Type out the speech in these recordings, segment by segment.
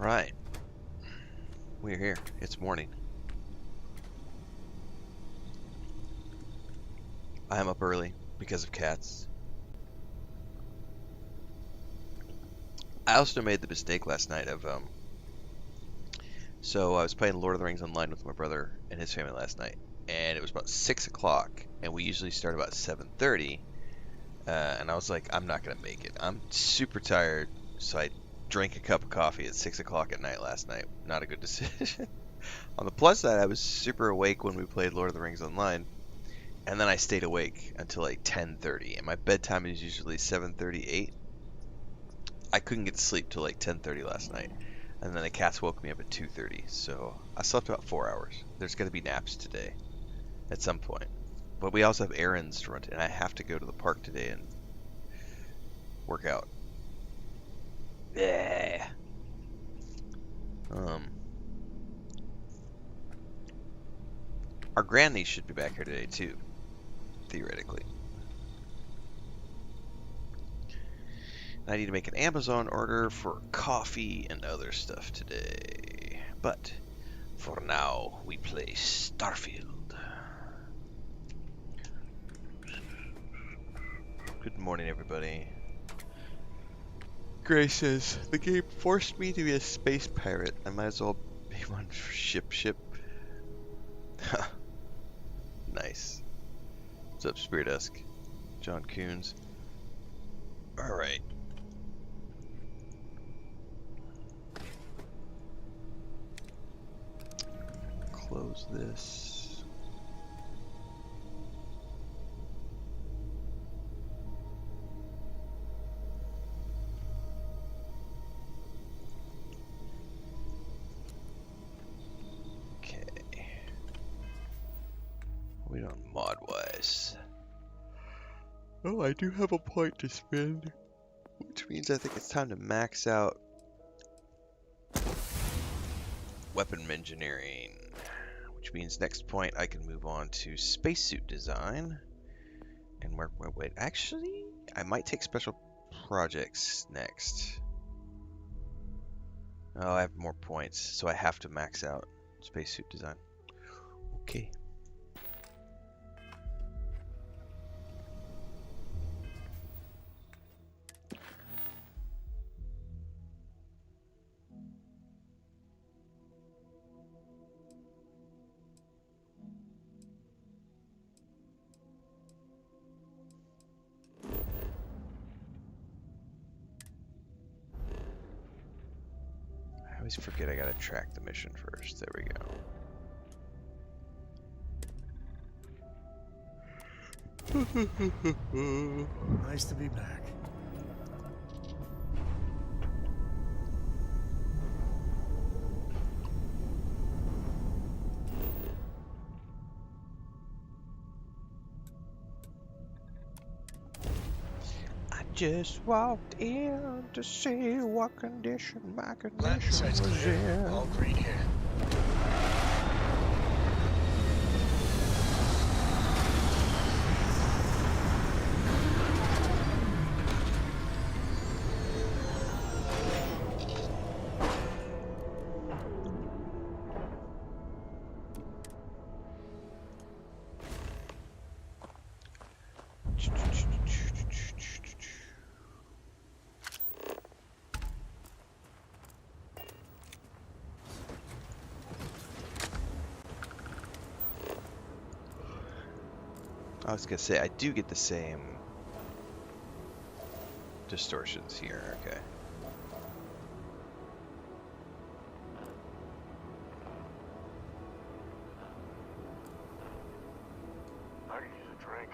Alright. We're here. It's morning. I am up early because of cats. I also made the mistake last night of, so I was playing Lord of the Rings Online with my brother and his family last night, and it was about 6 o'clock, and we usually start about 7:30, and I was like, I'm not going to make it. I'm super tired, so I drank a cup of coffee at 6 o'clock at night last night. Not a good decision. On the plus side, I was super awake when we played Lord of the Rings Online, and then I stayed awake until like 10:30, and my bedtime is usually 7:38. I couldn't get to sleep till like 10:30 last night, and then the cats woke me up at 2:30, so I slept about 4 hours. There's going to be naps today at some point, but we also have errands to run, and I have to go to the park today and work out. Yeah. Our grandniece should be back here today too, theoretically. I need to make an Amazon order for coffee and other stuff today. But for now, we play Starfield. Good morning, everybody. Gray says, the game forced me to be a space pirate. I might as well be one for ship. Nice. What's up, Spiridusk? John Coons. Alright. Close this. Okay. We don't mod-wise. Oh, I do have a point to spend. Which means I think it's time to max out weapon engineering. Which means next point I can move on to spacesuit design and work my way. Actually, I might take special projects next. Oh, I have more points, so I have to max out spacesuit design. Okay. I always forget I gotta track the mission first. There we go. Nice to be back. I just walked in to see what condition my Landing condition site's was clear. in. All green here. I was gonna say, I do get the same distortions here, okay. I could use a drink.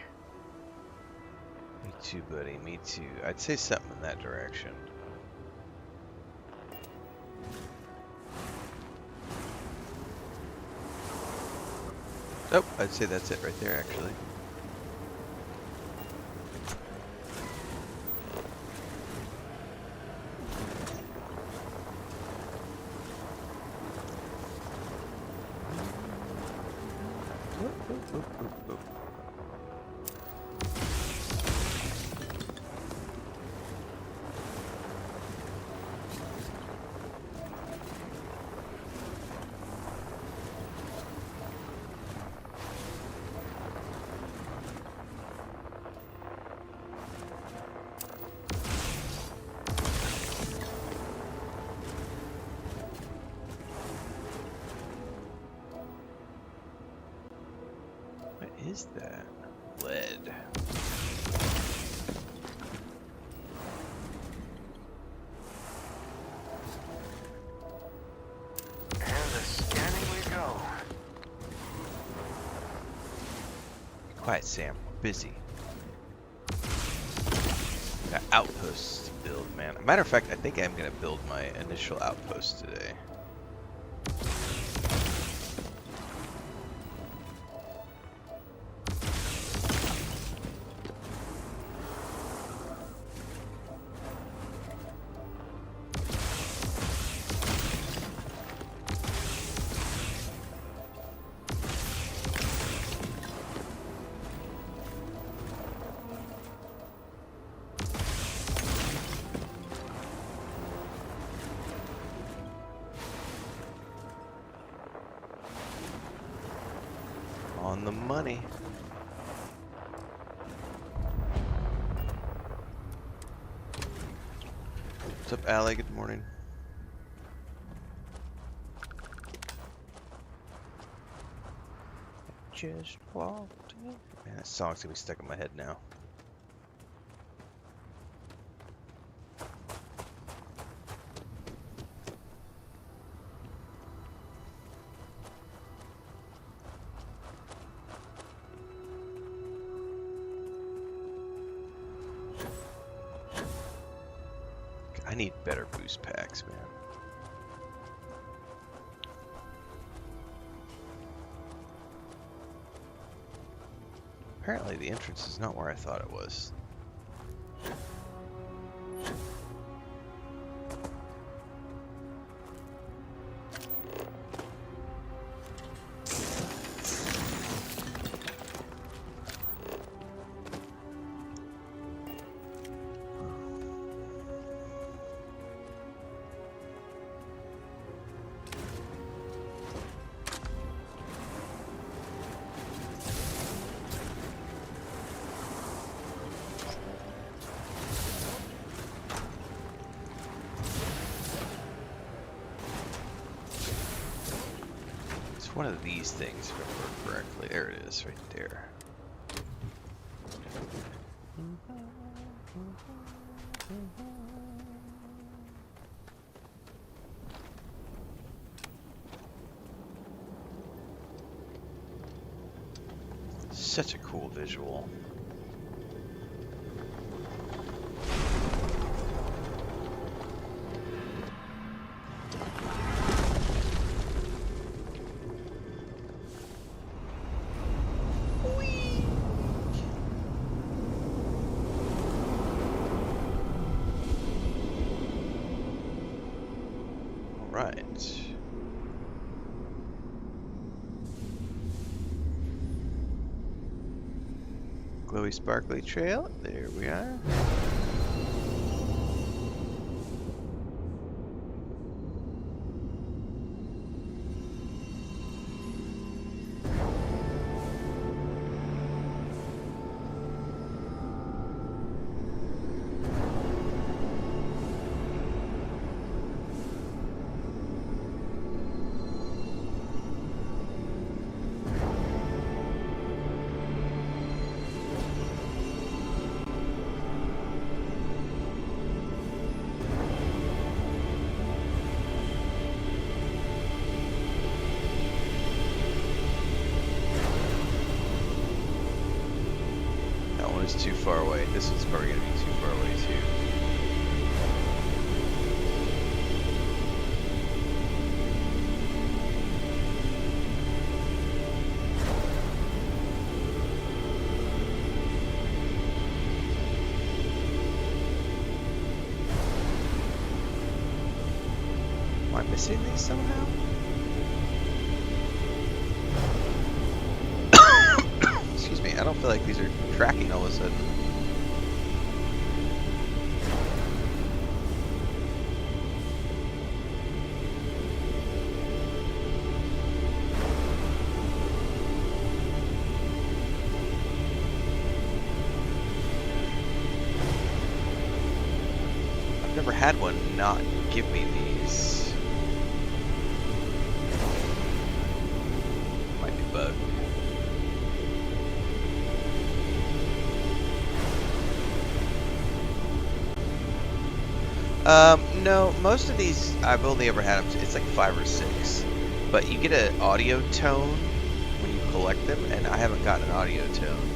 Me too, buddy, me too. I'd say something in that direction. Oh, I'd say that's it right there, actually. is that? Lead. And the scanning we go. Be quiet, Sam. We're busy. Got outposts to build, man. Matter of fact, I think I'm gonna build my initial outpost today. On the money. What's up, Allie? Good morning. Just walked in. Man, that song's gonna be stuck in my head now. I need better boost packs, man. Apparently the entrance is not where I thought it was. One of these things, if I remember correctly. There it is, right there. Such a cool visual. Right. Glowy sparkly trail. There we are. Is too far away. This one's probably going to be too far away too. Am I missing these somehow? Excuse me, I don't feel like these are tracking all of a sudden. I've never had one not give me these. Might be bugged. No, most of these I've only ever had them. It's like 5 or 6, but you get an audio tone when you collect them, and I haven't gotten an audio tone.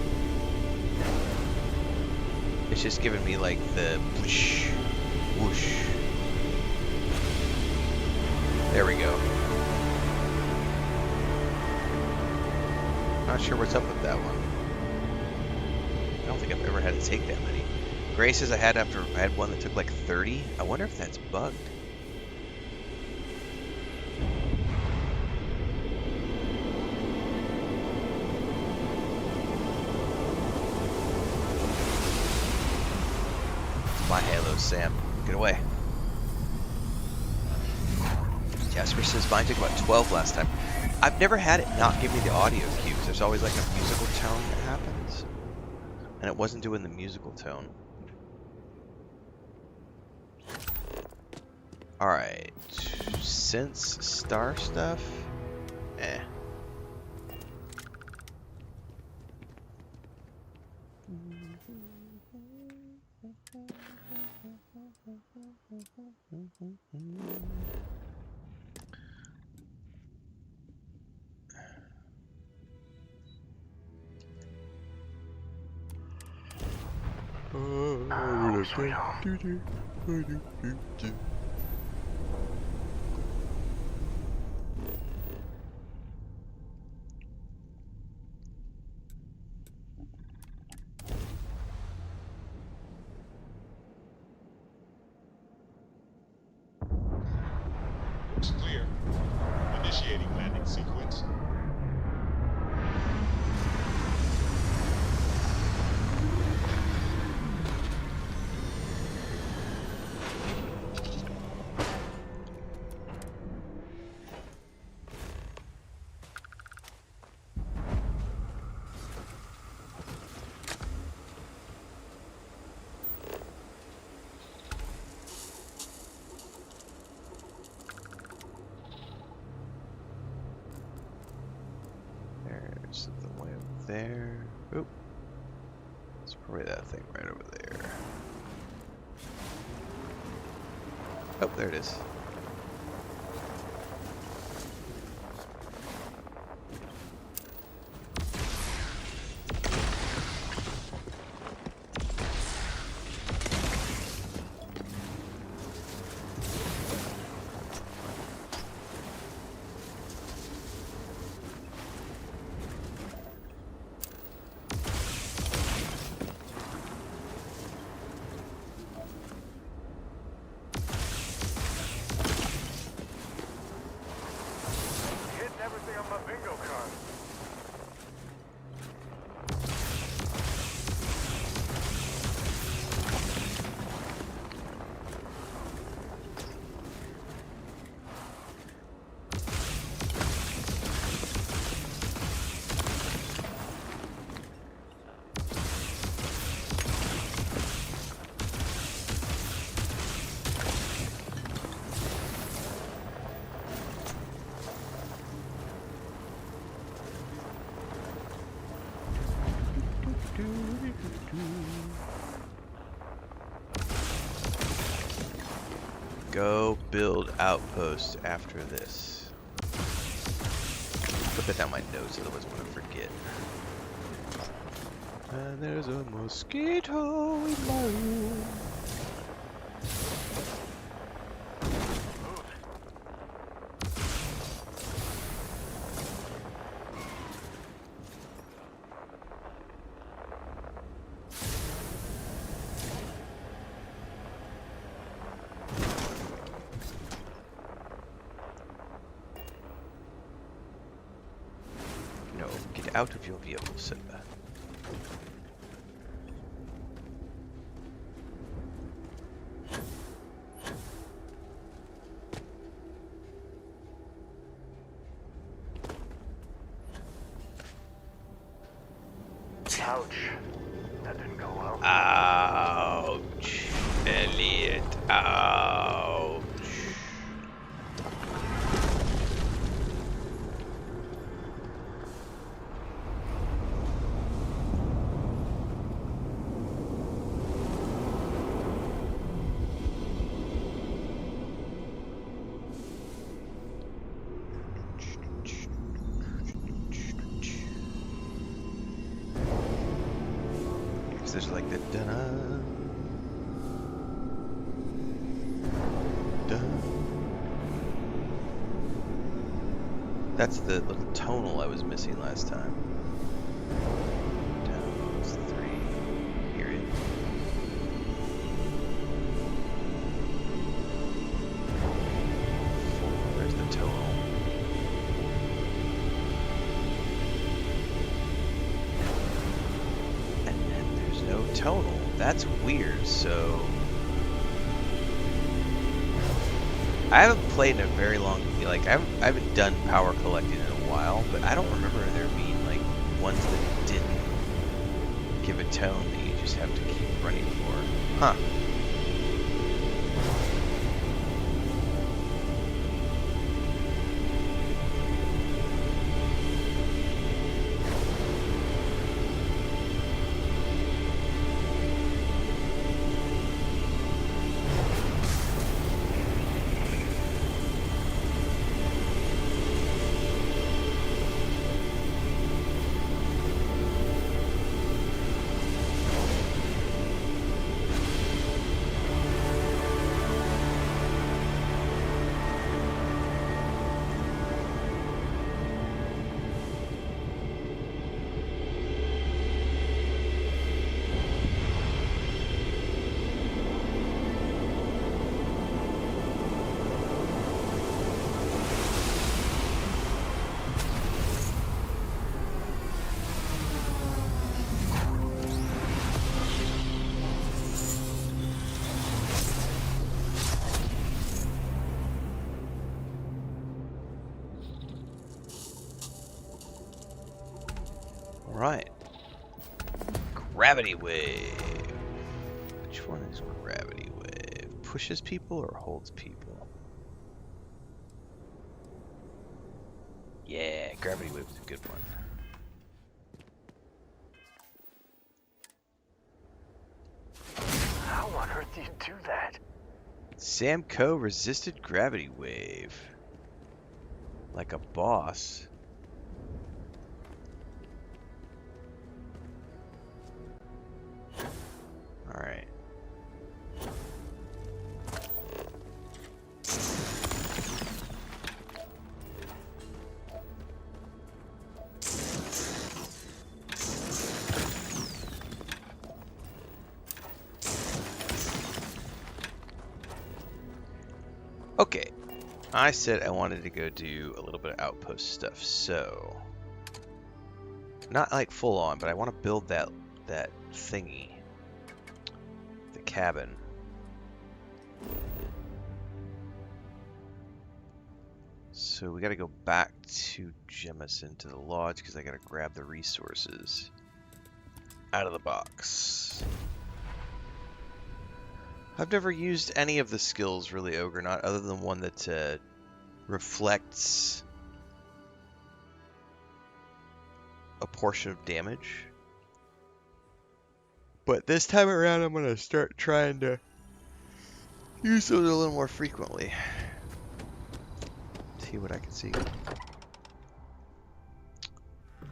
It's just giving me like the whoosh, whoosh. There we go. Not sure what's up with that one. I don't think I've ever had to take that many. Gray says I had one that took like 30. I wonder if that's bugged. My Halo, Sam. Get away. Jasper says mine took about 12 last time. I've never had it not give me the audio cues. There's always like a musical tone that happens. And it wasn't doing the musical tone. Alright. Since star stuff? Eh. Sweet home. Looks clear. Initiating landing sequence. There's something way up there. Oop. It's probably that thing right over there. Oh, there it is. Hitting everything on my bingo card. Go build Outpost after this. Put that down my notes, otherwise I'm gonna forget. And there's a mosquito in my room. No, get out of your vehicle, Simba. Ouch. That didn't go well. Ouch. Elliot. Ouch. there's like the dun dun. That's the little tonal I was missing last time. Down, it's 3. Hear it. 4. There's the tonal. And then there's no tonal. That's weird. So I haven't played in a very long, like I haven't done power collecting in a while, but I don't remember there being like ones that didn't give a tone that you just have to keep running for. Huh. Right. Gravity wave. Which one is gravity wave? Pushes people or holds people? Yeah, gravity wave is a good one. How on earth do you do that? Samco resisted gravity wave. Like a boss. Alright. Okay. I said I wanted to go do a little bit of Outpost stuff, so not like full on, but I want to build that thingy. The cabin. So we got to go back to Jemison to the lodge because I got to grab the resources out of the box. I've never used any of the skills really, Ogrenaut, other than one that reflects a portion of damage. But this time around, I'm going to start trying to use those a little more frequently. See what I can see.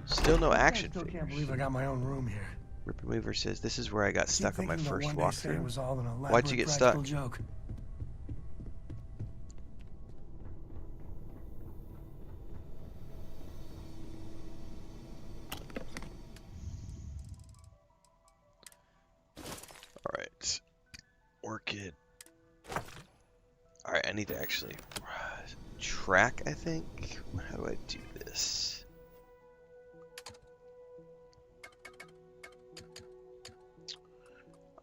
Still no action figures. I can't believe I got my own room here. Ripper Weaver says, this is where I got stuck on my first walkthrough. Was all an Why'd you get stuck? Joke. Alright. Orchid. Alright, I need to actually track, I think. How do I do this?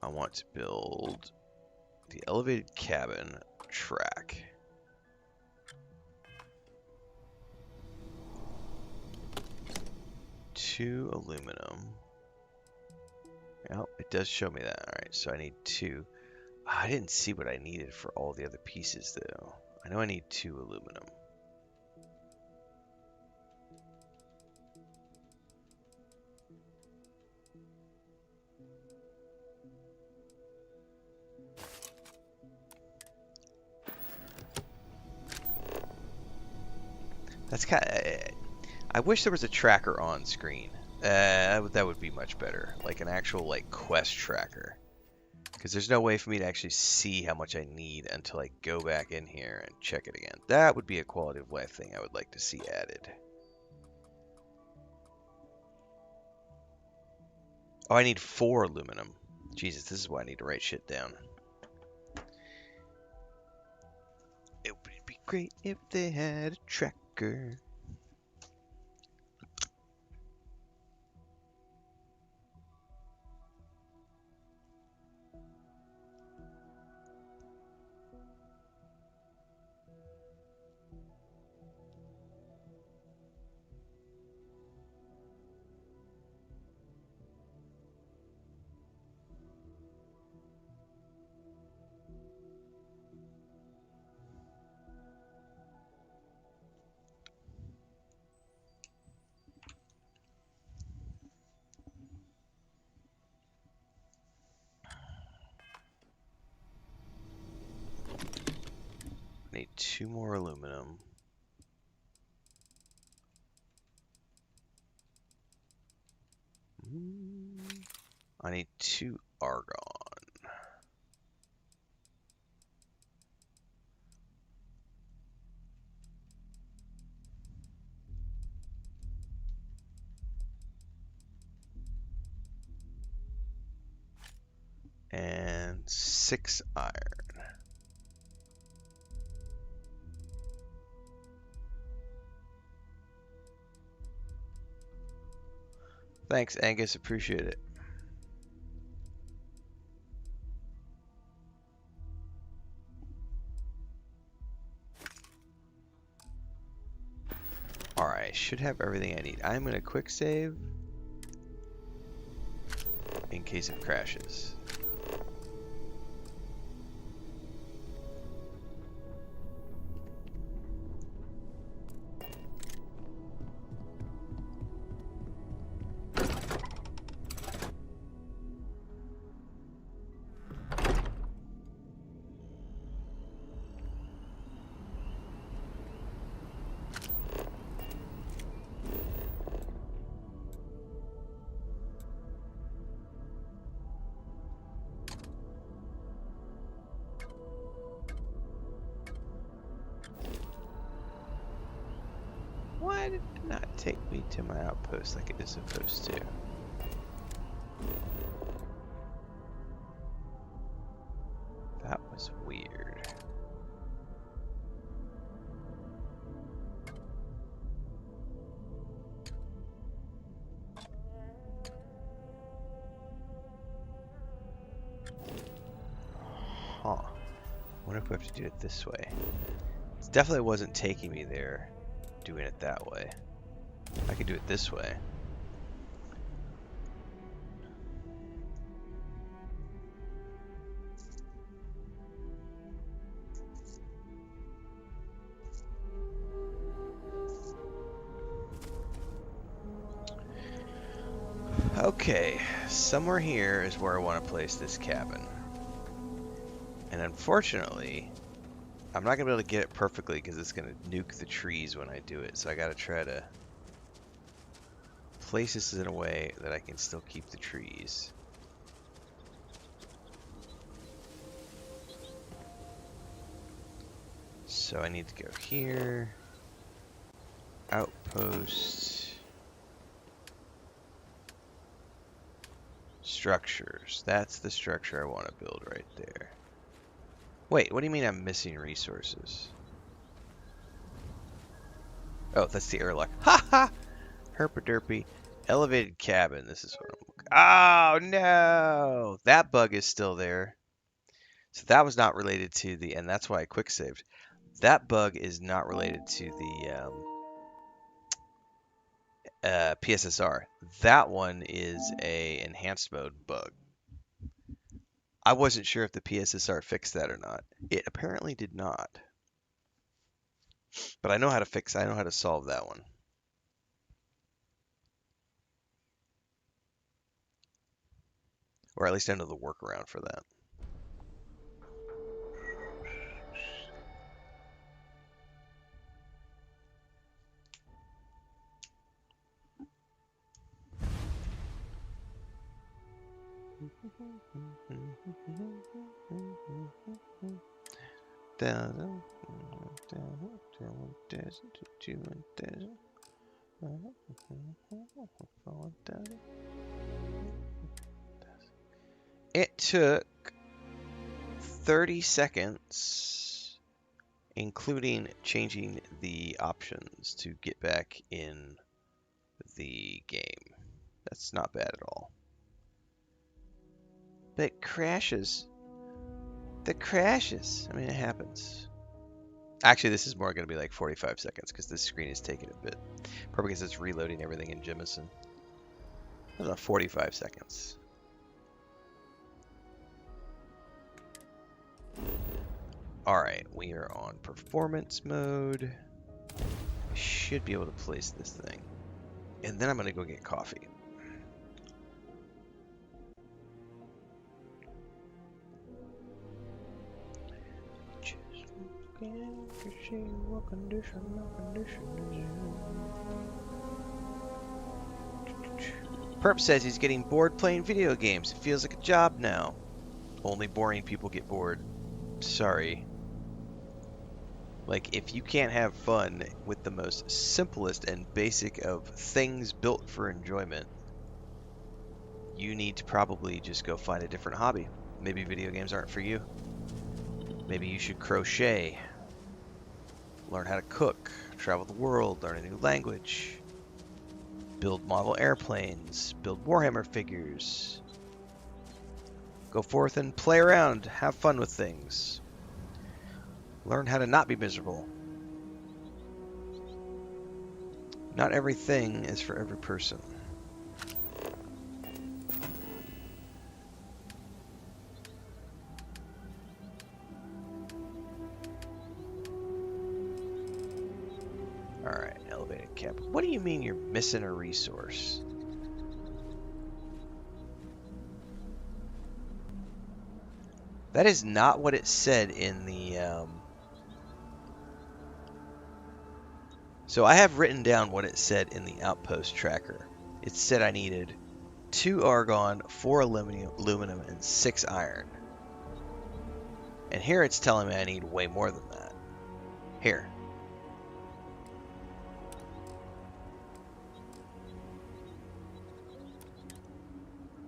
I want to build the elevated cabin track. Two aluminum. Oh, it does show me that. Alright, so I need 2. I didn't see what I needed for all the other pieces, though. I know I need 2 aluminum. That's kind of... I wish there was a tracker on screen. That would be much better. Like an actual like quest tracker. Because there's no way for me to actually see how much I need until I go back in here and check it again. That would be a quality of life thing I would like to see added. Oh, I need 4 aluminum. Jesus, this is why I need to write shit down. It would be great if they had a tracker. I need 2 more aluminum. I need 2 argon. And 6 iron. Thanks, Angus. Appreciate it. Alright, should have everything I need. I'm going to quick save in case it crashes. Why did it not take me to my outpost like it is supposed to? That was weird. Huh. What if we have to do it this way? It definitely wasn't taking me there doing it that way. I could do it this way. Okay, somewhere here is where I want to place this cabin. And unfortunately, I'm not going to be able to get it perfectly because it's going to nuke the trees when I do it. So I got to try to place this in a way that I can still keep the trees. So I need to go here. Outpost. Structures. That's the structure I want to build right there. Wait, what do you mean I'm missing resources? Oh, that's the airlock. Ha ha! Herpaderpy. Elevated cabin. This is what I'm... Oh, no! That bug is still there. So that was not related to the... And that's why I quick saved. That bug is not related to the PSSR. That one is a enhanced mode bug. I wasn't sure if the PSSR fixed that or not. It apparently did not. But I know how to fix, I know how to solve that one. Or at least I know the workaround for that. It took 30 seconds, including changing the options to get back in the game. That's not bad at all. But it crashes. The crashes. I mean, it happens. Actually, this is more going to be like 45 seconds because this screen is taking a bit. Probably because it's reloading everything in Jemison. That's about 45 seconds. Alright, we are on performance mode. I should be able to place this thing. And then I'm going to go get coffee. Just looking to see what condition is in. Perp says he's getting bored playing video games. It feels like a job now. Only boring people get bored. Sorry. Like, if you can't have fun with the most simplest and basic of things built for enjoyment, you need to probably just go find a different hobby. Maybe video games aren't for you. Maybe you should crochet, learn how to cook, travel the world, learn a new language, build model airplanes, build Warhammer figures. Go forth and play around, have fun with things. Learn how to not be miserable. Not everything is for every person. Alright, elevated cap. What do you mean you're missing a resource? That is not what it said in the... So I have written down what it said in the Outpost tracker. It said I needed 2 argon, 4 aluminum, and 6 iron. And here it's telling me I need way more than that. Here.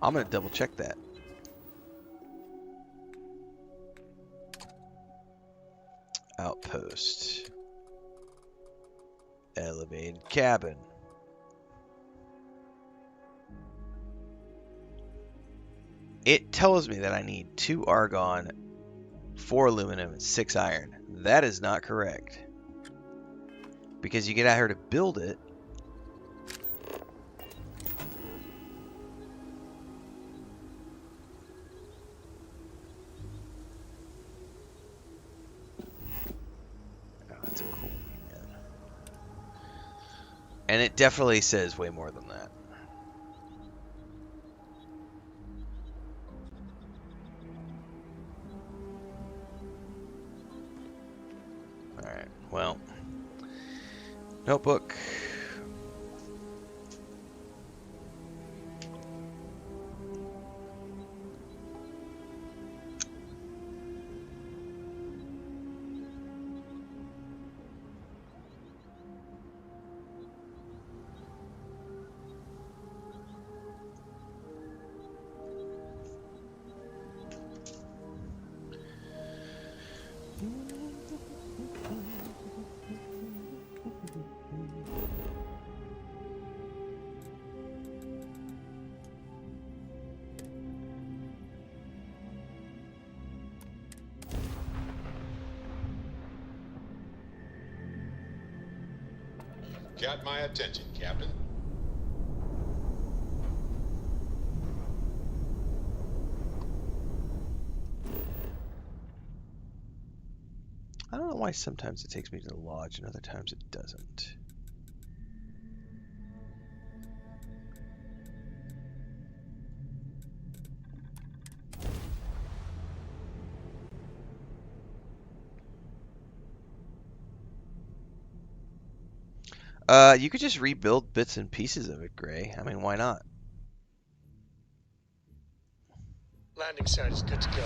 I'm going to double check that. Outpost. Elevated cabin. It tells me that I need 2 argon, 4 aluminum, and 6 iron. That is not correct. Because you get out here to build it. Oh, that's a cool man. And it definitely says way more than that. Alright, well. Notebook. Got my attention, Captain. I don't know why sometimes it takes me to the lodge and other times it doesn't. You could just rebuild bits and pieces of it, Gray. I mean, why not? landing site is good to go.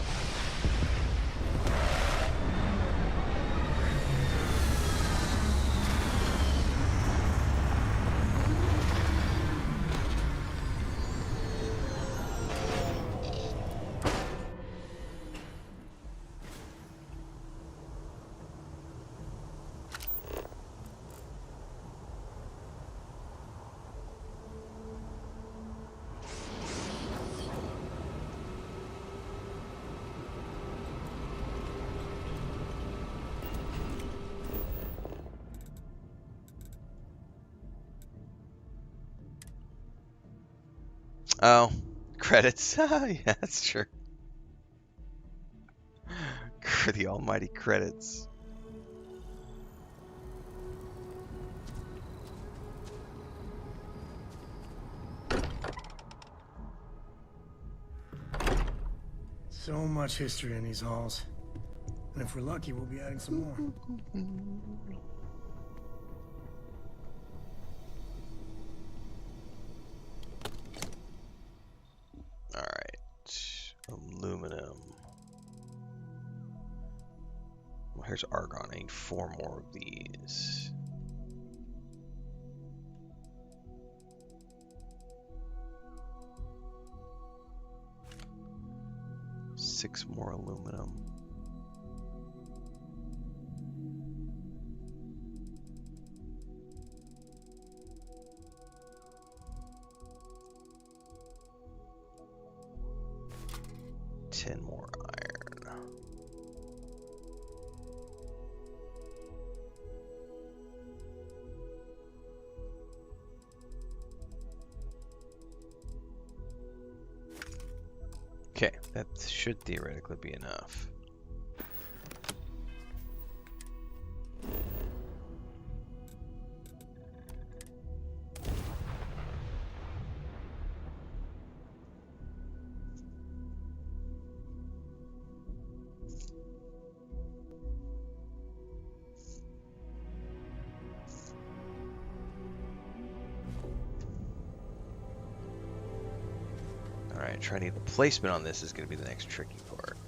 Oh, credits. Yeah, that's true. The almighty credits. So much history in these halls. And if we're lucky, we'll be adding some more. Alright. Aluminum. Well, here's argon. I need 4 more of these. Six more aluminum. Ten more iron. Okay, that should theoretically be enough. Alright, trying to get the placement on this is going to be the next tricky part.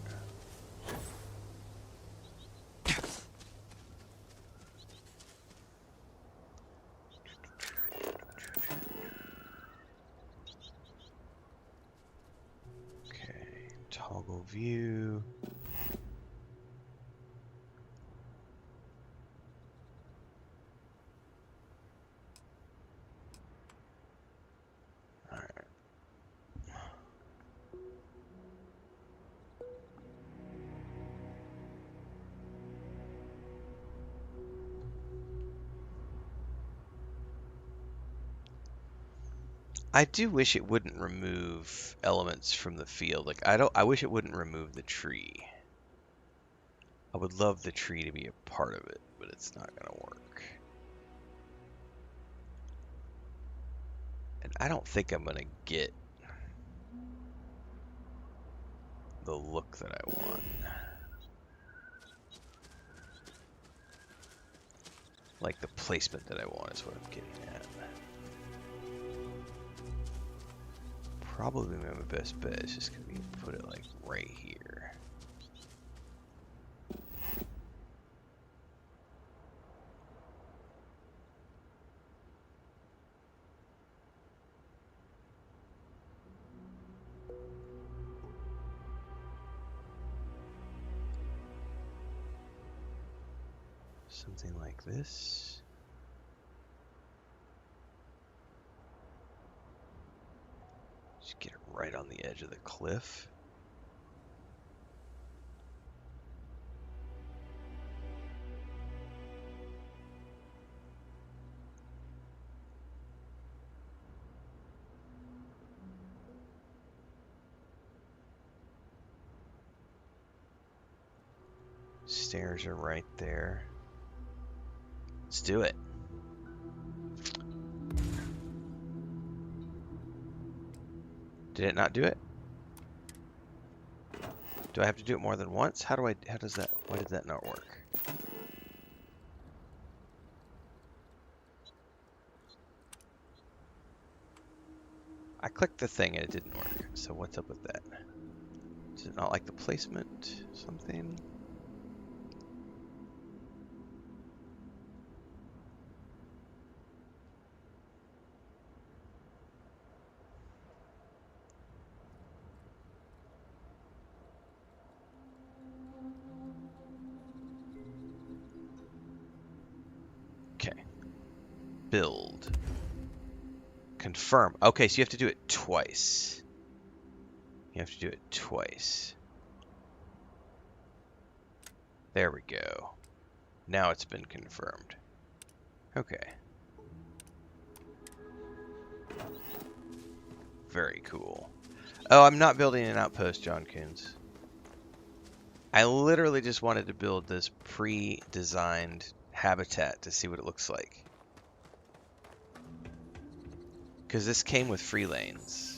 Okay, toggle view. I do wish it wouldn't remove elements from the field. Like I wish it wouldn't remove the tree. I would love the tree to be a part of it, but it's not gonna work. And I don't think I'm gonna get the look that I want. Like the placement that I want is what I'm getting at. Probably my best bet is just gonna be to put it like right here. Something like this. Just get it right on the edge of the cliff. Stairs are right there. Let's do it. Did it not do it? Do I have to do it more than once? How does that, why did that not work? I clicked the thing and it didn't work. So what's up with that? Does it not like the placement? Something? Okay. Build. Confirm. Okay, so you have to do it twice. You have to do it twice. There we go. Now it's been confirmed. Okay. Very cool. Oh, I'm not building an outpost, John Coons. I literally just wanted to build this pre-designed habitat to see what it looks like. Because this came with free lanes.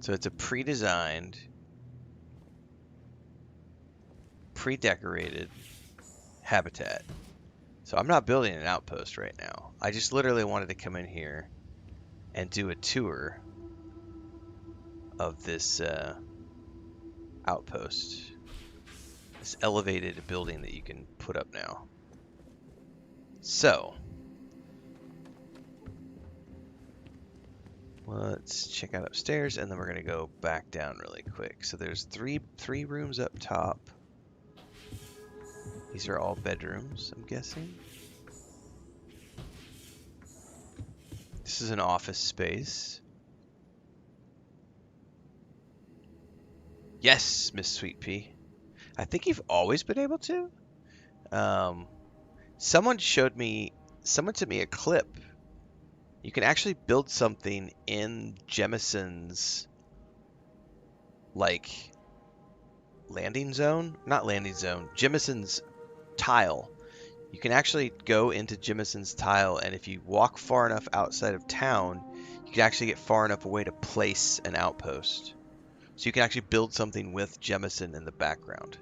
So it's a pre-designed, pre-decorated habitat. So I'm not building an outpost right now. I just literally wanted to come in here and do a tour of this outpost. This elevated building that you can put up now. So let's check out upstairs, and then we're gonna go back down really quick. So there's three rooms up top. These are all bedrooms, I'm guessing. This is an office space. Yes, Miss Sweet Pea. I think you've always been able to. Someone sent me a clip. You can actually build something in Jemison's, like, landing zone? Not landing zone. Jemison's tile. You can actually go into Jemison's tile, and if you walk far enough outside of town, you can actually get far enough away to place an outpost. So you can actually build something with Jemison in the background,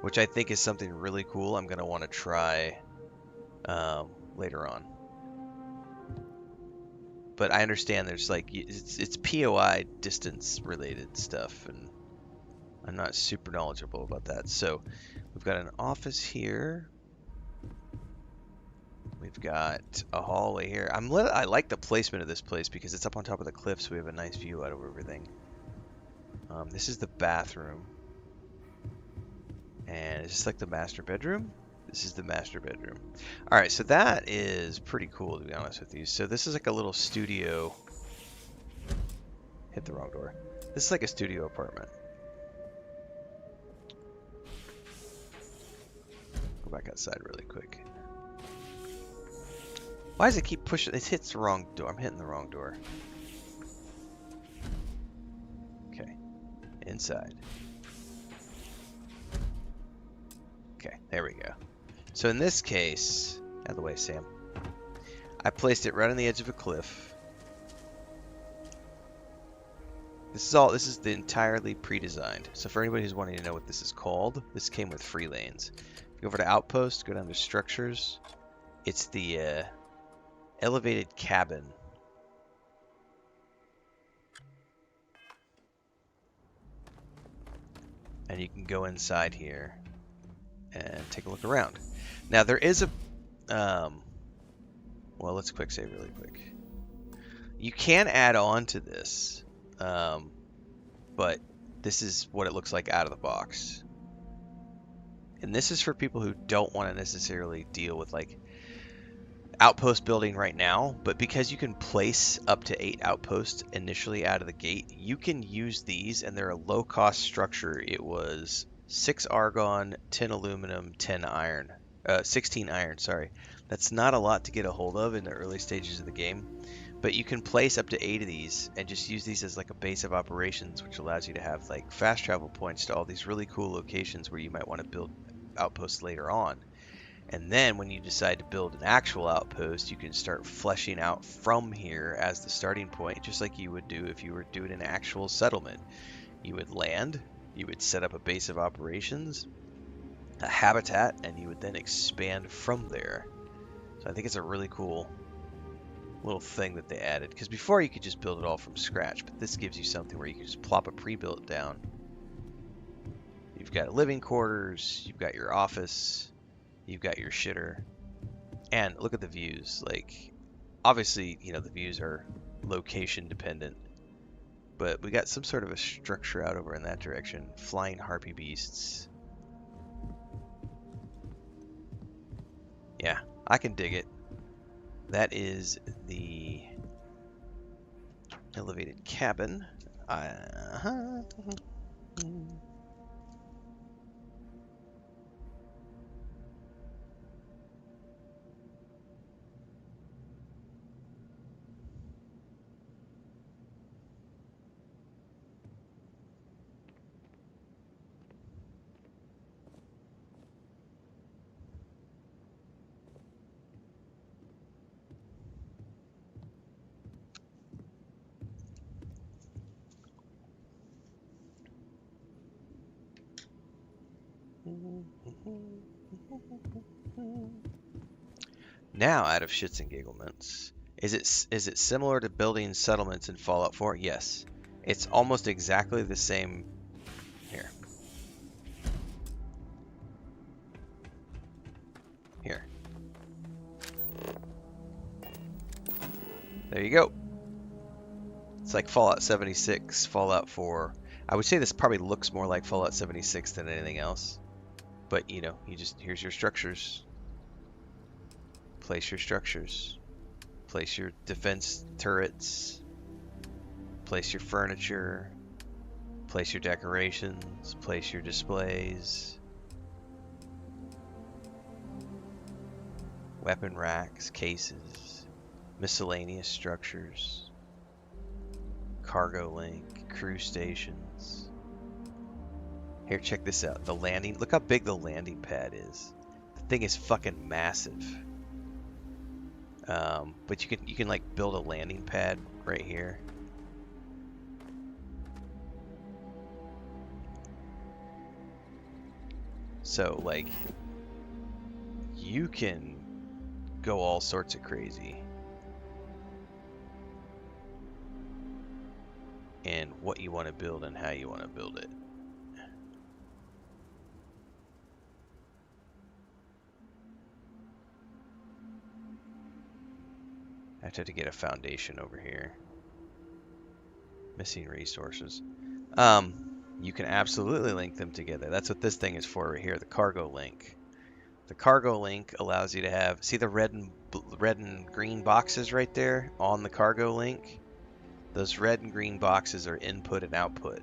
which I think is something really cool. I'm going to want to try later on. But I understand there's like, it's POI distance related stuff, and I'm not super knowledgeable about that. So we've got an office here. We've got a hallway here. I like the placement of this place because it's up on top of the cliff, so we have a nice view out of everything. This is the bathroom. And is this like the master bedroom? This is the master bedroom. Alright, so that is pretty cool, to be honest with you. So this is like a little studio. Hit the wrong door. This is like a studio apartment. Go back outside really quick. Why does it keep pushing? It hits the wrong door. I'm hitting the wrong door. Okay. Inside. Okay, there we go. So in this case, out of the way, Sam. I placed it right on the edge of a cliff. This is the entirely pre-designed. So for anybody who's wanting to know what this is called, this came with free lanes. Go over to Outpost, go down to Structures. It's the elevated cabin. And you can go inside here and take a look around. Now there is a well, let's quick save really quick. You can add on to this, but this is what it looks like out of the box. And this is for people who don't want to necessarily deal with like outpost building right now, but because you can place up to 8 outposts initially out of the gate, you can use these, and they're a low cost structure. It was 6 argon, 10 aluminum, 10 iron, 16 iron, sorry. That's not a lot to get a hold of in the early stages of the game, but you can place up to 8 of these and just use these as like a base of operations, which allows you to have like fast travel points to all these really cool locations where you might want to build outposts later on. And then when you decide to build an actual outpost, you can start fleshing out from here as the starting point, just like you would do if you were doing an actual settlement. You would land, you would set up a base of operations, a habitat, and you would then expand from there. So I think it's a really cool little thing that they added. Because before you could just build it all from scratch, but this gives you something where you can just plop a pre-built down. You've got living quarters, you've got your office, you've got your shitter, and look at the views. Like, obviously, you know, the views are location dependent, but we got some sort of a structure out over in that direction. Flying harpy beasts. Yeah, I can dig it. That is the elevated cabin. Now, out of shits and gigglements, is it similar to building settlements in Fallout 4? Yes. It's almost exactly the same. Here. Here. There you go. It's like Fallout 76, Fallout 4. I would say this probably looks more like Fallout 76 than anything else. But, you know, here's your structures. Place your structures. Place your defense turrets. Place your furniture. Place your decorations. Place your displays. Weapon racks, cases, miscellaneous structures, cargo link, crew stations. Here, check this out. The landing. Look how big the landing pad is. The thing is fucking massive. But you can like build a landing pad right here. So like you can go all sorts of crazy in what you want to build and how you want to build it. I have to get a foundation over here. Missing resources. You can absolutely link them together. That's what this thing is for right here, the cargo link. The cargo link allows you to have, see the red and green boxes right there on the cargo link? Those red and green boxes are input and output.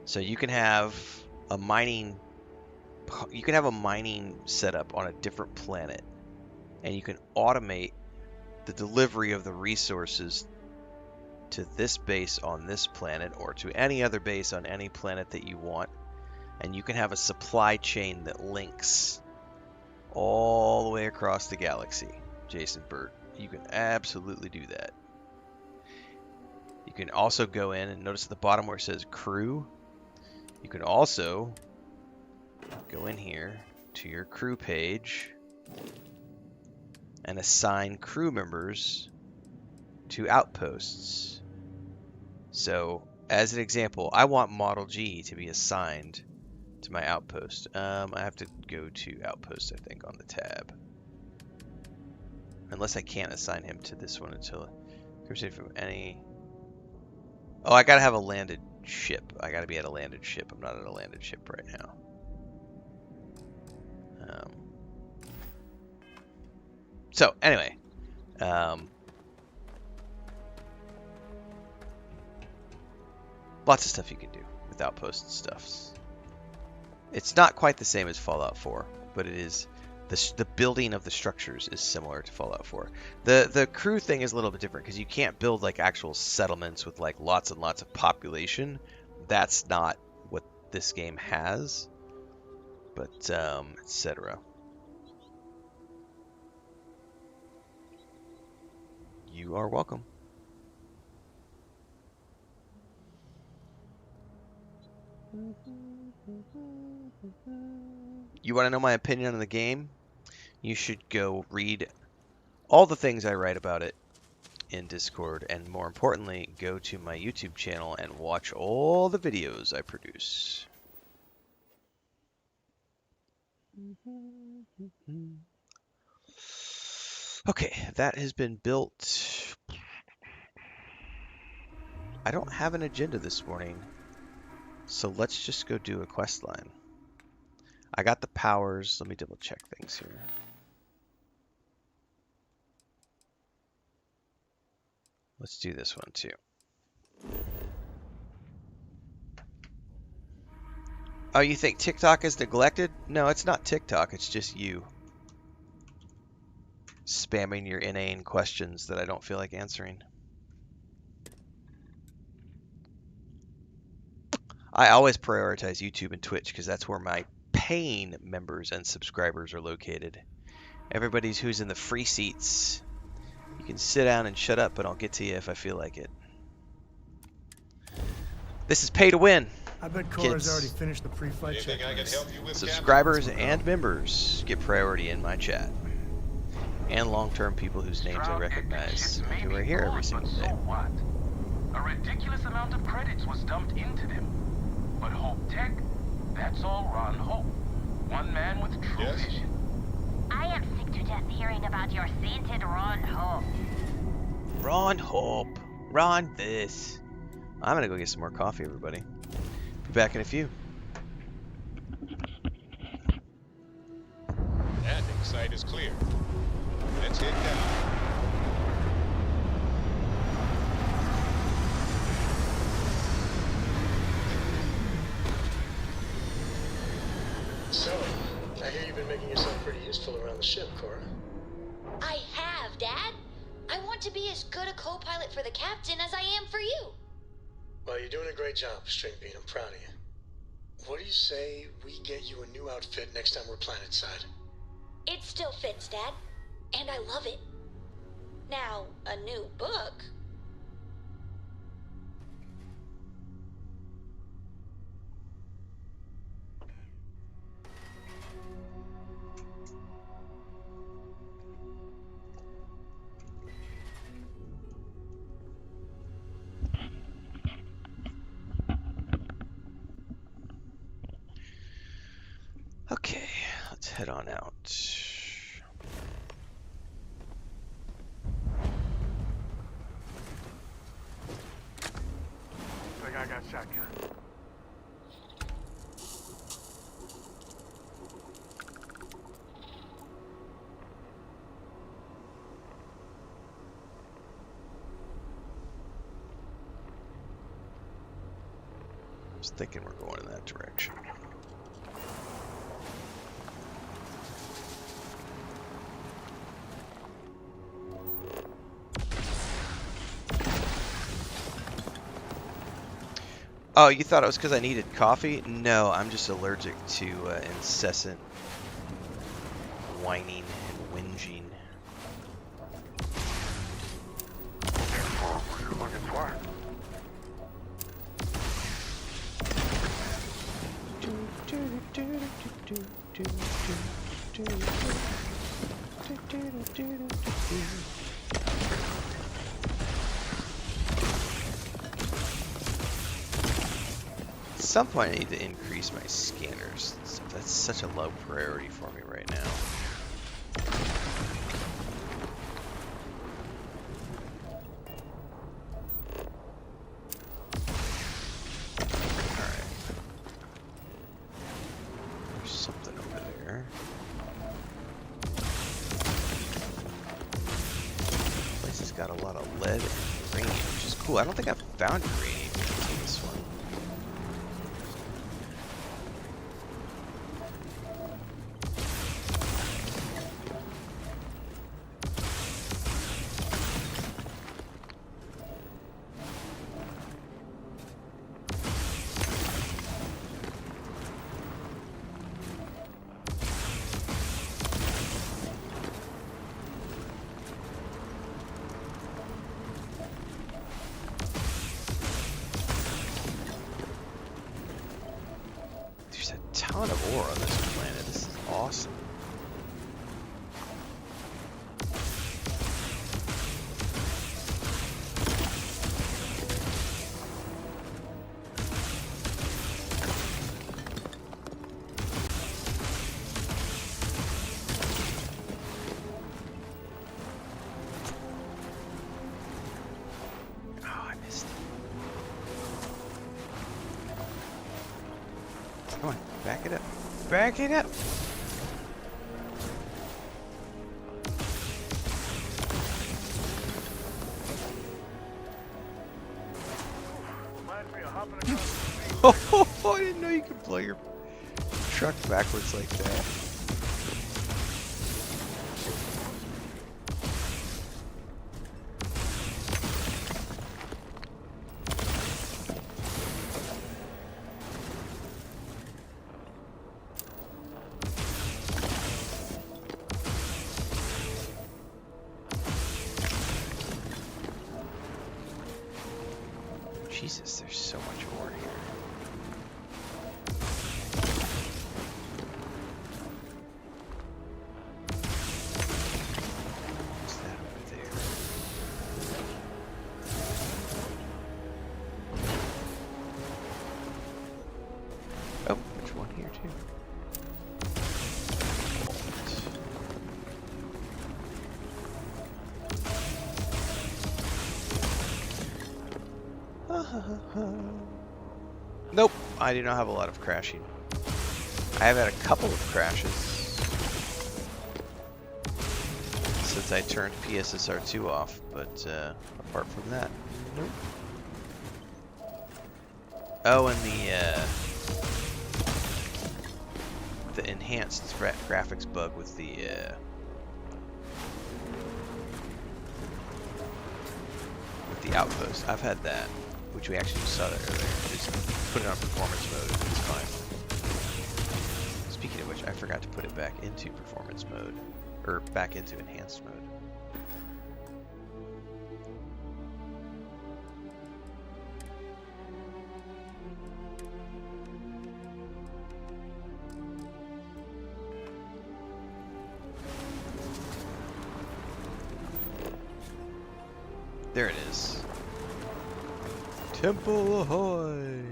So you can have a mining setup on a different planet, and you can automate the delivery of the resources to this base on this planet or to any other base on any planet that you want. And you can have a supply chain that links all the way across the galaxy. Jason Burt, you can absolutely do that. You can also go in and notice at the bottom where it says crew. You can also go in here to your crew page and assign crew members to outposts. So, as an example, I want Model G to be assigned to my outpost. I have to go to outpost, I think, on the tab. Unless I can't assign him to this one until from any. Oh, I gotta have a landed ship. I gotta be at a landed ship. I'm not at a landed ship right now. So anyway, lots of stuff you can do with outpost stuffs. It's not quite the same as Fallout 4, but it is. The building of the structures is similar to Fallout 4. The crew thing is a little bit different because you can't build like actual settlements with like lots and lots of population. That's not what this game has. But etc. You are welcome. You want to know my opinion on the game? You should go read all the things I write about it in Discord, and more importantly, go to my YouTube channel and watch all the videos I produce. Okay, that has been built. I don't have an agenda this morning, so let's just go do a quest line. I got the powers. Let me double check things here. Let's do this one too. Oh, you think TikTok is neglected? No, it's not TikTok. It's just you spamming your inane questions that I don't feel like answering. I always prioritize YouTube and Twitch because that's where my paying members and subscribers are located. Everybody's who's in the free seats, you can sit down and shut up, but I'll get to you if I feel like it. This is pay to win. I bet Cora's Kids. already finished the pre-flight Anything I can checklist. help you with, Subscribers and members get priority in my chat. And long-term people whose names I recognize and who are here every single day. So what? A ridiculous amount of credits was dumped into them. But Hope Tech, that's all Ron Hope. One man with true Yes? vision. I am sick to death hearing about your sainted Ron Hope. Ron Hope. Ron this. I'm gonna go get some more coffee, everybody. Be back in a few. Landing site is clear. Let's head down. So, I hear you've been making yourself pretty useful around the ship, Cora. I have, Dad. I want to be as good a co-pilot for the captain as I am for you. Well, you're doing a great job, Stringbean. I'm proud of you. What do you say we get you a new outfit next time we're planetside? It still fits, Dad. And I love it. Now, a new book. Okay, let's head on out. Think I got shotgun. I was thinking we're going in that direction. Oh, you thought it was because I needed coffee? No, I'm just allergic to incessant whining and whinging. Careful, you're looking smart. At some point I need to increase my scanners. That's such a low priority for me right now. Alright. There's something over there. This place has got a lot of lead and uranium, which is cool. I don't think I've found uranium in this one. There's a ton of ore on this planet. This is awesome. Come on, back it up. Back it up! Reminds me of hopping across the street. Oh, I didn't know you could blow your truck backwards like that. Jesus, there's so much ore here. What's that over there? Oh, there's one here too. Nope, I do not have a lot of crashing. I have had a couple of crashes since I turned PSSR2 off, but apart from that, nope. Oh, and the enhanced graphics bug with the Outpost. I've had that, which we actually just saw that earlier. Just put it on performance mode and it's fine. Speaking of which, I forgot to put it back into performance mode, or back into enhanced mode. There it is. Temple ahoy!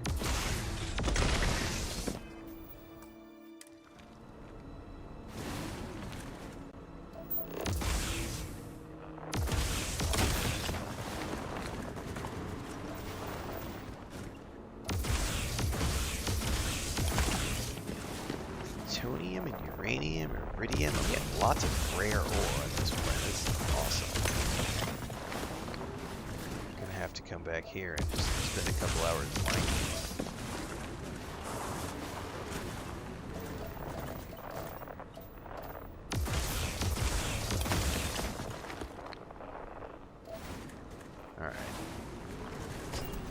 Plutonium and uranium, iridium. I'm getting lots of rare ore on this planet. This is awesome. Have to come back here and just spend a couple hours mining. Alright.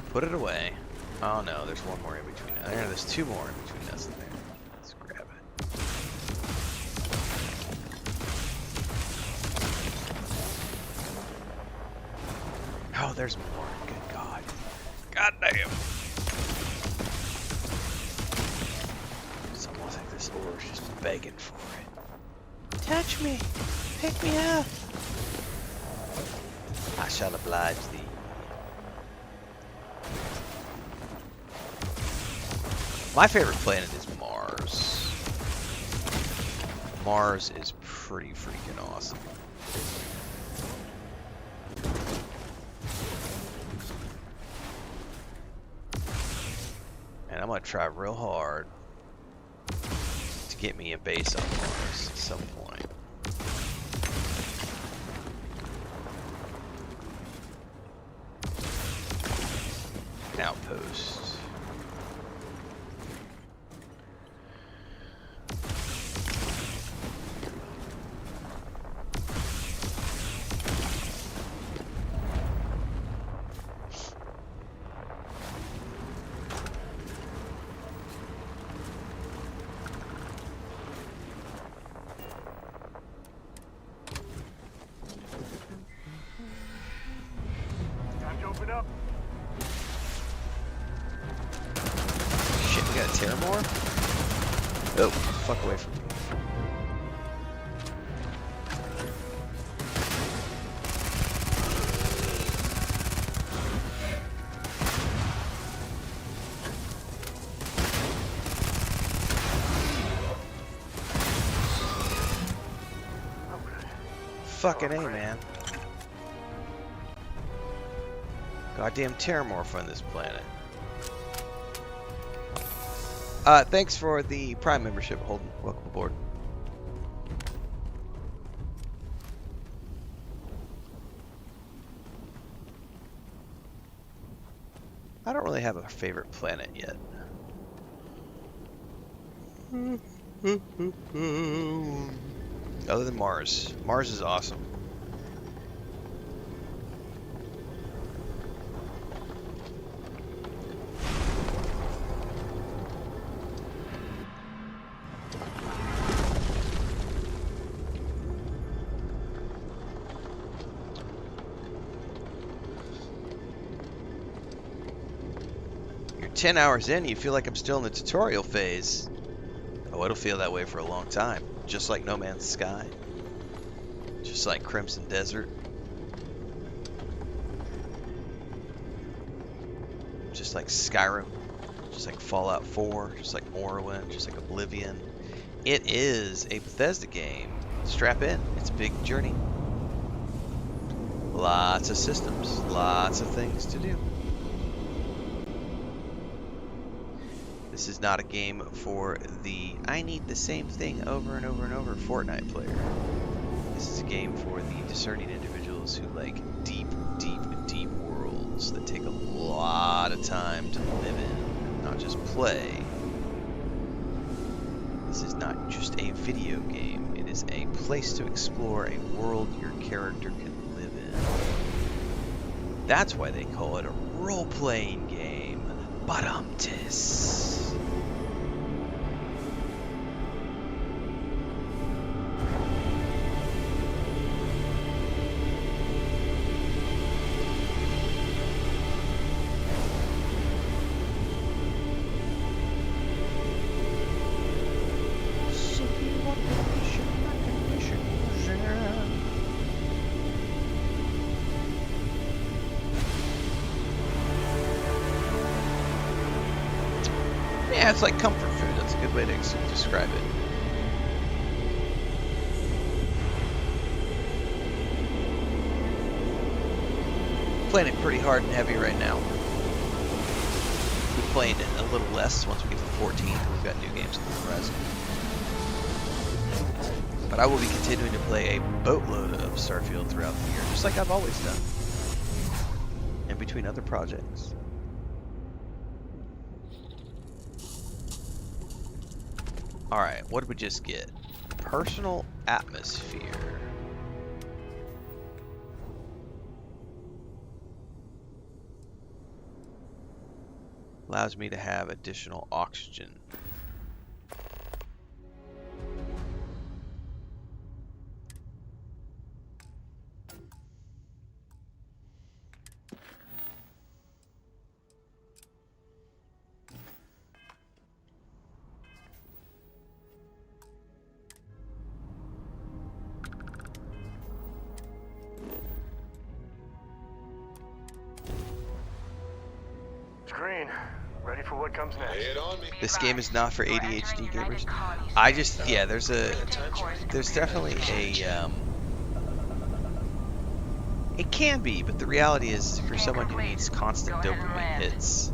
Put it away. Oh no, there's one more in between. There's two more in between us and there. Let's grab it. Oh, there's more. Good God. God damn. It's almost like this ore's just begging for it. Touch me. Pick me up. I shall oblige thee. My favorite planet is Mars. Mars is pretty freaking awesome. And I'm gonna try real hard to get me a base on Mars at some point. An outpost. Open up. Shit, we gotta tear more? Oh, fuck away from me. Fucking A, man. Goddamn terramorph on this planet. Thanks for the Prime membership, Holden. Welcome aboard. I don't really have a favorite planet yet. Other than Mars. Mars is awesome. You're 10 hours in, you feel like I'm still in the tutorial phase. Oh, it'll feel that way for a long time. Just like No Man's Sky. Just like Crimson Desert. Just like Skyrim. Just like Fallout 4. Just like Morrowind. Just like Oblivion. It is a Bethesda game. Strap in. It's a big journey. Lots of systems. Lots of things to do. This is not a game for the I need the same thing over and over and over Fortnite player. This is a game for the discerning individuals who like deep, deep, deep worlds that take a lot of time to live in, not just play. This is not just a video game. It is a place to explore a world your character can live in. That's why they call it a role-playing game. Badumtis. Yeah, it's like comfort food. That's a good way to describe it. Playing it pretty hard and heavy right now. We're playing it a little less once we get to 14. We've got new games on the horizon. But I will be continuing to play a boatload of Starfield throughout the year, just like I've always done. In between other projects. Alright, what did we just get? Personal atmosphere. Allows me to have additional oxygen. Green, ready for what comes next. Lay it on me. This game is not for ADHD gamers. I just, yeah, there's definitely a, it can be, but the reality is for someone who needs constant dopamine hits,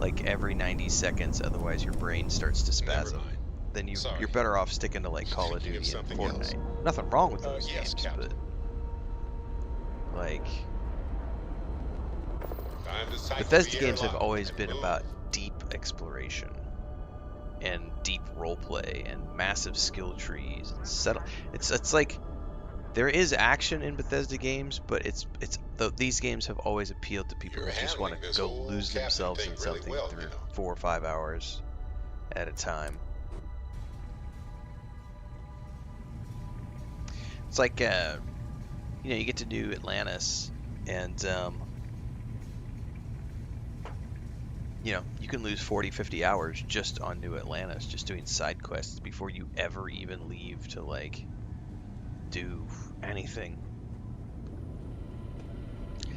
like every 90 seconds, otherwise your brain starts to spasm, then you're better off sticking to like Call of Duty and Fortnite. Nothing wrong with those Yes, games, Captain. but like, I'm decipher Bethesda the games have airlock. always been about deep exploration and deep roleplay and massive skill trees and settle. It's like there is action in Bethesda games, but these games have always appealed to people You're who just want handling to this go whole lose captain themselves thing in really something well, through you know. 4 or 5 hours at a time. It's like you get to New Atlantis and you can lose 40, 50 hours just on New Atlantis, just doing side quests before you ever even leave to, like, do anything.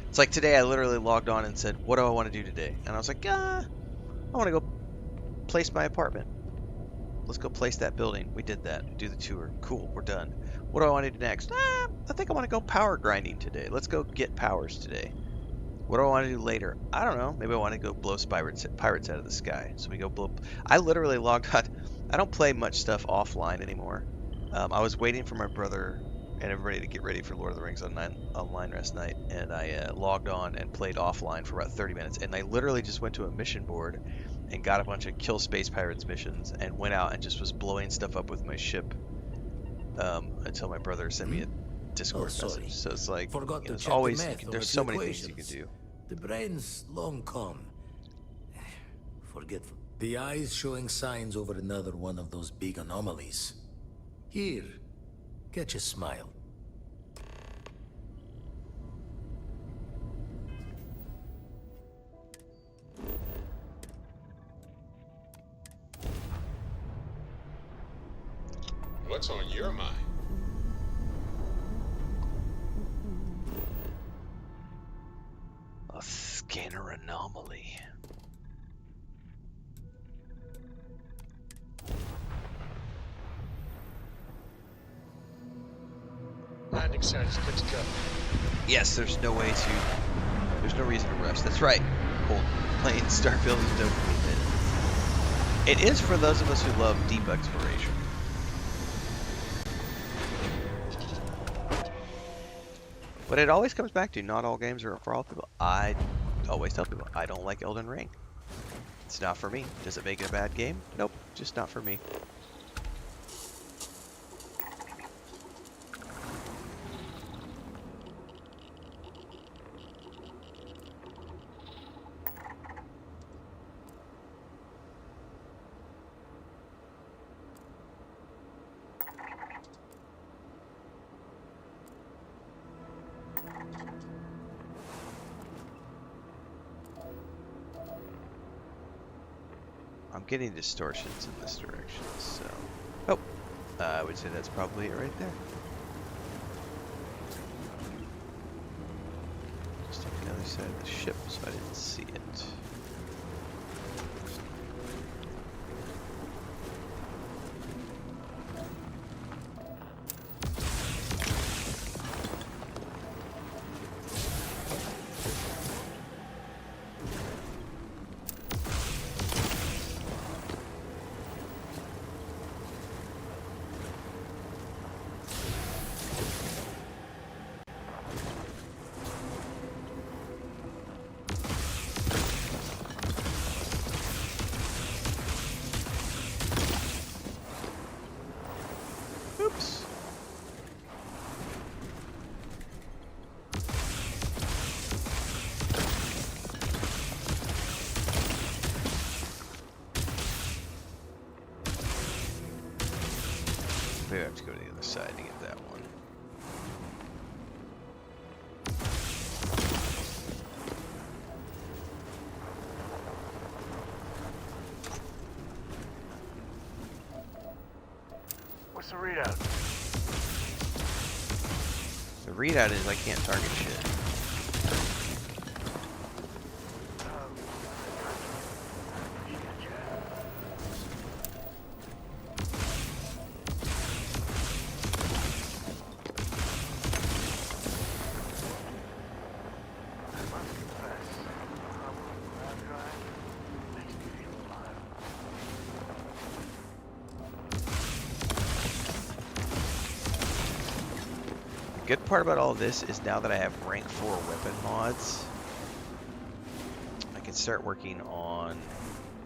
It's like today I literally logged on and said, what do I want to do today? And I was like, I want to go place my apartment. Let's go place that building. We did that. Do the tour. Cool, we're done. What do I want to do next? I think I want to go power grinding today. Let's go get powers today. What do I want to do later? I don't know. Maybe I want to go blow pirates out of the sky. So we go blow. I literally logged on. I don't play much stuff offline anymore. I was waiting for my brother and everybody to get ready for Lord of the Rings online last night, and I logged on and played offline for about 30 minutes. And I literally just went to a mission board and got a bunch of kill space pirates missions and went out and just was blowing stuff up with my ship until my brother sent me a Discord message. So it's like, Forgot to there's check always the math there's on so the many things you can equations. do. The brain's long gone. Forgetful. The eye's showing signs over another one of those big anomalies. Here, catch a smile. What's on your mind? A scanner anomaly. Landing site is good to go. Yes, there's no reason to rush. That's right. Playing Starfield is dopamine. It is for those of us who love deep exploration. But it always comes back to not all games are for all people. I always tell people I don't like Elden Ring. It's not for me. Does it make it a bad game? Nope, just not for me. I'm getting distortions in this direction, so... Oh! I would say that's probably it right there. Just take the other side of the ship so I didn't see it. Oops. Maybe I have to go to the other side to get that one. What's the readout? The readout is I can't target shit. The good part about all of this is now that I have rank 4 weapon mods, I can start working on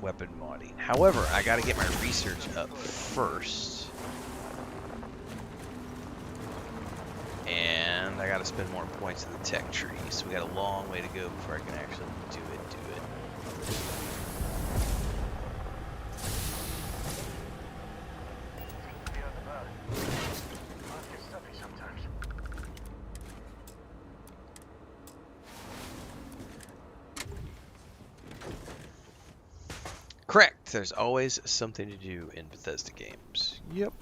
weapon modding. However, I gotta get my research up first. And I gotta spend more points in the tech tree, so we got a long way to go before I can actually do it. Correct. There's always something to do in Bethesda games. Yep.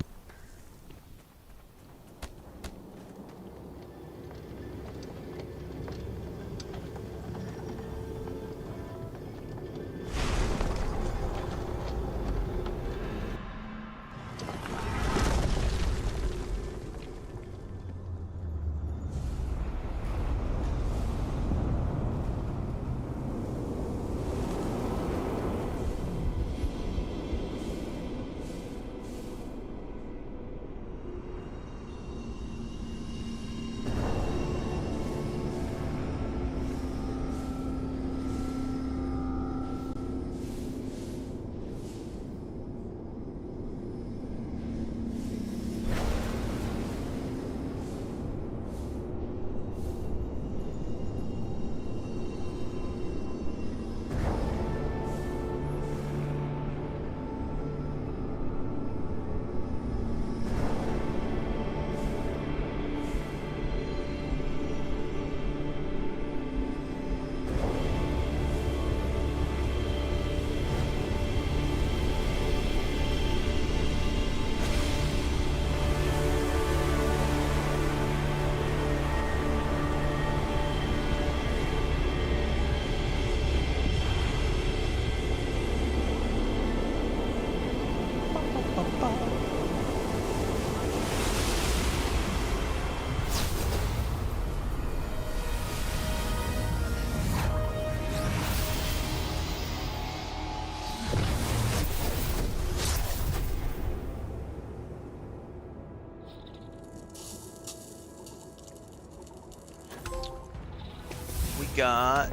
got.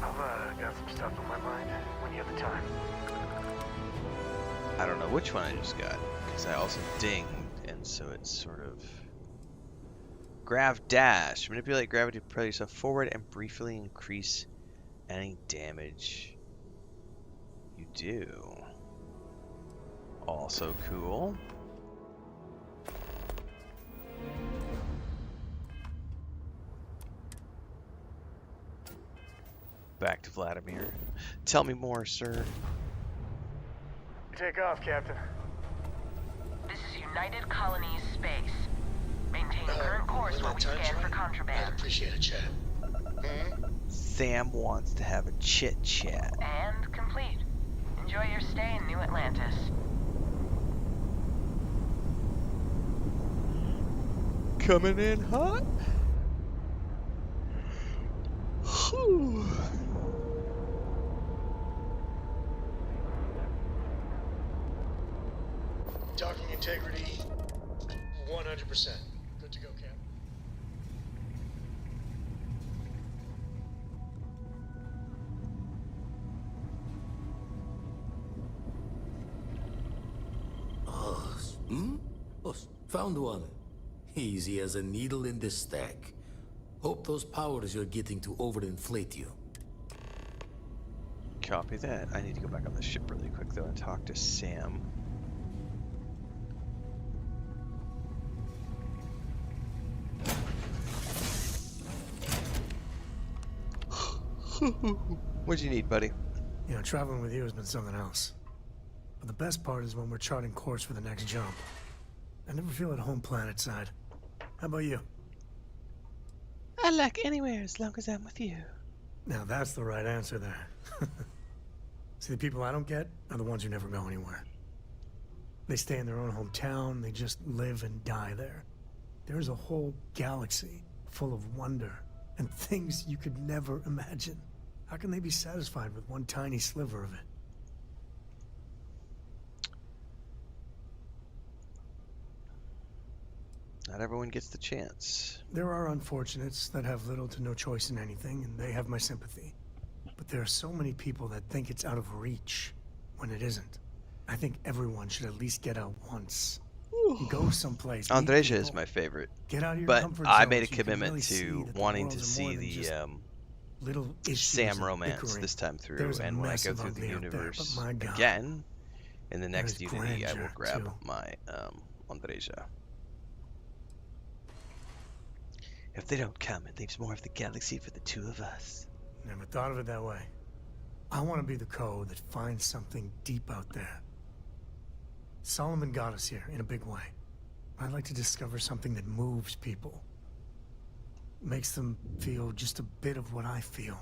I've got some stuff on my mind when you have the time. I don't know which one I just got, because I also dinged, and so it's sort of. Grav dash. Manipulate gravity to propel yourself forward and briefly increase any damage you do. Also cool. Back to Vladimir. Tell me more, sir. Take off, Captain. This is United Colonies Space. Maintain current course when while that we time's scan for right, contraband. I'd appreciate a chat. Sam wants to have a chit chat. And complete. Enjoy your stay in New Atlantis. Coming in hot. Whew. Docking integrity, 100%. Good to go, Cap. Oh, found one. Easy as a needle in the stack. Hope those powers you're getting to overinflate you. Copy that. I need to go back on the ship really quick though and talk to Sam. What'd you need, buddy? You know, traveling with you has been something else. But the best part is when we're charting course for the next jump. I never feel at home planet side. How about you? I like anywhere as long as I'm with you. Now that's the right answer there. See, the people I don't get are the ones who never go anywhere. They stay in their own hometown, they just live and die there. There's a whole galaxy full of wonder and things you could never imagine. How can they be satisfied with one tiny sliver of it? Not everyone gets the chance. There are unfortunates that have little to no choice in anything, and they have my sympathy. But there are so many people that think it's out of reach when it isn't. I think everyone should at least get out once. Go someplace. Andreja is my favorite. Get out of your But comfort I zones. made a You can commitment really see to that the wanting worlds to are see more than the just little issues Sam and romance bickering. this time through, There's a and when I go massive through the ugly out there, universe but my God, again, in the next is Unity, I will grandeur, grab too. my Andreja. If they don't come, it leaves more of the galaxy for the two of us. Never thought of it that way. I want to be the code that finds something deep out there. Solomon got us here in a big way. I'd like to discover something that moves people. Makes them feel just a bit of what I feel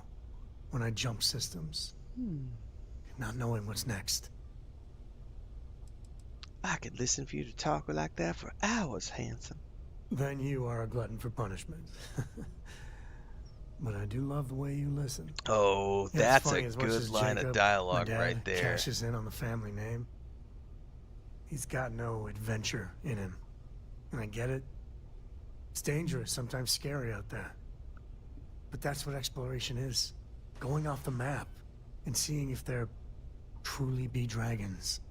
when I jump systems. Not knowing what's next. I could listen for you to talk like that for hours, handsome. Then you are a glutton for punishment. But I do love the way you listen. Oh, Yeah, it's that's funny, a as much good as line Jacob, of my dialogue dad, right there. cashes in on the family name. He's got no adventure in him. And I get it. It's dangerous, sometimes scary out there. But that's what exploration is. Going off the map and seeing if there truly be dragons.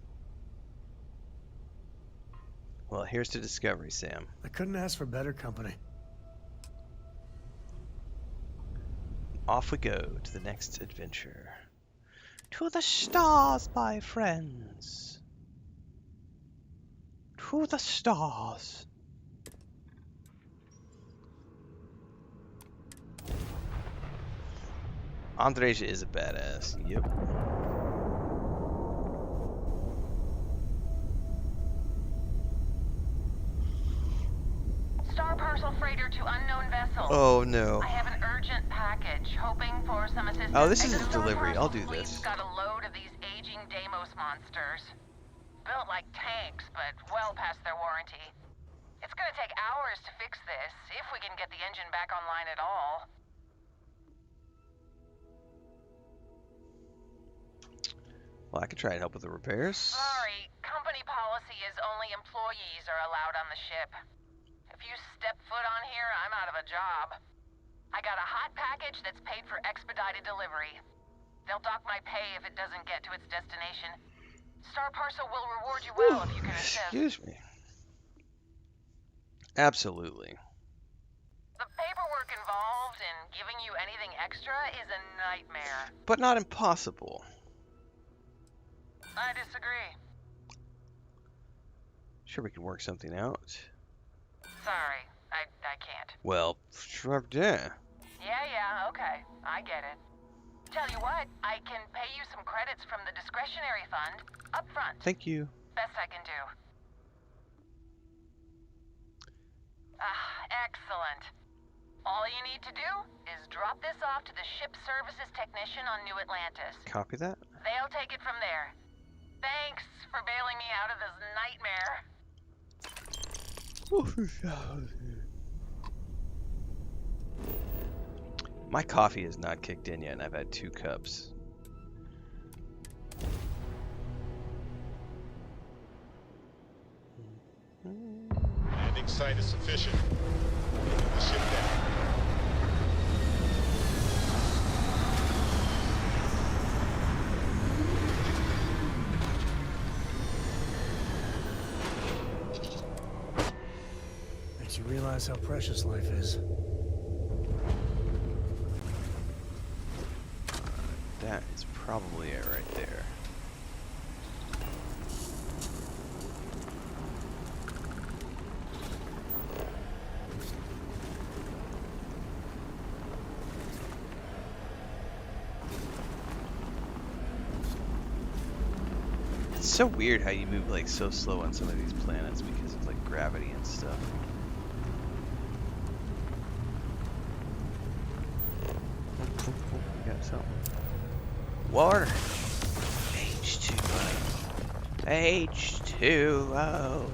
Well, here's to discovery, Sam. I couldn't ask for better company. Off we go to the next adventure. To the stars, my friends. To the stars. Andreja is a badass. Yep. Star parcel freighter to unknown vessel. Oh no. I have an urgent package, hoping for some assistance. Oh, this is The a Star delivery. Parcel I'll do fleet's this. got a load of these aging Deimos monsters. Built like tanks, but well past their warranty. It's gonna take hours to fix this, if we can get the engine back online at all. Well, I can try and help with the repairs. Sorry, company policy is only employees are allowed on the ship. If you step foot on here, I'm out of a job. I got a hot package that's paid for expedited delivery. They'll dock my pay if it doesn't get to its destination. Star Parcel will reward you well if you can assist. Excuse me. Absolutely. The paperwork involved in giving you anything extra is a nightmare. But not impossible. I disagree. Sure, we can work something out. Sorry, I can't. Well, sure, yeah. Yeah, okay. I get it. Tell you what, I can pay you some credits from the discretionary fund up front. Thank you. Best I can do. Excellent. All you need to do is drop this off to the ship services technician on New Atlantis. Copy that. They'll take it from there. Thanks for bailing me out of this nightmare. My coffee has not kicked in yet, and I've had 2 cups. Landing site is sufficient. Taking the ship down. Makes you realize how precious life is. That is probably it right there. It's so weird how you move like so slow on some of these planets because of like gravity and stuff. We got something. Water. H2O. H2O.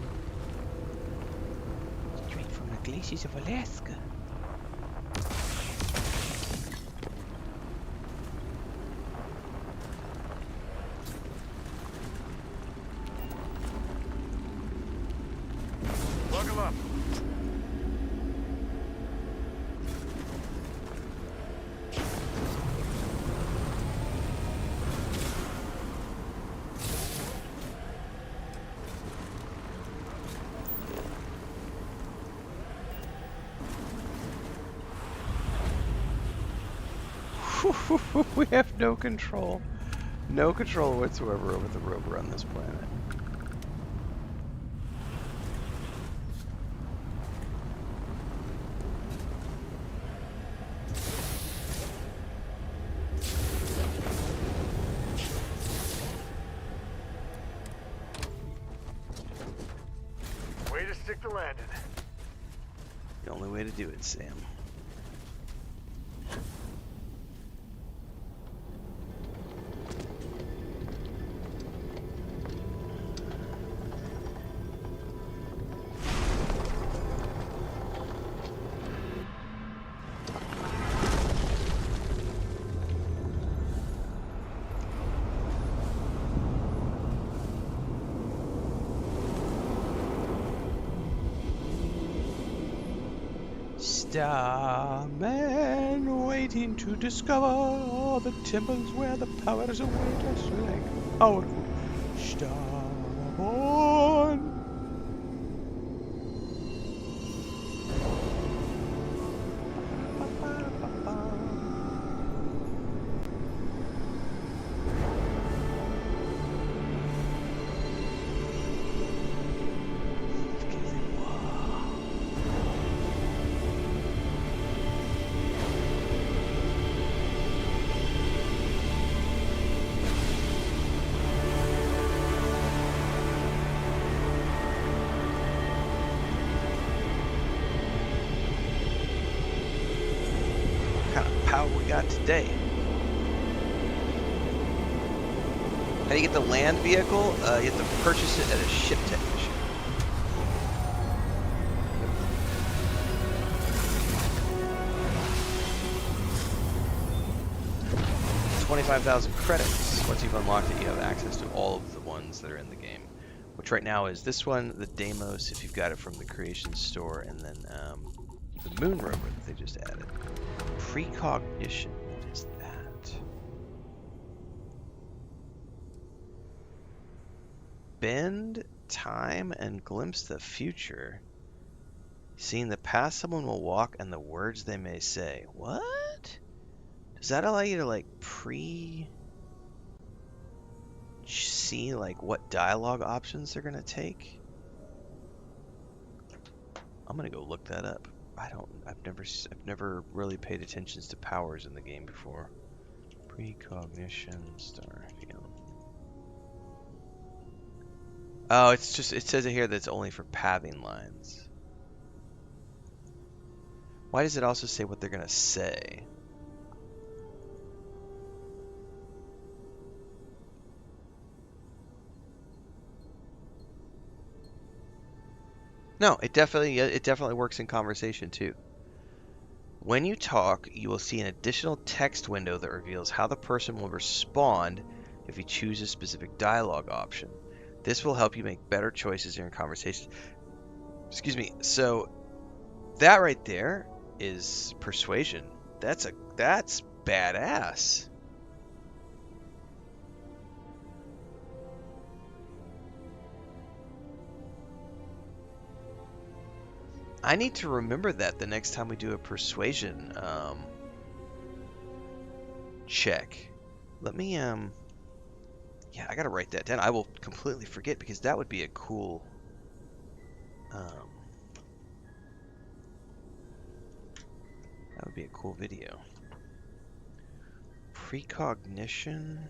Straight from the glaciers of Alaska. Buckle up. We have no control. No control whatsoever over the rover on this planet. Way to stick the landing. The only way to do it, Sam. Starman waiting to discover the temples where the powers await us like powerful starborn. Power we got today. How do you get the land vehicle? You have to purchase it at a ship technician. $25,000 credits. Once you've unlocked it, you have access to all of the ones that are in the game. Which right now is this one, the Deimos, if you've got it from the Creation Store, and then the moon rover that they just added. Precognition. What is that? Bend time and glimpse the future. Seeing the past someone will walk and the words they may say. What? Does that allow you to like see like what dialogue options they're gonna take? I'm gonna go look that up. I've never really paid attention to powers in the game before. Precognition, Starfield. Oh, it says it here that it's only for pathing lines. Why does it also say what they're gonna say? No, it definitely works in conversation too. When you talk, you will see an additional text window that reveals how the person will respond if you choose a specific dialogue option. This will help you make better choices during conversations. Excuse me. So that right there is persuasion. That's badass. I need to remember that the next time we do a persuasion check. Let me yeah, I gotta write that down. I will completely forget because that would be a cool that would be a cool video. Precognition.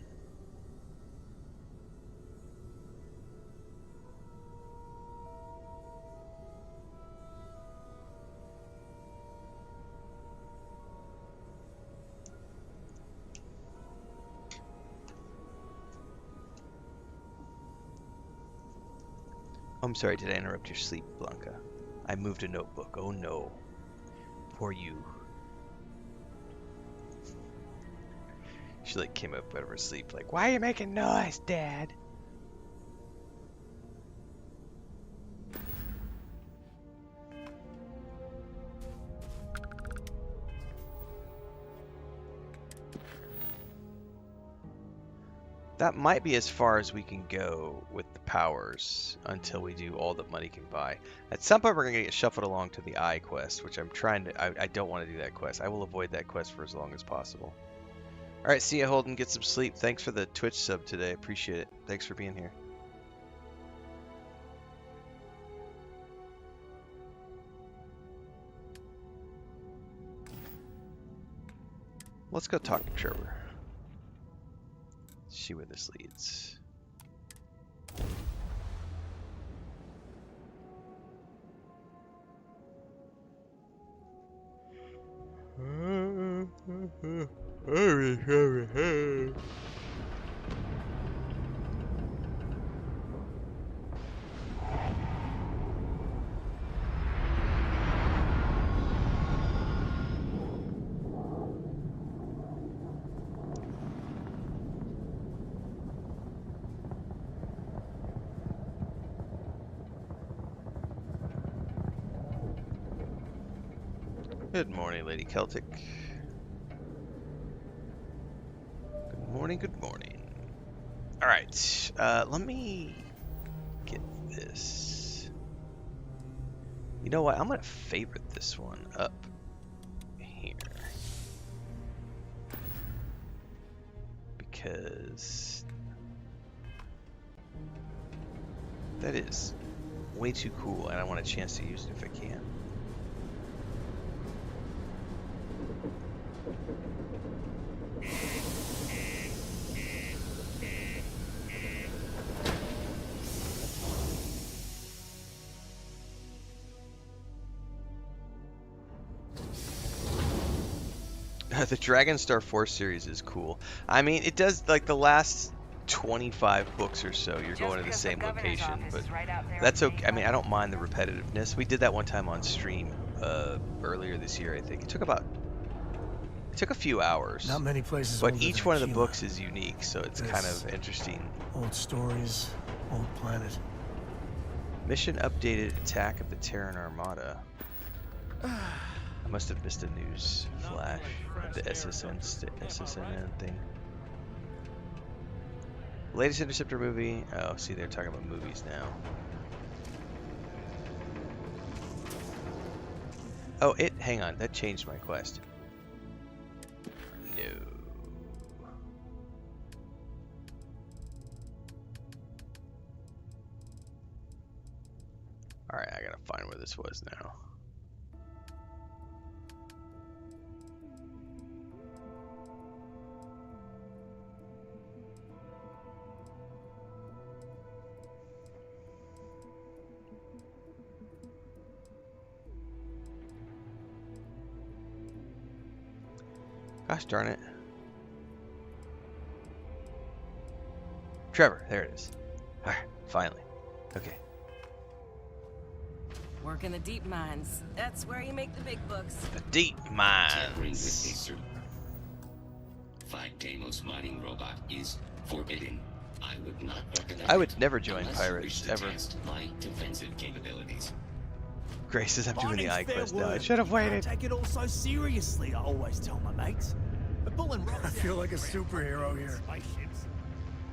I'm sorry, did I interrupt your sleep, Blanca? I moved a notebook. Oh no. Poor you. She like came up out of her sleep like, why are you making noise, Dad? That might be as far as we can go with the powers until we do all that money can buy. At some point, we're going to get shuffled along to the Eye quest, which I'm trying to... I don't want to do that quest. I will avoid that quest for as long as possible. All right, see ya, Holden. Get some sleep. Thanks for the Twitch sub today. Appreciate it. Thanks for being here. Let's go talk to Trevor. See where this leads. Good morning, Lady Celtic. Good morning, good morning. Alright, let me get this. You know what? I'm going to favorite this one up here. Because that is way too cool, and I want a chance to use it if I can. The Dragonstar 4 series is cool. I mean, it does, like, the last 25 books or so, you're going to the same location, but that's okay. I mean, I don't mind the repetitiveness. We did that one time on stream earlier this year, I think. It took a few hours. Not many places. But each one of the books is unique, so it's kind of interesting. Old stories, old planet. Mission updated: Attack of the Terran Armada. Must have missed a news flash of the SSN thing. Latest Interceptor movie. Oh, see, they're talking about movies now. Oh, hang on, that changed my quest. No. Alright, I gotta find where this was now. Gosh darn it. Trevor, there it is. Alright, finally. Okay. Work in the deep mines. That's where you make the big bucks. The deep mines. Fight Deimos mining robot is forbidden. I would not recommend I would never join pirates, ever. My defensive capabilities. Grace says I'm doing the eye quest now. I should have waited. Take it all so seriously, I always tell my mates. But pulling rocks. I feel like a superhero here. Spaceships.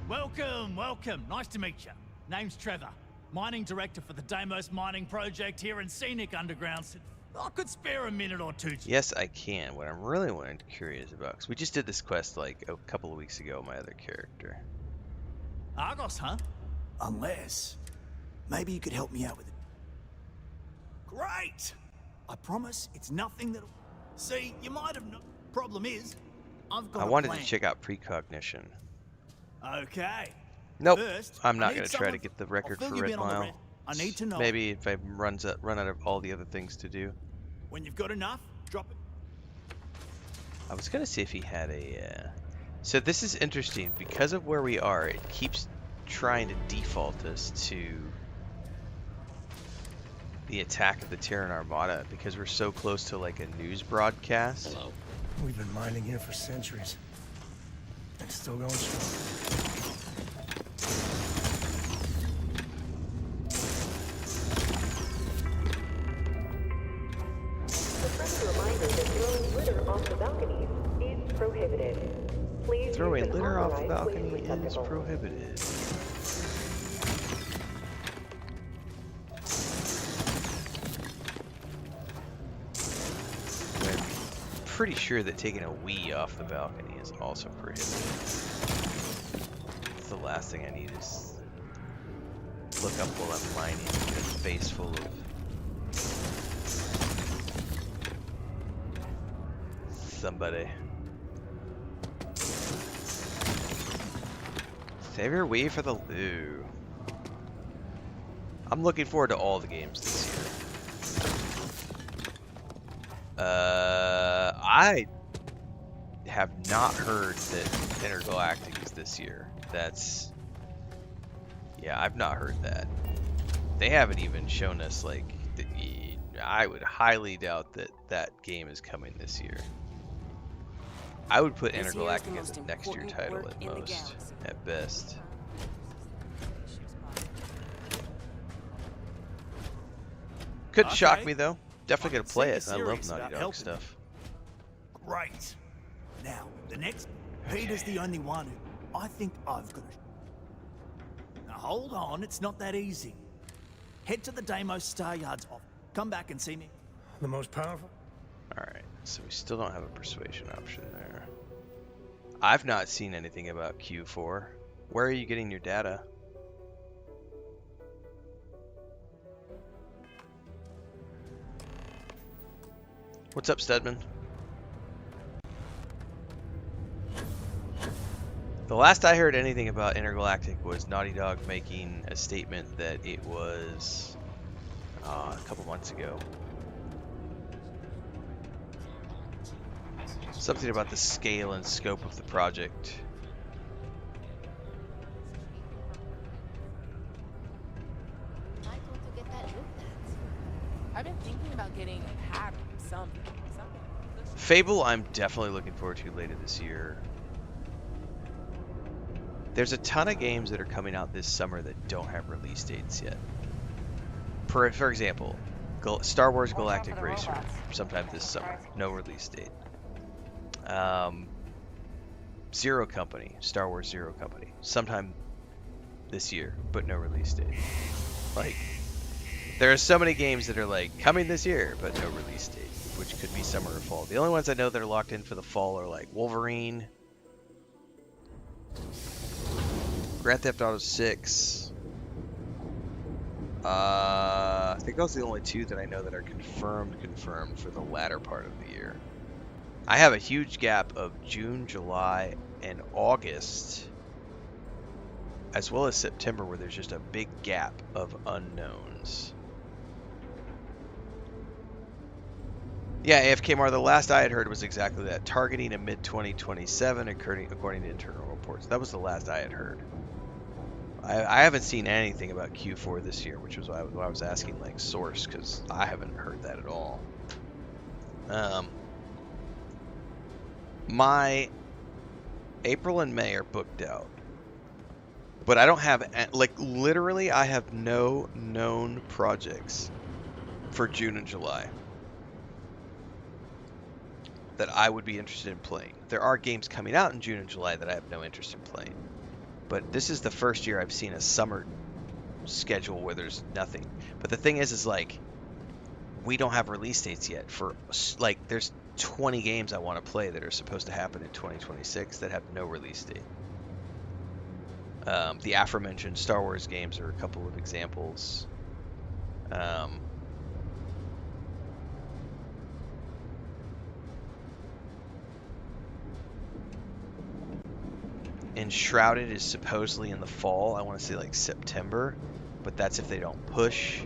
Welcome, welcome. Nice to meet you. Name's Trevor, mining director for the Deimos mining project here in scenic undergrounds. I could spare a minute or two. Yes, I can. What I'm really curious about, because we just did this quest like a couple of weeks ago, my other character. Argos, huh? Unless, maybe you could help me out with it. Great! I promise it's nothing that'll... See, you might have no... Problem is, I've got I a wanted plan. to check out precognition. Okay. Nope. First, I'm not I going need to try to someone- get the record I'll for fill you Red in on the Mile. rest. I need to know. Maybe if I run out of all the other things to do. When you've got enough, drop it. I was going to see if he had a... So this is interesting. Because of where we are, it keeps trying to default us to the attack of the Terran Armada because we're so close to like a news broadcast. Hello. We've been mining here for centuries. And still going strong. Throwing litter off the balcony is prohibited. I'm pretty sure that taking a wee off the balcony is also prohibited. That's the last thing I need is look up while I'm mining with a face full of somebody. Save your wee for the loo. I'm looking forward to all the games this year. I have not heard that Intergalactic is this year. Yeah, I've not heard that. They haven't even shown us like. I would highly doubt that that game is coming this year. I would put Intergalactic as a next year title at most, at best. Couldn't shock me though. Definitely gonna play it. I love Naughty Dog stuff. Great. Now, the next... Peter's the only one who I think I've got to... Now, hold on. It's not that easy. Head to the Deimos Star Yards off. Come back and see me. The most powerful? Alright, so we still don't have a persuasion option there. I've not seen anything about Q4. Where are you getting your data? What's up, Stedman? The last I heard anything about Intergalactic was Naughty Dog making a statement that it was a couple months ago. Something about the scale and scope of the project. I've been thinking about getting a hat or something. Fable, I'm definitely looking forward to later this year. There's a ton of games that are coming out this summer that don't have release dates yet. For example, Star Wars Galactic Racer sometime this summer. No release date. Zero Company, Star Wars Zero Company, sometime this year, but no release date. Like, there are so many games that are like coming this year, but no release date, which could be summer or fall. The only ones I know that are locked in for the fall are like Wolverine, Grand Theft Auto 6. I think those are the only two that I know that are confirmed for the latter part of the year. I have a huge gap of June, July, and August, as well as September, where there's just a big gap of unknowns. Yeah, AFKMR, the last I had heard was exactly that, targeting a mid-2027, according to internal reports. That was the last I had heard. I haven't seen anything about Q4 this year, which was why I was asking, like, source, because I haven't heard that at all. My April and May are booked out. But I don't have, like, literally, I have no known projects for June and July that I would be interested in playing. There are games coming out in June and July that I have no interest in playing. But this is the first year I've seen a summer schedule where there's nothing. But the thing is like, we don't have release dates yet for, like, there's 20 games I want to play that are supposed to happen in 2026 that have no release date. The aforementioned Star Wars games are a couple of examples. Enshrouded is supposedly in the fall. I want to say like September, but that's if they don't push.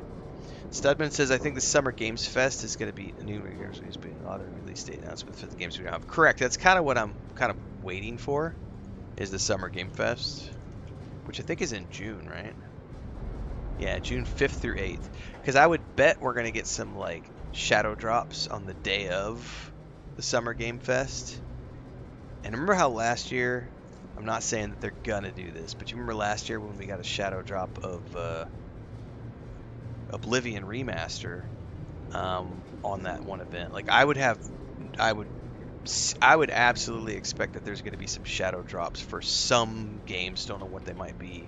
Studman says, I think the Summer Games Fest is going to be a new auto release date announcement for the games we don't have. Correct. That's kind of what I'm kind of waiting for, is the Summer Game Fest, which I think is in June, right? Yeah, June 5th through 8th. Because I would bet we're going to get some like shadow drops on the day of the Summer Game Fest. And remember how last year, I'm not saying that they're going to do this, but you remember last year when we got a shadow drop of Oblivion Remaster on that one event? Like, I would absolutely expect that there's going to be some shadow drops for some games, don't know what they might be,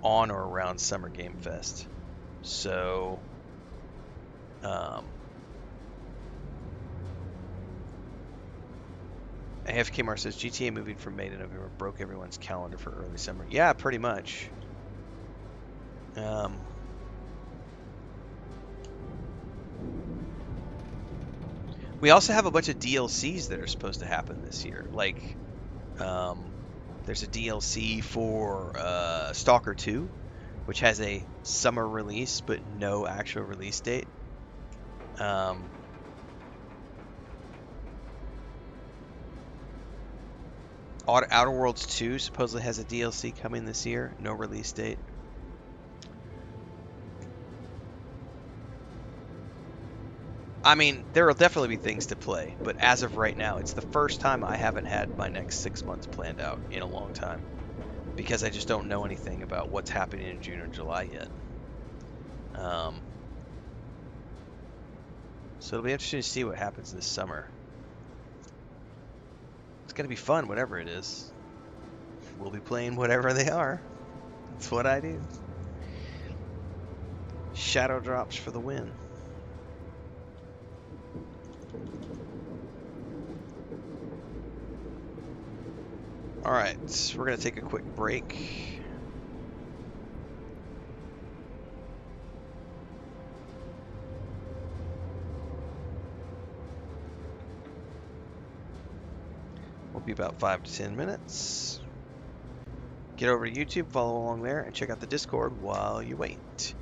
on or around Summer Game Fest. So AFKMR says GTA moving from May to November broke everyone's calendar for early summer. Yeah, pretty much. We also have a bunch of DLCs that are supposed to happen this year. Like, there's a DLC for Stalker 2, which has a summer release but no actual release date. Outer Worlds 2 supposedly has a DLC coming this year, no release date. I mean, there will definitely be things to play, but as of right now, it's the first time I haven't had my next 6 months planned out in a long time, because I just don't know anything about what's happening in June or July yet. So it'll be interesting to see what happens this summer. It's going to be fun, whatever it is. We'll be playing whatever they are. That's what I do. Shadow drops for the win. Alright, we're going to take a quick break. Will be about 5 to 10 minutes. Get over to YouTube, follow along there, and check out the Discord while you wait.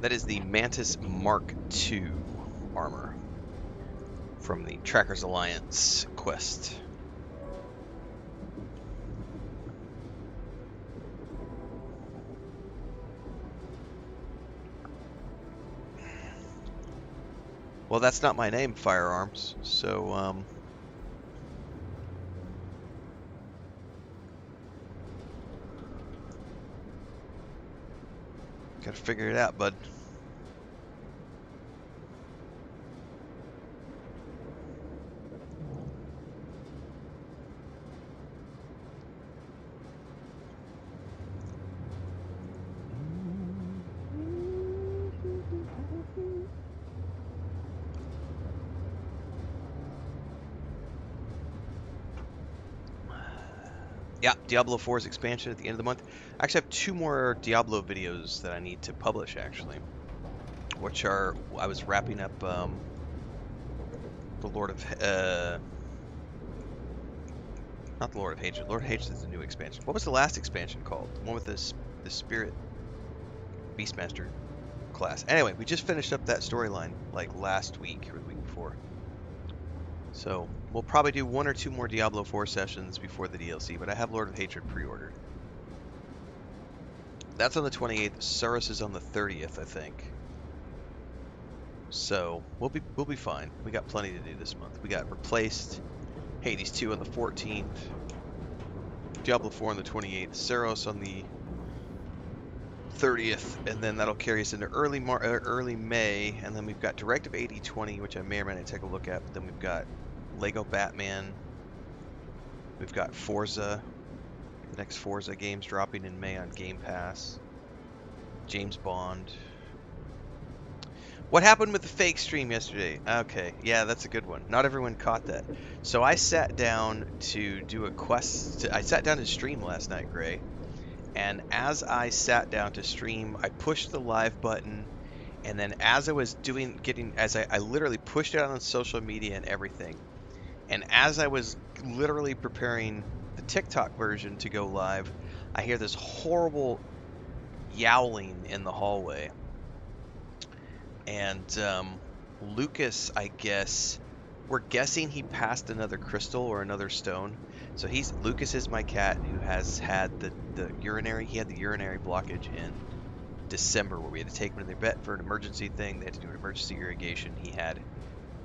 That is the Mantis Mark II armor from the Trackers Alliance quest. Well, that's not my name, Firearms, so, gotta figure it out, bud. Yeah, Diablo 4's expansion at the end of the month. I actually have 2 more Diablo videos that I need to publish, actually. Which are, I was wrapping up the Lord of, not the Lord of Hatred. Lord of Hatred is the new expansion. What was the last expansion called? The one with the Spirit Beastmaster class. Anyway, we just finished up that storyline like last week or the week before. So we'll probably do 1 or 2 more Diablo 4 sessions before the DLC, but I have Lord of Hatred pre-ordered. That's on the 28th. Suros is on the 30th, I think. So we'll be fine. We got plenty to do this month. We got Replaced, Hades 2 on the 14th, Diablo 4 on the 28th, Suros on the 30th, and then that'll carry us into early May, and then we've got Directive 8020, which I may or may not take a look at. But then we've got Lego Batman. We've got Forza. The next Forza game's dropping in May on Game Pass. James Bond. What happened with the fake stream yesterday? Okay, yeah, that's a good one. Not everyone caught that. So I sat down to do a quest. I sat down to stream last night, Gray. And as I sat down to stream, I pushed the live button. And then as I was I literally pushed it out on social media and everything. And as I was literally preparing the TikTok version to go live, I hear this horrible yowling in the hallway. And Lucas, I guess, we're guessing he passed another crystal or another stone. So Lucas is my cat who has had the urinary. He had the urinary blockage in December where we had to take him to the vet for an emergency thing. They had to do an emergency irrigation. He had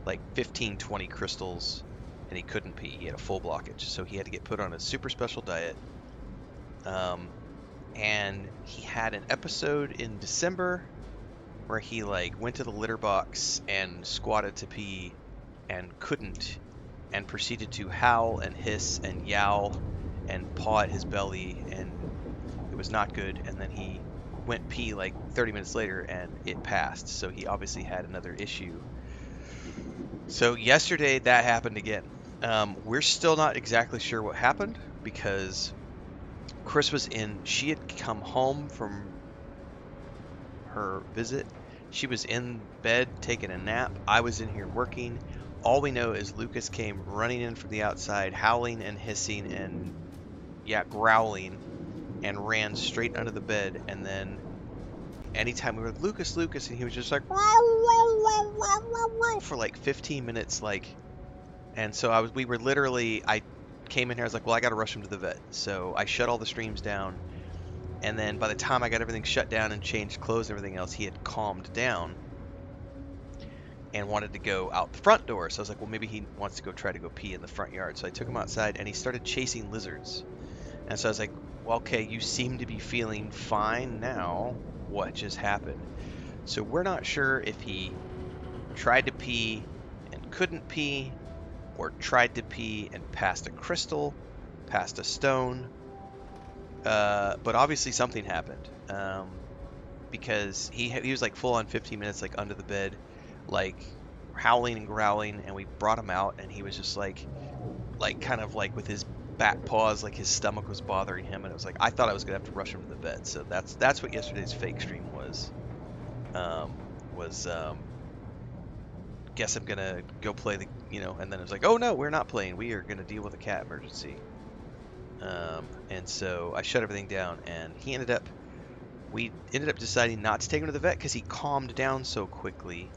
like 15-20 crystals and he couldn't pee. He had a full blockage, so he had to get put on a super special diet. And he had an episode in December where he like went to the litter box and squatted to pee and couldn't, and proceeded to howl and hiss and yowl and paw at his belly, and it was not good. And then he went pee like 30 minutes later and it passed, so he obviously had another issue. So yesterday that happened again. We're still not exactly sure what happened because Chris was in, she had come home from her visit. She was in bed taking a nap. I was in here working. All we know is Lucas came running in from the outside, howling and hissing and growling, and ran straight under the bed. And then anytime we were like, Lucas, and he was just like for like 15 minutes, like. And so I came in here, I was like, well, I got to rush him to the vet. So I shut all the streams down. And then by the time I got everything shut down and changed clothes and everything else, he had calmed down and wanted to go out the front door. So I was like, well, maybe he wants to try to go pee in the front yard. So I took him outside and he started chasing lizards. And so I was like, well, okay, you seem to be feeling fine now. What just happened? So we're not sure if he tried to pee and couldn't pee, or tried to pee and passed a crystal, passed a stone. But obviously something happened, because he was like full on 15 minutes like under the bed, like howling and growling, and we brought him out and he was just like kind of like with his back paws, like his stomach was bothering him, and it was like I thought I was gonna have to rush him to the vet. So that's what yesterday's fake stream was. Guess I'm gonna go play the, and then it was like, oh no, we're not playing, we are gonna deal with a cat emergency. And so I shut everything down, and he ended up we ended up deciding not to take him to the vet because he calmed down so quickly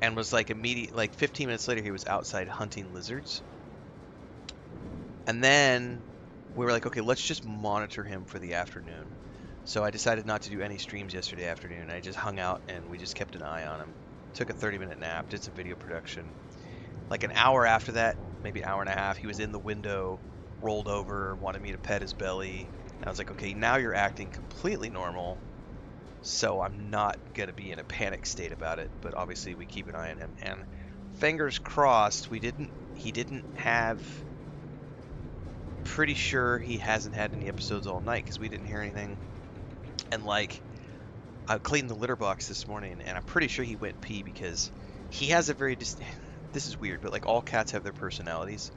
and was like like 15 minutes later he was outside hunting lizards. And then we were like, okay, let's just monitor him for the afternoon. So I decided not to do any streams yesterday afternoon. I just hung out and we just kept an eye on him. Took a 30-minute nap, did some video production. Like an hour after that, maybe an hour and a half, he was in the window, rolled over, wanted me to pet his belly. And I was like, okay, now you're acting completely normal, so I'm not going to be in a panic state about it. But obviously we keep an eye on him. And fingers crossed, he didn't have... Pretty sure he hasn't had any episodes all night because we didn't hear anything. And like, I cleaned the litter box this morning, and I'm pretty sure he went pee because he has a very this is weird, but like all cats have their personalities.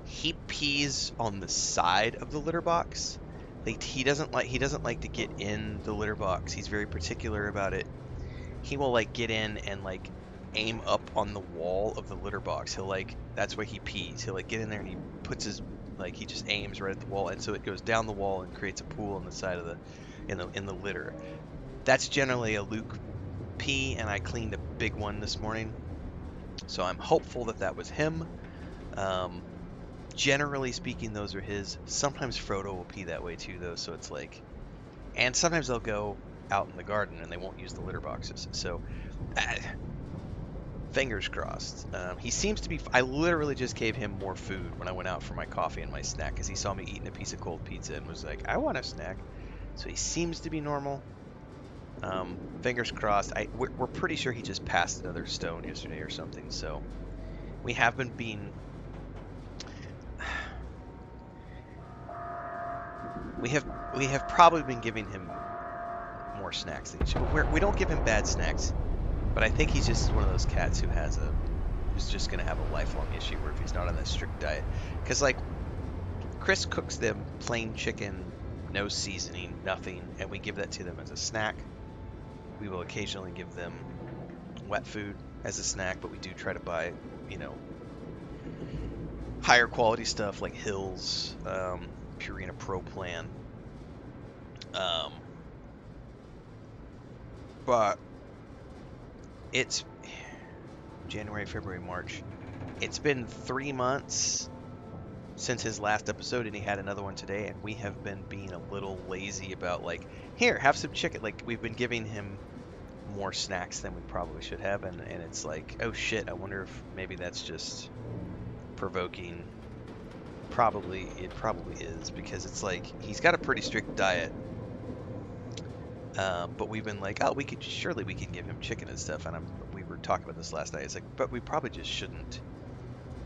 He pees on the side of the litter box. Like he doesn't like to get in the litter box. He's very particular about it. He will like get in and like aim up on the wall of the litter box. He'll like, that's where he pees. He'll like get in there and he puts his, like he just aims right at the wall, and so it goes down the wall and creates a pool on the side of the in the litter. That's generally a Luke pee, and I cleaned a big one this morning, so I'm hopeful that that was him. Generally speaking, those are his. Sometimes Frodo will pee that way too, though, so it's like, and sometimes they'll go out in the garden and they won't use the litter boxes, so fingers crossed. He seems to be... I literally just gave him more food when I went out for my coffee and my snack because he saw me eating a piece of cold pizza and was like, I want a snack. So he seems to be normal. Fingers crossed. We're pretty sure he just passed another stone yesterday or something, so we have been being... We have probably been giving him more snacks than he should. We don't give him bad snacks. But I think he's just one of those cats who's just going to have a lifelong issue where if he's not on that strict diet. Because, like, Chris cooks them plain chicken, no seasoning, nothing, and we give that to them as a snack. We will occasionally give them wet food as a snack, but we do try to buy, you know, higher quality stuff like Hills, Purina Pro Plan. But it's January, February, March. It's been 3 months since his last episode, and he had another one today, and we have been being a little lazy about, like, here, have some chicken. Like, we've been giving him more snacks than we probably should have, and it's like, oh shit, I wonder if maybe that's just provoking. It probably is, because it's like, he's got a pretty strict diet. But we've been like, oh, we can give him chicken and stuff, and we were talking about this last night. It's like, but we probably just shouldn't.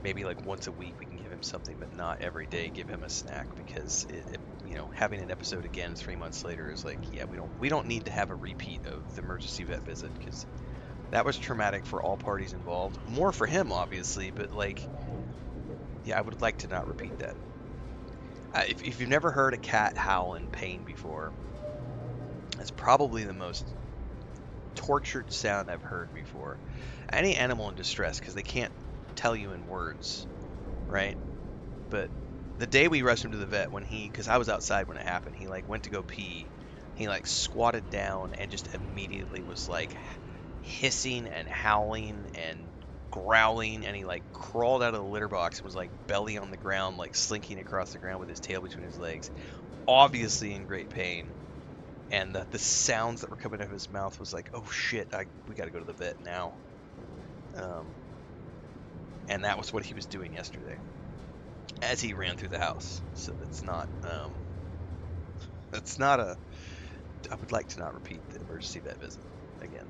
Maybe like once a week we can give him something, but not every day give him a snack, because you know, having an episode again 3 months later is like, yeah, we don't need to have a repeat of the emergency vet visit, because that was traumatic for all parties involved. More for him, obviously, but like, yeah, I would like to not repeat that. If you've never heard a cat howl in pain before, it's probably the most tortured sound I've heard before. Any animal in distress, because they can't tell you in words, right? But the day we rushed him to the vet, because I was outside when it happened, he like went to go pee, he like squatted down and just immediately was like hissing and howling and growling, and he like crawled out of the litter box and was like belly on the ground, like slinking across the ground with his tail between his legs, obviously in great pain. And the sounds that were coming out of his mouth was like, oh shit, we gotta go to the vet now. And that was what he was doing yesterday as he ran through the house. So it's not I would like to not repeat the emergency vet visit again.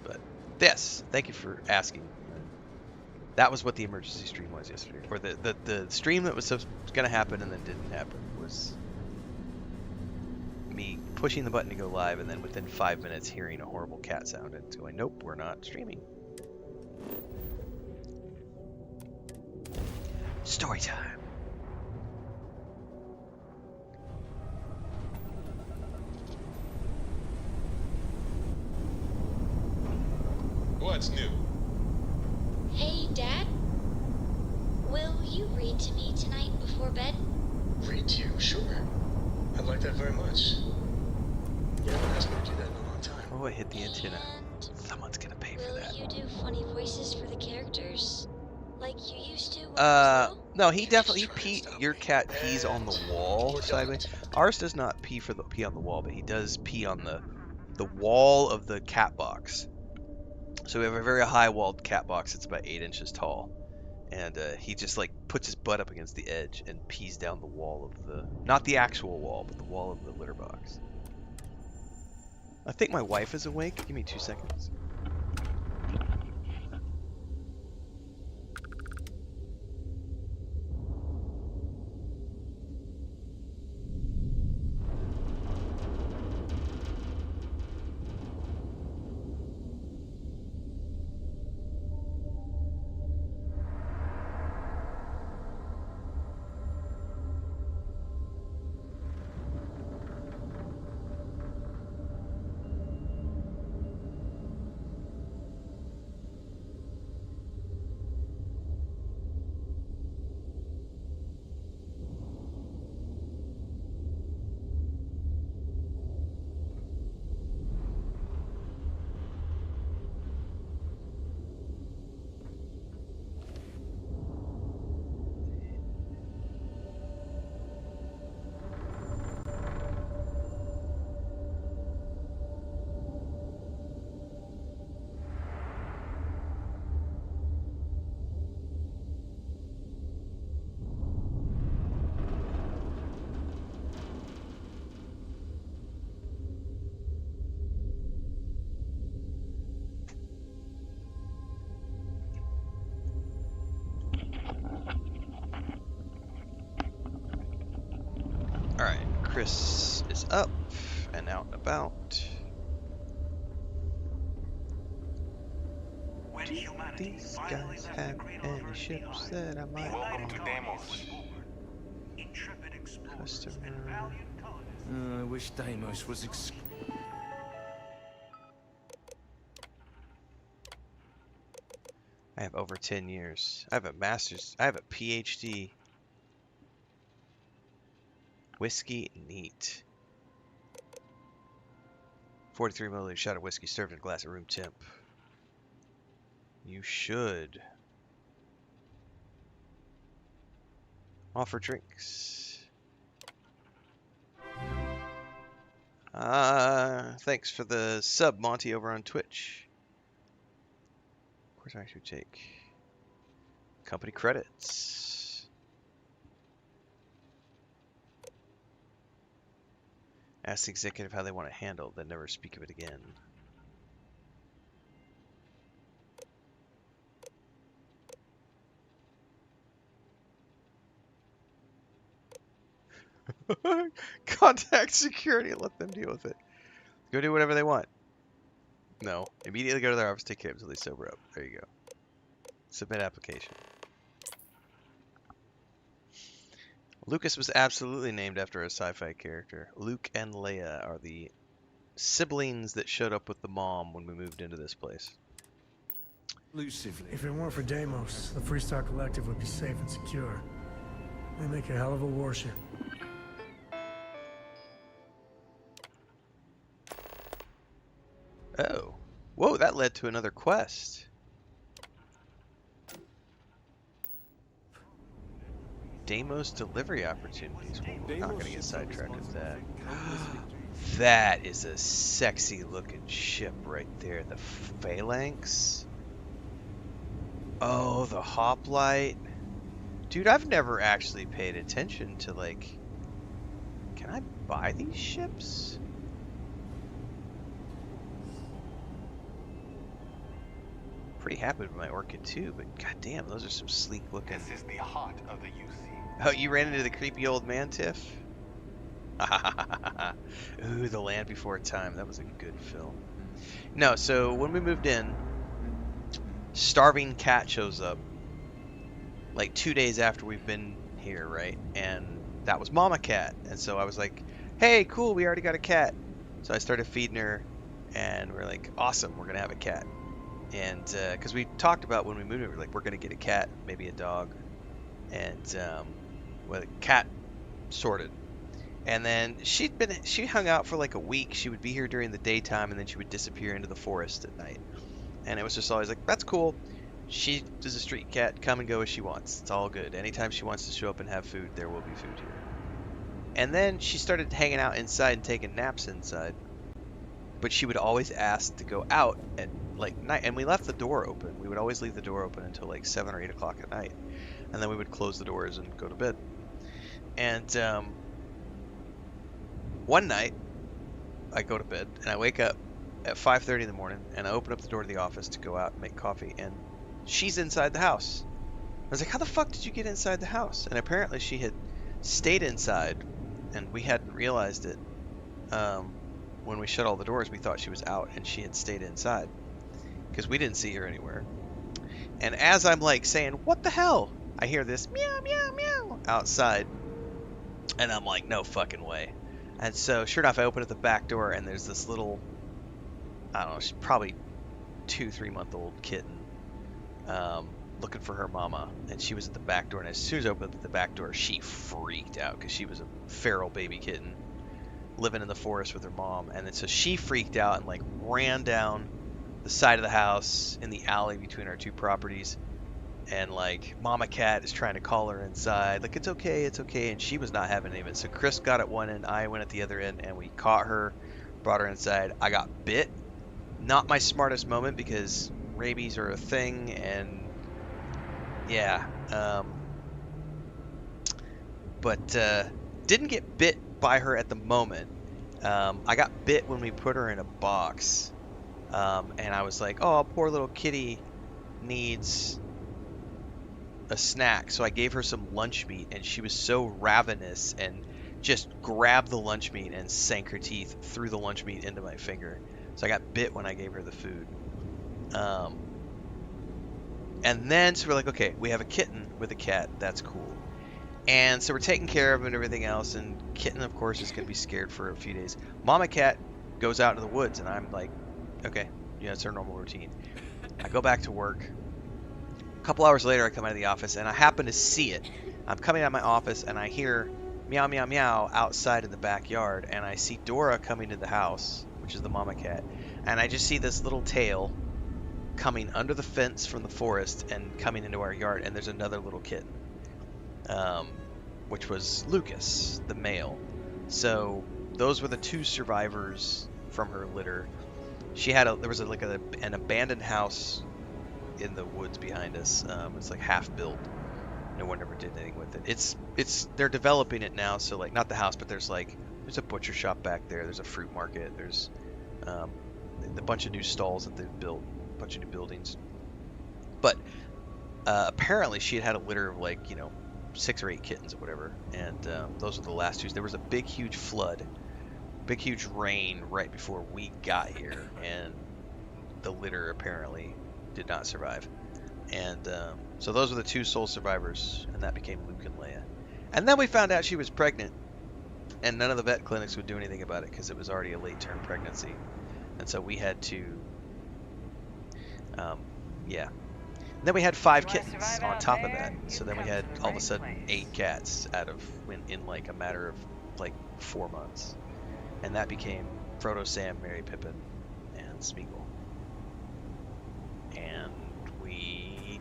But yes, thank you for asking. That was what the emergency stream was yesterday. Or the stream that was going to happen and then didn't happen was me pushing the button to go live, and then within 5 minutes hearing a horrible cat sound and going, nope, we're not streaming. Story time. What's new? Hey, Dad? Will you read to me tonight before bed? Read to you? Sure. I'd like that very much. Oh, I hit the antenna. Someone's gonna pay for that. Will you do funny voices for the characters? Like you used to when I was little? No, he definitely your cat pees on the wall sideways. Ours does not pee on the wall, but he does pee on the wall of the cat box. So we have a very high-walled cat box. It's about 8 inches tall, and he just like puts his butt up against the edge and pees down the wall of not the actual wall, but the wall of the litter box. I think my wife is awake. Give me 2 seconds. Alright, Chris is up and out and about. Do these guys have any ships that I might want? Customer. I wish Deimos was I have over 10 years. I have a master's. I have a PhD. Whiskey neat. 43 milliliter shot of whiskey served in a glass at room temp. You should. Offer drinks. Thanks for the sub, Monty, over on Twitch. Of course, I should take company credits. Ask the executive how they want it handled, then never speak of it again. Contact security and let them deal with it. Go do whatever they want. No. Immediately go to their office, take care of it until they sober up. There you go. Submit application. Lucas was absolutely named after a sci-fi character. Luke and Leia are the siblings that showed up with the mom when we moved into this place. If it weren't for Deimos, the Freestar Collective would be safe and secure. They make a hell of a warship. Oh. Whoa, that led to another quest. Deimos delivery opportunities. Well, we're not going to get sidetracked with that. That is a sexy looking ship right there. The Phalanx. Oh, the hoplite. Dude, I've never actually paid attention to, like... Can I buy these ships? Pretty happy with my Orchid too, but goddamn, those are some sleek looking... This is the heart of the UC. Oh, you ran into the creepy old man, Tiff? Ooh, The Land Before Time. That was a good film. No, so when we moved in, Starving Cat shows up like 2 days after we've been here, right? And that was Mama Cat. And so I was like, hey, cool, we already got a cat. So I started feeding her, and we're like, awesome, we're going to have a cat. And because we talked about when we moved in, we're like, we're going to get a cat, maybe a dog. And well, the cat sorted. And then she hung out for like a week. She would be here during the daytime, and then she would disappear into the forest at night. And it was just always like, that's cool. She is a street cat, come and go as she wants. It's all good. Anytime she wants to show up and have food, there will be food here. And then she started hanging out inside and taking naps inside. But she would always ask to go out at like night, and we left the door open. We would always leave the door open until like 7 or 8 o'clock at night, and then we would close the doors and go to bed. And one night, I go to bed and I wake up at 5:30 in the morning, and I open up the door to the office to go out and make coffee, and she's inside the house. I was like, how the fuck did you get inside the house? And apparently she had stayed inside, and we hadn't realized it. When we shut all the doors, we thought she was out, and she had stayed inside because we didn't see her anywhere. And as I'm like saying, what the hell? I hear this meow, meow, meow outside, and I'm like, no fucking way. And so sure enough, I open up the back door, and there's this little, I don't know, she's probably 2-3 month old kitten looking for her mama, and she was at the back door. And as soon as I opened up the back door, she freaked out because she was a feral baby kitten living in the forest with her mom. And then so she freaked out and like ran down the side of the house in the alley between our two properties, and like mama cat is trying to call her inside, like, it's okay, and she was not having any of it. So Chris got at one end, I went at the other end, and we caught her, brought her inside. I got bit. Not my smartest moment because rabies are a thing, and yeah, but didn't get bit by her at the moment. I got bit when we put her in a box, and I was like, oh, poor little kitty needs a snack. So I gave her some lunch meat, and she was so ravenous and just grabbed the lunch meat and sank her teeth through the lunch meat into my finger. So I got bit when I gave her the food. And then so we're like, okay, we have a kitten with a cat, that's cool. And so we're taking care of him and everything else, and kitten, of course, is going to be scared for a few days. Mama cat goes out into the woods, and I'm like, okay, yeah, it's her normal routine. I go back to work. A couple hours later, I come out of the office, and I happen to see it. I'm coming out of my office, and I hear meow, meow, meow outside in the backyard, and I see Dora coming to the house, which is the mama cat, and I just see this little tail coming under the fence from the forest and coming into our yard, and there's another little kitten. Which was Lucas, the male. So those were the two survivors from her litter. She had there was an abandoned house in the woods behind us. It's like half built. No one ever did anything with it. They're developing it now. So like, not the house, but there's a butcher shop back there. There's a fruit market. There's a bunch of new stalls that they've built, a bunch of new buildings. But apparently she had a litter of 6 or 8 kittens or whatever, and those were the last two. There was a big huge flood, big huge rain right before we got here, and the litter apparently did not survive. And so those were the two sole survivors, and that became Luke and Leia. And then we found out she was pregnant, and none of the vet clinics would do anything about it because it was already a late-term pregnancy. And so we had to then we had 5 kittens on top of that. So then we had all of a sudden 8 cats in like a matter of 4 months. And that became Frodo, Sam, Merry, Pippin, and Smeagol. And we've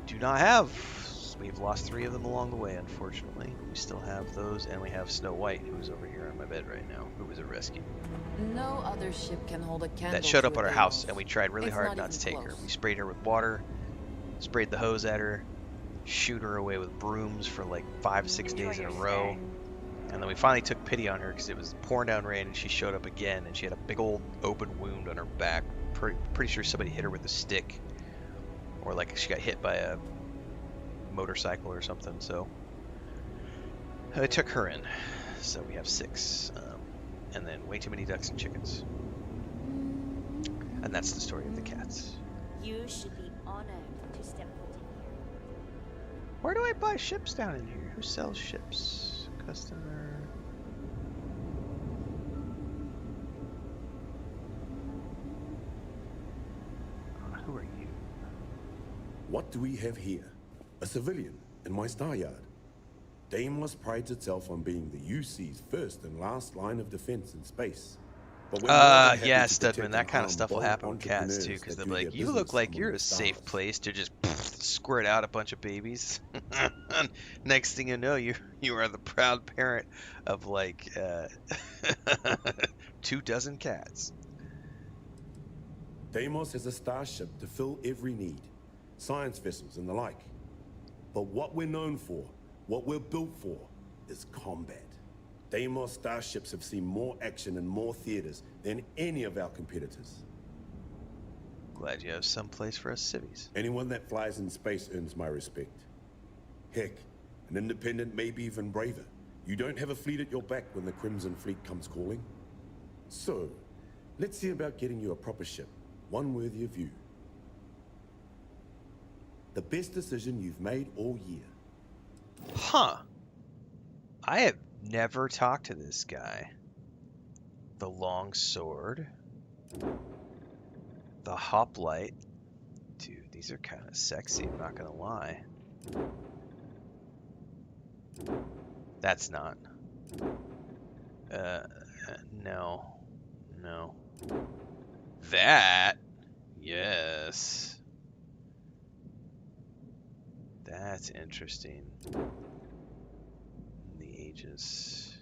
lost 3 of them along the way, unfortunately. We still have those, and we have Snow White, who's over here on my bed right now, who was a rescue. No other ship can hold a candle that showed up to at our a house, Deimos. and we tried really It's hard not even to take her. close. We sprayed her with water, sprayed the hose at her, shoot her away with brooms for 5-6 days in a row. And then we finally took pity on her because it was pouring down rain, and she showed up again, and she had a big old open wound on her back. Pretty sure somebody hit her with a stick, or she got hit by a motorcycle or something. So I took her in. So we have 6, and then way too many ducks and chickens. And that's the story of the cats. You should be honored to step foot in here. Where do I buy ships down in here? Who sells ships? Customer. Who are you? What do we have here? A civilian in my star yard. Deimos prides itself on being the UC's first and last line of defense in space. But we're more than happy Yeah, to Studman, protect that and kind of harm stuff will bold happen with cats too, entrepreneurs because that they'll do be like, their you look business like among you're the a safe stars. place to just squirt out a bunch of babies. Next thing you know, you are the proud parent of like 24 cats. Deimos is a starship to fill every need, science vessels and the like. But what we're known for, what we're built for, is combat. Deimos starships have seen more action and more theaters than any of our competitors. Glad you have some place for us civvies. Anyone that flies in space earns my respect. Heck, an independent may be even braver. You don't have a fleet at your back when the Crimson Fleet comes calling. So, let's see about getting you a proper ship, one worthy of you. The best decision you've made all year. Huh. I have never talked to this guy. The long sword. The hoplite. Dude, these are kind of sexy, I'm not gonna lie. That's not. No. No. That? Yes. That's interesting. The ages.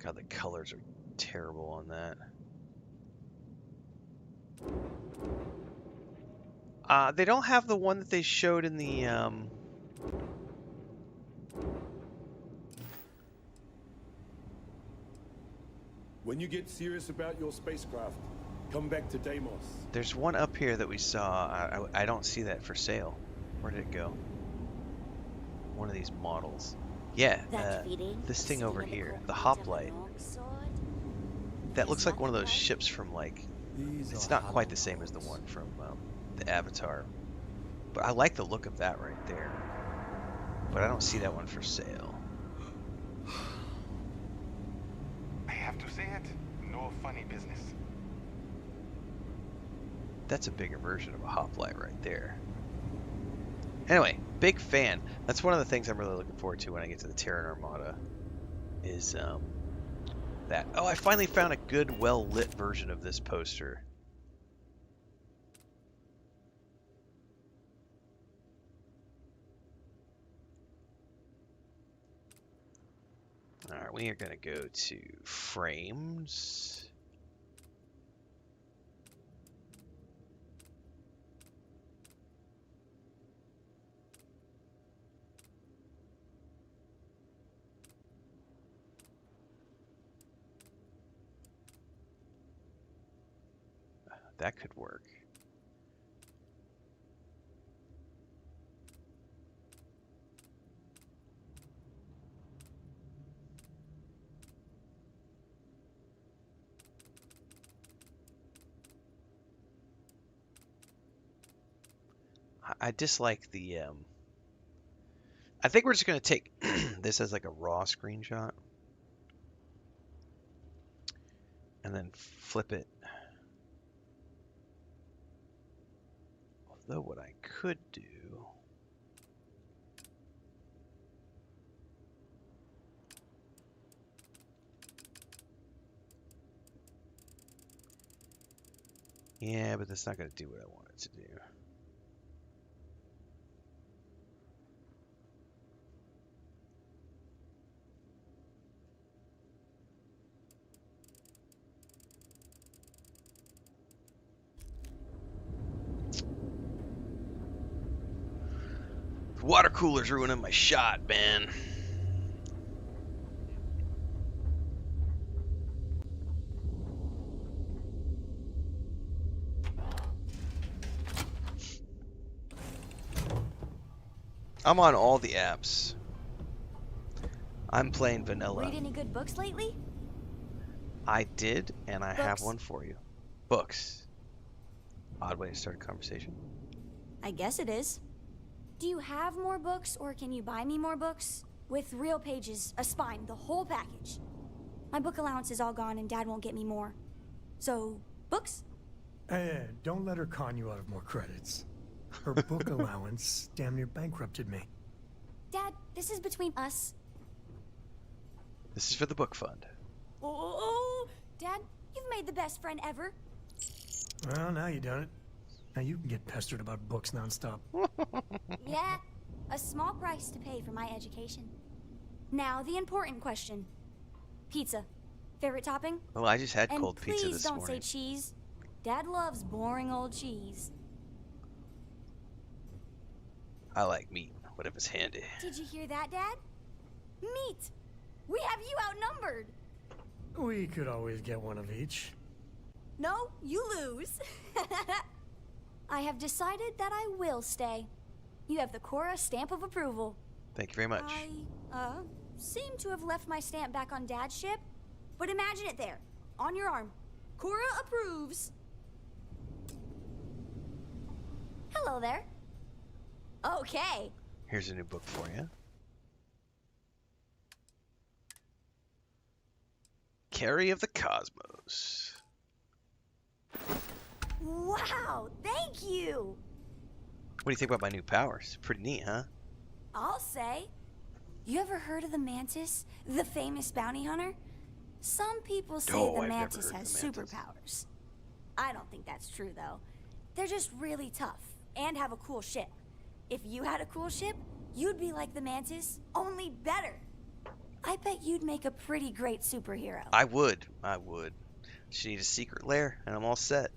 God, the colors are terrible on that. They don't have the one that they showed in the When you get serious about your spacecraft, come back to Deimos. There's one up here that we saw. I don't see that for sale. Where did it go? One of these models. Yeah, this thing over here, the hoplite. That looks like one of those ships from like. It's not quite the same as the one from the Avatar, but I like the look of that right there. But I don't see that one for sale. I have to say it. No funny business. That's a bigger version of a hoplite right there. Anyway, big fan. That's one of the things I'm really looking forward to when I get to the Terran Armada. Is that. Oh, I finally found a good, well-lit version of this poster. Alright, we are going to go to frames. That could work. I dislike the I think we're just going to take this as like a raw screenshot and then flip it. Although what I could do yeah, but that's not going to do what I want it to do. Water cooler's ruining my shot, man. I'm on all the apps. I'm playing vanilla. Read any good books lately? I did, and I have Books. one for you. Books. Odd way to start a conversation. I guess it is. Do you have more books, or can you buy me more books? With real pages, a spine, the whole package. My book allowance is all gone and Dad won't get me more. So, books? Hey, don't let her con you out of more credits. Her book allowance damn near bankrupted me. This is between us. This is for the book fund. Oh, Dad, you've made the best friend ever. Well, now you done it. Now you can get pestered about books nonstop. Yeah, a small price to pay for my education. Now, the important question. Pizza. Favorite topping? Oh, I just had and cold pizza please this don't morning. say cheese. Dad loves boring old cheese. I like meat, whatever's handy. Did you hear that, Dad? Meat! We have you outnumbered! We could always get one of each. No, you lose. I have decided that I will stay. You have the Cora stamp of approval. Thank you very much. I, seem to have left my stamp back on Dad's ship, but imagine it there, on your arm. Cora approves. Hello there. Okay. Here's a new book for you. Carrie of the Cosmos. Wow, thank you. What do you think about my new powers? Pretty neat, huh? I'll say. You ever heard of the Mantis, the famous bounty hunter? Some people say No, the I've never Mantis heard of has the Mantis. superpowers. I don't think that's true, though. They're just really tough and have a cool ship. If you had a cool ship, you'd be like the Mantis, only better. I bet you'd make a pretty great superhero. I would. Just need a secret lair, and I'm all set.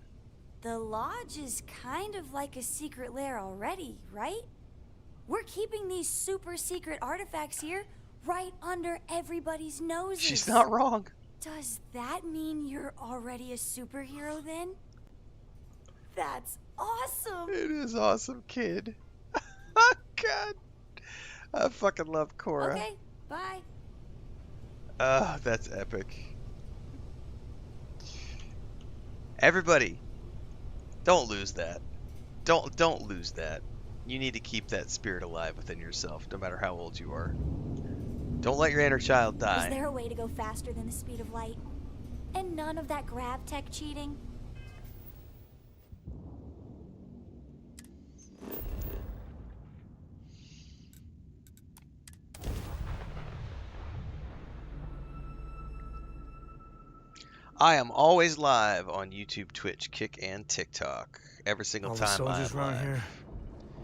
The Lodge is kind of like a secret lair already, right? We're keeping these super secret artifacts here right under everybody's noses. She's not wrong. Does that mean you're already a superhero then? That's awesome. It is awesome, kid. Oh, God. I fucking love Cora. Okay, bye. Oh, that's epic. Everybody, don't lose that. Don't lose that. You need to keep that spirit alive within yourself, no matter how old you are. Don't let your inner child die. Is there a way to go faster than the speed of light? And none of that grav tech cheating? I am always live on YouTube, Twitch, Kick, and TikTok. Every single All time the soldiers I'm around live. here.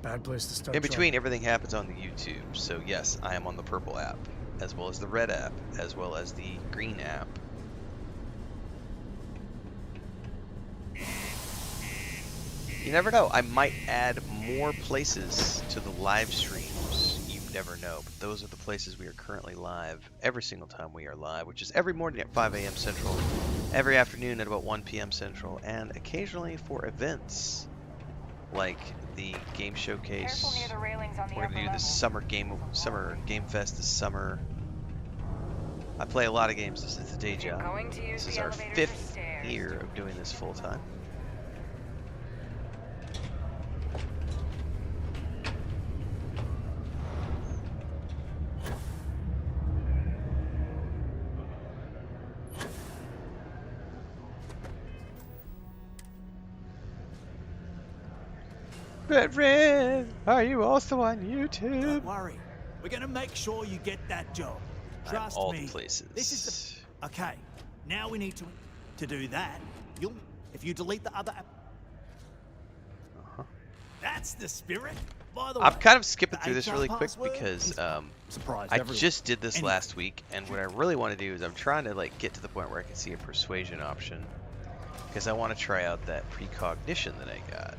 Bad place to start. In between, trouble. everything happens on the YouTube. So yes, I am on the purple app, as well as the red app, as well as the green app. You never know. I might add more places to the live streams. You never know. But those are the places we are currently live every single time we are live, which is every morning at 5 a.m. Central, every afternoon at about 1 p.m. Central, and occasionally for events like the game showcase. Careful near the railings on the We're upper gonna do this level. summer game fest this summer. I play a lot of games. This is the day job. Going to use This is the our elevators or 5th stairs. year of doing this full time. Red, are you also on YouTube? Don't worry. We're gonna make sure you get that job. Trust all me. the places. This is the... Okay. Now we need to do that. If you delete the other app. That's the spirit. By the way, I'm kind of skipping the through this HR really quick password because is surprised I everyone. just did this Anyway. last week, and what I really want to do is I'm trying to like get to the point where I can see a persuasion option because I want to try out that precognition that I got.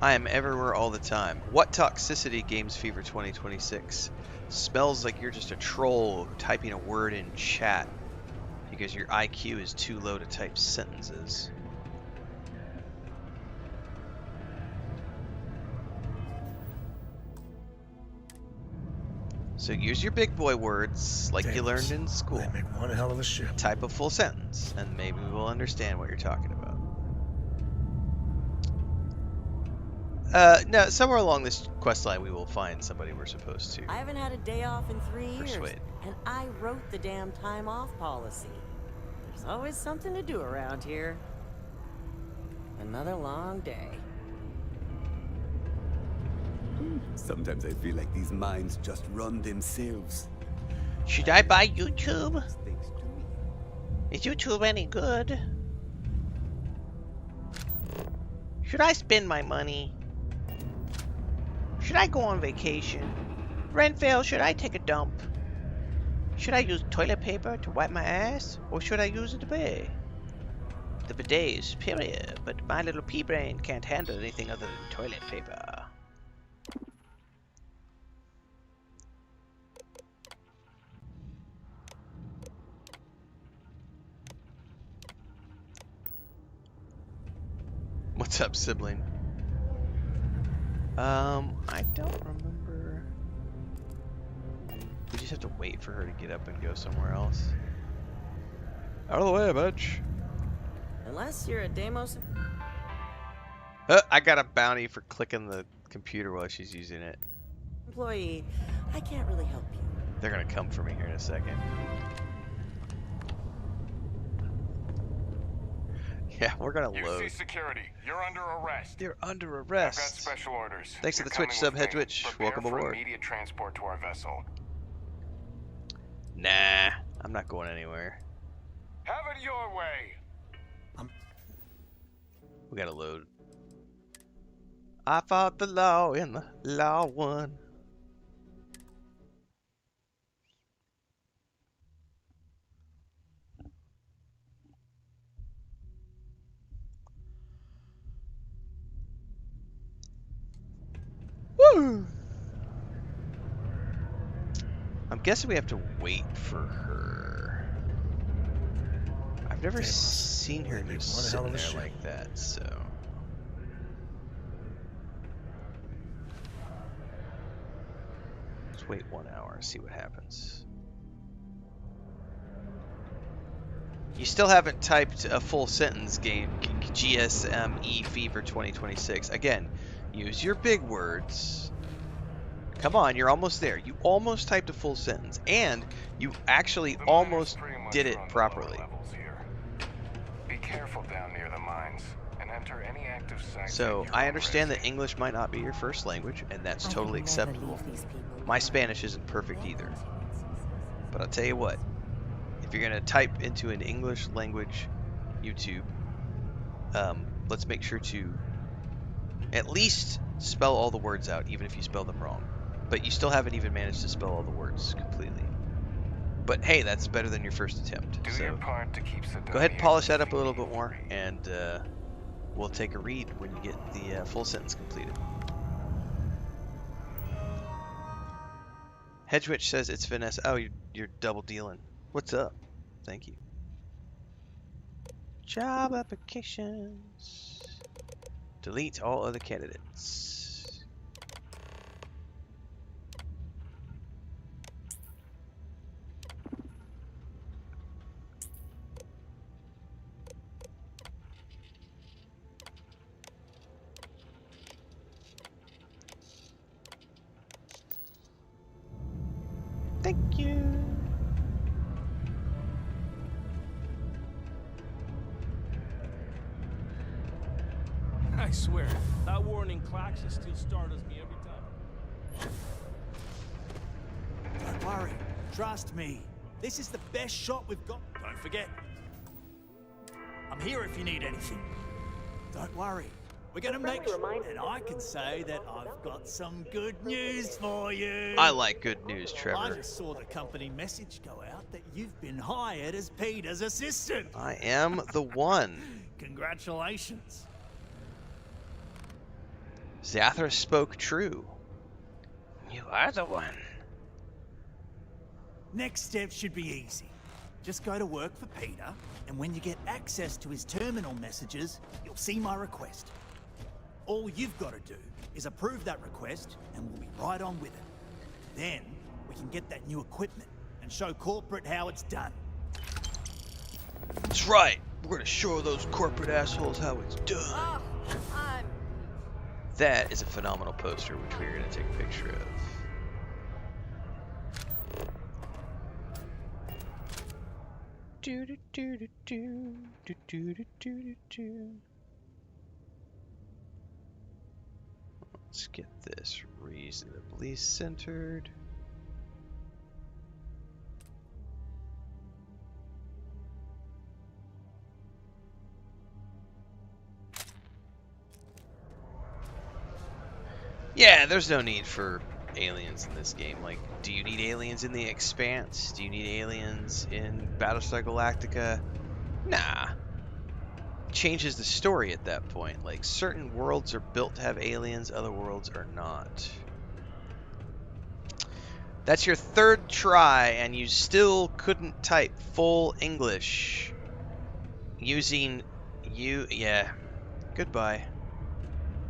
I am everywhere all the time. What toxicity, Games Fever 2026? Smells like you're just a troll typing a word in chat because your IQ is too low to type sentences. So use your big boy words like you learned in school. They make one hell of a ship. Type a full sentence, and maybe we'll understand what you're talking about. No, somewhere along this quest line we will find somebody we're supposed to. I haven't had a day off in 3 years, Persuade. and I wrote the damn time off policy. There's always something to do around here. Another long day. Sometimes I feel like these mines just run themselves. Should I buy YouTube? Is YouTube any good? Should I spend my money? Should I go on vacation? Renfail, should I take a dump? Should I use toilet paper to wipe my ass? Or should I use the bidet? The bidet is superior, but my little pea brain can't handle anything other than toilet paper. What's up, sibling? I don't remember. We just have to wait for her to get up and go somewhere else. Out of the way, bitch. Unless you're a Deimos. I got a bounty for clicking the computer while she's using it. Employee, I can't really help you. They're gonna come for me here in a second. Yeah, we're gonna load. UC security, you're under arrest. You're under I've got arrest. special orders. Thanks for You're the Twitch coming sub, with me. Hedgewitch. Prepare Welcome for aboard. Immediate transport to our vessel. Nah, I'm not going anywhere. Have it your way. We gotta load. I fought the law and the law won. Woo! I'm guessing we have to wait for her. I've never seen her just sitting there like that, so. Let's wait 1 hour, see what happens. You still haven't typed a full sentence, game GSME Fever 2026. Again, use your big words. Come on, you're almost there. You almost typed a full sentence, and you actually almost did it properly. Be careful down near the mines and enter any active sites. So, I understand that English might not be your first language, and that's totally acceptable. My Spanish isn't perfect either. But I'll tell you what, if you're going to type into an English language YouTube, let's make sure to at least spell all the words out, even if you spell them wrong. But you still haven't even managed to spell all the words completely. But hey, that's better than your first attempt. Do so your part to keep go ahead and polish that up a little bit more, and we'll take a read when you get the full sentence completed. Hedgewitch says it's Vanessa. Oh, you're double dealing. What's up? Thank you. Job applications. Delete all other candidates. Thank you. I swear, that warning klaxon still startles me every time. Don't worry. Trust me. This is the best shot we've got. Don't forget. I'm here if you need anything. Don't worry. We're gonna make sure, and I can say that I've got some good news for you. I like good news, I Trevor. just saw the company message go out that you've been hired as Peter's assistant. I am the one. Congratulations. Zathra spoke true. You are the one. Next step should be easy. Just go to work for Peter, and when you get access to his terminal messages, you'll see my request. All you've got to do is approve that request, and we'll be right on with it. Then, we can get that new equipment and show corporate how it's done. That's right. We're gonna show those corporate assholes how it's done. that is a phenomenal poster, which we're going to take a picture of. Let's get this reasonably centered. Yeah, there's no need for aliens in this game. Like, do you need aliens in The Expanse? Do you need aliens in Battlestar Galactica? Nah. Changes the story at that point. Like, certain worlds are built to have aliens, other worlds are not. That's your third try, and you still couldn't type full English using yeah. Goodbye.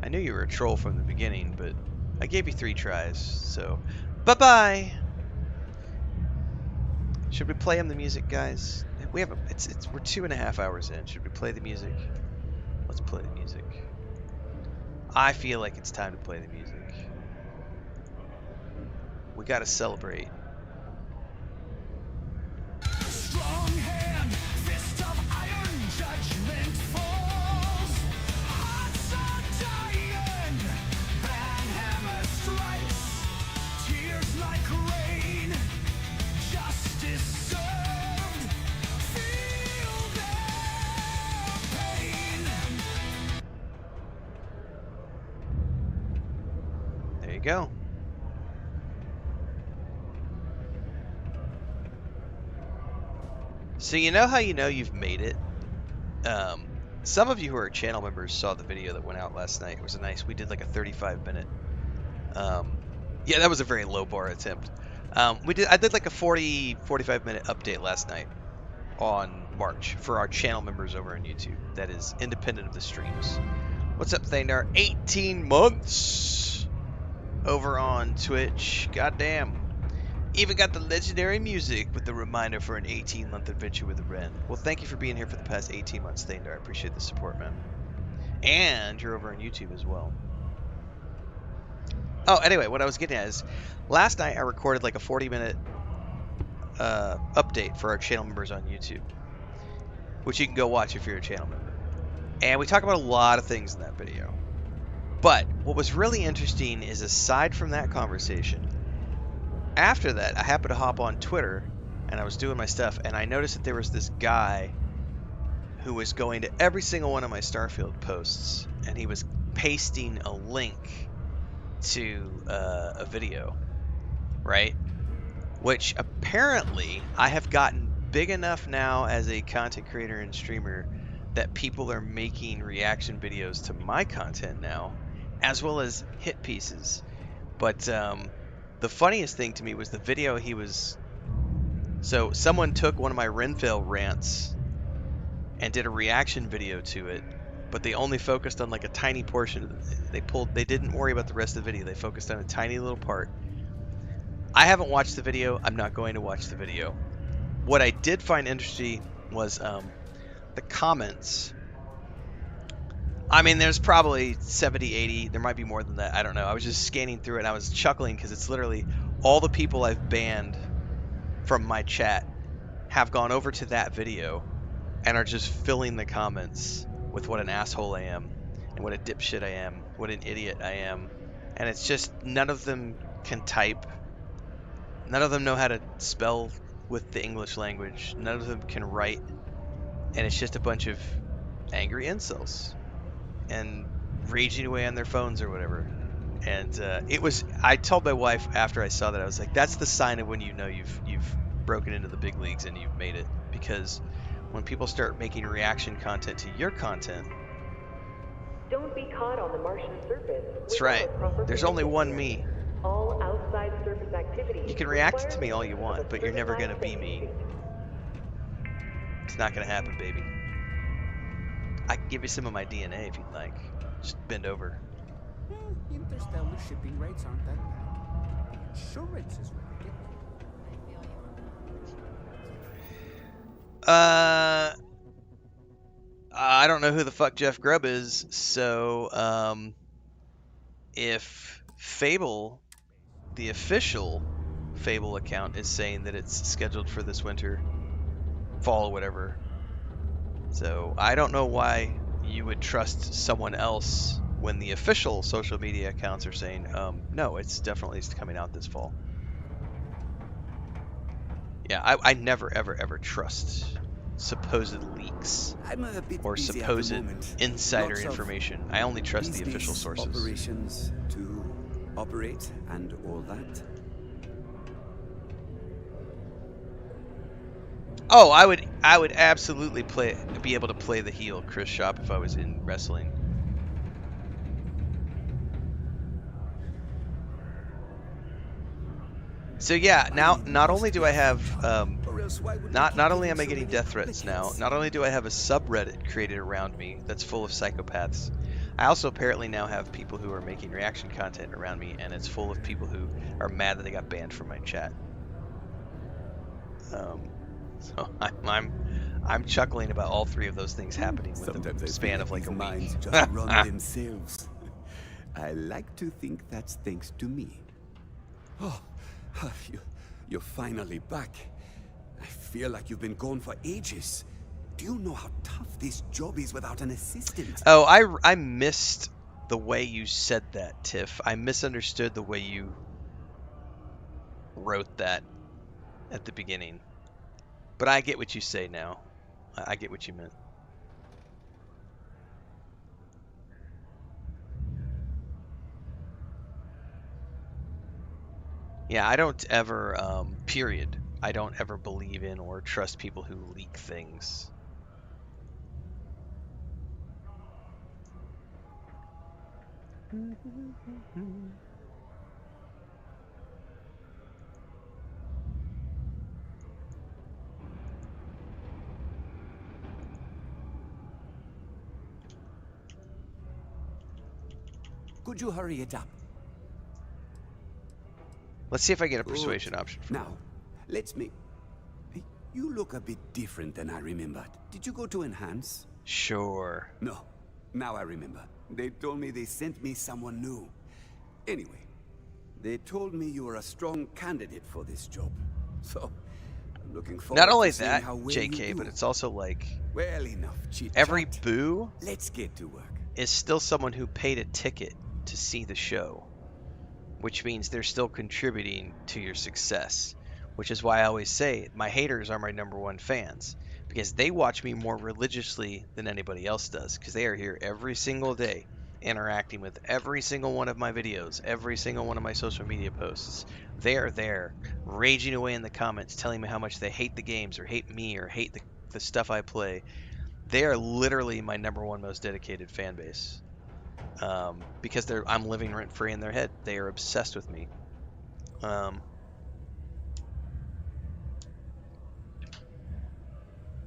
I knew you were a troll from the beginning, but I gave you 3 tries, so bye-bye. Should we play him the music, guys? We have we're 2.5 hours in. Should we play the music? Let's play the music. I feel like it's time to play the music. We gotta celebrate. Strong hand, fist of iron, judgment falls. Hearts are dying, banhammer strikes. Tears like rain, justice served. Feel their pain. There you go. So you know how you know you've made it? Some of you who are channel members saw the video that went out last night. It was we did like a 35-minute. Yeah, that was a very low bar attempt. I did like a 45-minute update last night on March for our channel members over on YouTube. That is independent of the streams. What's up, Thanar? 18 months over on Twitch. Goddamn. Even got the legendary music with the reminder for an 18-month adventure with Ren. Well, thank you for being here for the past 18 months, Thander. I appreciate the support, man. And you're over on YouTube as well. Oh, anyway, what I was getting at is, last night I recorded like a 40-minute update for our channel members on YouTube, which you can go watch if you're a channel member. And we talk about a lot of things in that video. But what was really interesting is, aside from that conversation, after that, I happened to hop on Twitter, and I was doing my stuff, and I noticed that there was this guy who was going to every single one of my Starfield posts, and he was pasting a link to a video, right? Which apparently I have gotten big enough now as a content creator and streamer that people are making reaction videos to my content now, as well as hit pieces. But the funniest thing to me was the video he was... So someone took one of my Renfail rants and did a reaction video to it, but they only focused on like a tiny portion of it. They didn't worry about the rest of the video. They focused on a tiny little part. I haven't watched the video. I'm not going to watch the video. What I did find interesting was the comments. I mean, there's probably 70, 80. There might be more than that. I don't know. I was just scanning through it, and I was chuckling because it's literally all the people I've banned from my chat have gone over to that video and are just filling the comments with what an asshole I am and what a dipshit I am, what an idiot I am. And it's just, none of them can type. None of them know how to spell with the English language. None of them can write. And it's just a bunch of angry incels and raging away on their phones or whatever. And I told my wife after I saw that, I was like, that's the sign of when you know you've broken into the big leagues and you've made it. Because when people start making reaction content to your content, don't be caught on the Martian surface. That's right. There's only one me. All outside surface activity. You can react to me all you want, but you're never gonna be me. It's not gonna happen, baby. I can give you some of my DNA if you'd like. Just bend over. Interstellar shipping rates aren't that bad. Insurance is ridiculous. I don't know who the fuck Jeff Grubb is, so if Fable, the official Fable account, is saying that it's scheduled for this winter, fall, or whatever. So I don't know why you would trust someone else when the official social media accounts are saying, no, it's definitely coming out this fall. Yeah, I never, ever, ever trust supposed leaks or supposed insider information. I only trust the official sources. Operations to operate and all that. Oh, I would absolutely be able to play the heel, Chris Shop, if I was in wrestling. So yeah, now not only do I have not only am I getting death threats now, not only do I have a subreddit created around me that's full of psychopaths, I also apparently now have people who are making reaction content around me, and it's full of people who are mad that they got banned from my chat. So I'm chuckling about all three of those things happening with the span of like a week. Just run themselves. I like to think that's thanks to me. Oh, you're finally back. I feel like you've been gone for ages. Do you know how tough this job is without an assistant? Oh, I missed the way you said that, Tiff. I misunderstood the way you wrote that at the beginning. But I get what you say now. I get what you meant. Yeah, I don't ever, period. I don't ever believe in or trust people who leak things. Could you hurry it up? Let's see if I get a persuasion option. Now, let's make... You look a bit different than I remembered. Did you go to Enhance? Sure. No. Now I remember. They told me they sent me someone new. Anyway, they told me you were a strong candidate for this job. So, I'm looking forward Not only to seeing that, how well JK, you do. but it's also like... Well enough, chit-chat. Every boo... Let's get to work. ...is still someone who paid a ticket to see the show. Which means they're still contributing to your success. Which is why I always say my haters are my #1 fans. Because they watch me more religiously than anybody else does. Because they are here every single day, interacting with every single one of my videos, every single one of my social media posts. They are there, raging away in the comments, telling me how much they hate the games, or hate me, or hate the stuff I play. They are literally my #1 most dedicated fan base. Because I'm living rent-free in their head. They are obsessed with me.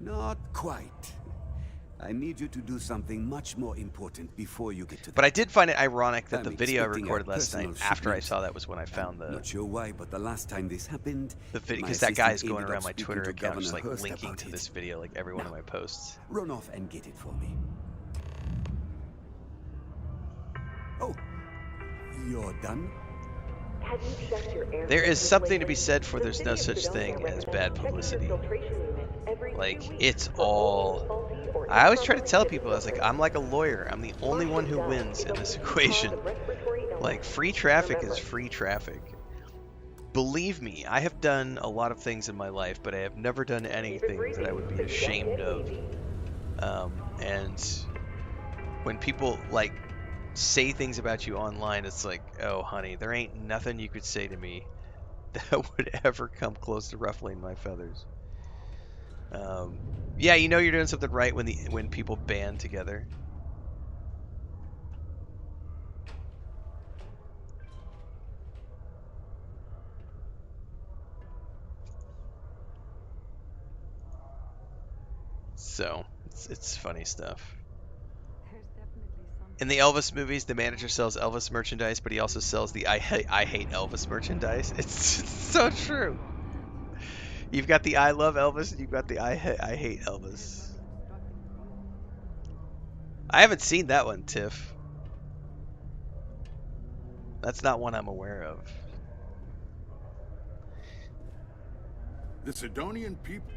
Not quite. I need you to do something much more important before you get to that. But I did find it ironic that I'm the video I expecting a recorded last night, personal after I shipment. saw that, was when I found the... Not sure why, but the last time this happened, because my that guy is assistant going ended around up my speaking Twitter to account, just Governor like Hurst linking about to it. this video, like every one of my posts. Run off and get it for me. Oh, you're done? Have you checked your air There is filters something to lately? be said for The there's city no of such Sedona thing as recommends bad checking your publicity. filtration units every 2 Like, weeks it's for old, all... faulty, or I always try to improperly tell fitted people, I was like, filters. I'm like a lawyer. I'm the only one who Martian wins dust in is a this leading equation. cause of respiratory illness. Like, free traffic is Remember, free traffic. Believe me, I have done a lot of things in my life, but I have never done anything that I would be ashamed of. And when people, like, say things about you online, it's like, oh, honey, there ain't nothing you could say to me that would ever come close to ruffling my feathers. Yeah, you know you're doing something right when people band together. So, it's funny stuff. In the Elvis movies, the manager sells Elvis merchandise, but he also sells the I hate Elvis merchandise. It's so true. You've got the I love Elvis, and you've got the I hate Elvis. I haven't seen that one, Tiff. That's not one I'm aware of. The Sidonian people.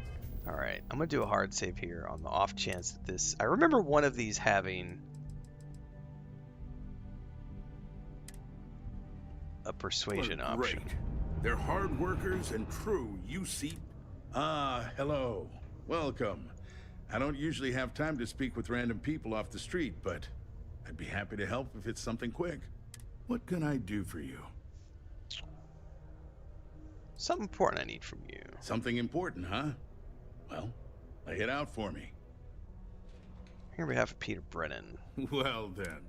Alright, I'm going to do a hard save here on the off chance that this... I remember one of these having a persuasion option. Great. They're hard workers and true UC. Ah, hello. Welcome. I don't usually have time to speak with random people off the street, but I'd be happy to help if it's something quick. What can I do for you? Something important I need from you. Something important, huh? Well, lay it out for me. Here on behalf of Peter Brennan. Well then.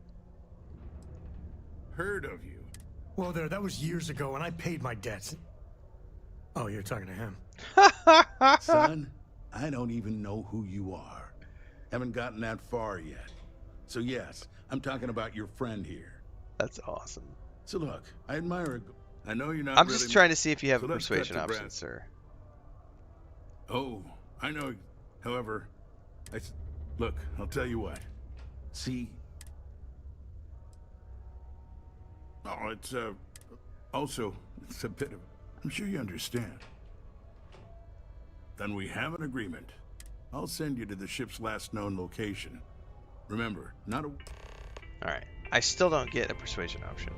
Heard of you. Well, that was years ago, and I paid my debts. Oh, you're talking to him. Son, I don't even know who you are. Haven't gotten that far yet. So yes, I'm talking about your friend here. That's awesome. So look, I admire it. I know you're not I'm really... just trying to see if you have So a let's cut persuasion to option, brass. sir. Oh, I know. However, look, I'll tell you what. See... Oh, it's, also, it's a bit of... I'm sure you understand. Then we have an agreement. I'll send you to the ship's last known location. Remember, not a... Alright, I still don't get a persuasion option.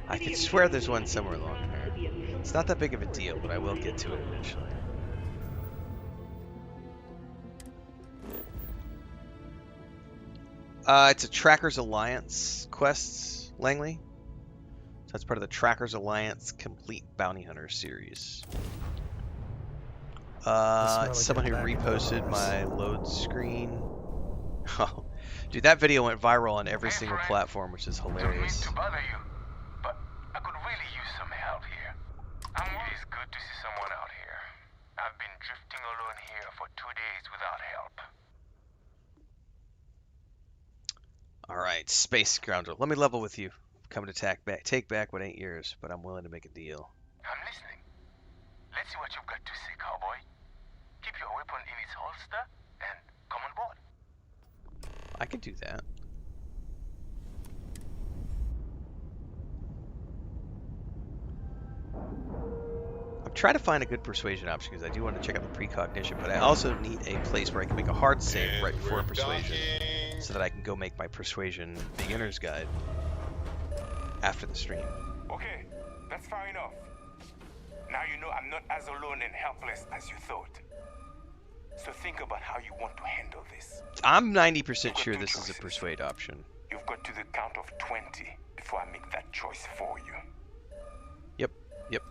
I can swear there's one somewhere along there. It's not that big of a deal, but I will get to it eventually. It's a Trackers Alliance quest, Langley. So that's part of the Trackers Alliance Complete Bounty Hunter series. It's someone who reposted my load screen. Oh, dude, that video went viral on every single platform, which is hilarious. Don't mean to bother you, but I could really use some help here. It is good to see someone out here. I've been drifting alone here for 2 days without help. Alright, Space Scoundrel. Let me level with you. Coming to take back what ain't yours, but I'm willing to make a deal. I'm listening. Let's see what you've got to say, cowboy. Keep your weapon in its holster and come on board. I can do that. I'm trying to find a good persuasion option because I do want to check out the precognition, but I also need a place where I can make a hard save right before persuasion so that I can go make my persuasion beginner's guide after the stream. Okay, that's far enough. Now you know I'm not as alone and helpless as you thought. So think about how you want to handle this. I'm 90% sure this is a persuade option. You've got to the count of 20 before I make that choice for you. Yep.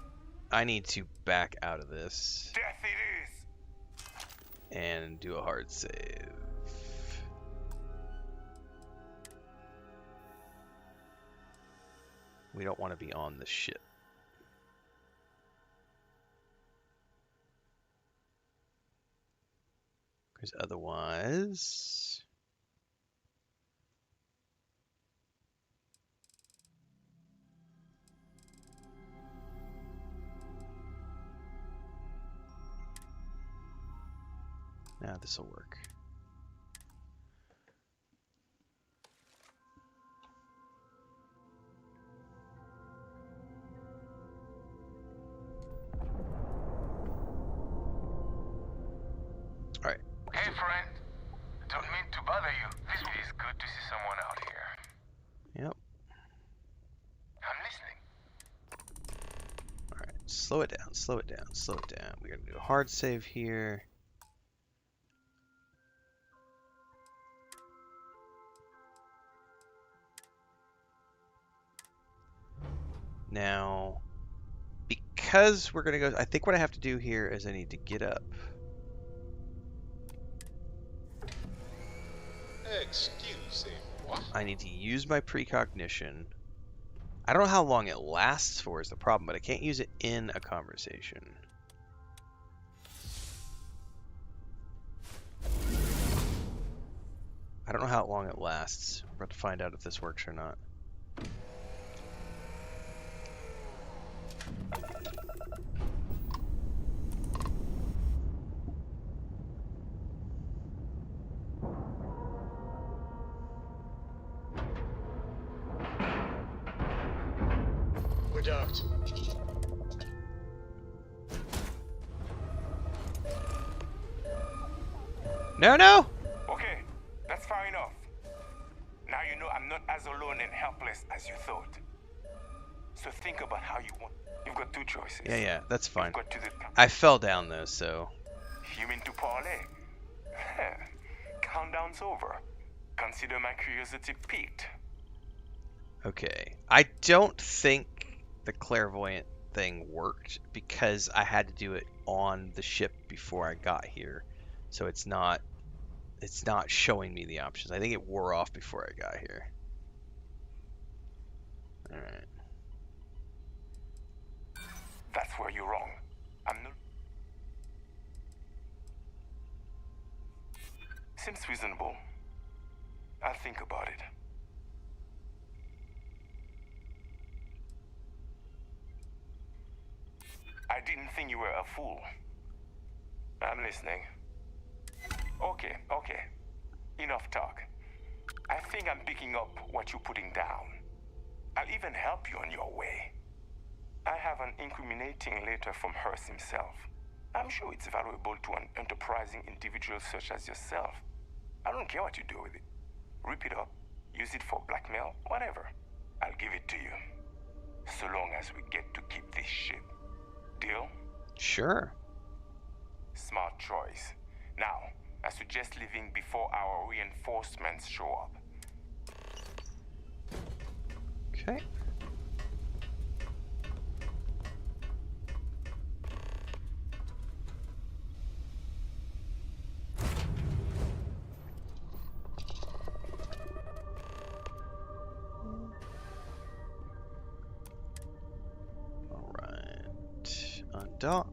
I need to back out of this. Death it is! And do a hard save. We don't want to be on the ship. Because otherwise... Now this will work. All right. Hey friend, don't mean to bother you. This is good to see someone out here. Yep. I'm listening. All right. Slow it down. Slow it down. Slow it down. We're gonna do a hard save here. Now, because we're going to go, I think what I have to do here is I need to get up. Excuse-moi. I need to use my precognition. I don't know how long it lasts for is the problem, but I can't use it in a conversation. I don't know how long it lasts. We're about to find out if this works or not. docked. No, no! Okay, that's far enough. Now you know I'm not as alone and helpless as you thought. So think about how you want. You've got two choices. Yeah, that's fine. You've got to the... I fell down though, so... You mean to parlay? Countdown's over. Consider my curiosity piqued. Okay. I don't think the clairvoyant thing worked because I had to do it on the ship before I got here. So it's not showing me the options. I think it wore off before I got here. Alright. That's where you're wrong. I'm not... Seems reasonable. I'll think about it. I didn't think you were a fool. I'm listening. Okay. Enough talk. I think I'm picking up what you're putting down. I'll even help you on your way. I have an incriminating letter from Hearst himself. I'm sure it's valuable to an enterprising individual such as yourself. I don't care what you do with it. Rip it up, use it for blackmail, whatever. I'll give it to you. So long as we get to keep this ship. Deal? Sure. Smart choice. Now, I suggest leaving before our reinforcements show up. Okay. Alright. Undock.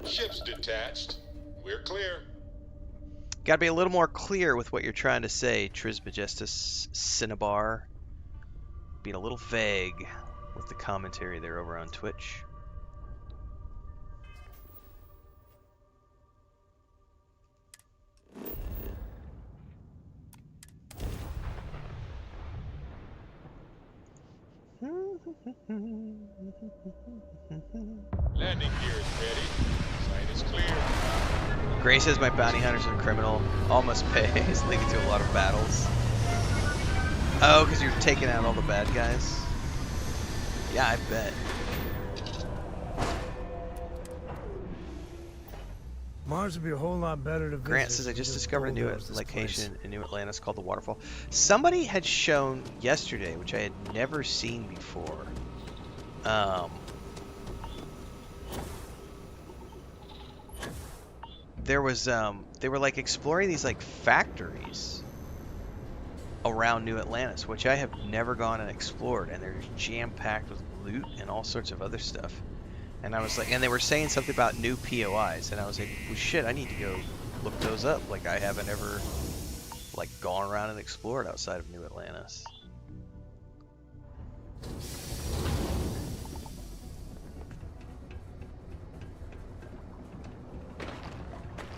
Ship's detached. We're clear. Gotta be a little more clear with what you're trying to say, Trismegistus Cinnabar. Being a little vague with the commentary there over on Twitch. Landing gear is ready. Site is clear. Gray says my bounty hunters are criminal. All must pay. It's leading to a lot of battles. Oh, because you're taking out all the bad guys? Yeah, I bet. Mars would be a whole lot better to visit. Grant says, I just discovered a new location in New Atlantis called the Waterfall. Somebody had shown yesterday, which I had never seen before. There was, they were like exploring these like factories around New Atlantis, which I have never gone and explored, and they're jam-packed with loot and all sorts of other stuff. And I was like, and they were saying something about new POIs, and I was like, well, shit, I need to go look those up. Like, I haven't ever, like, gone around and explored outside of New Atlantis.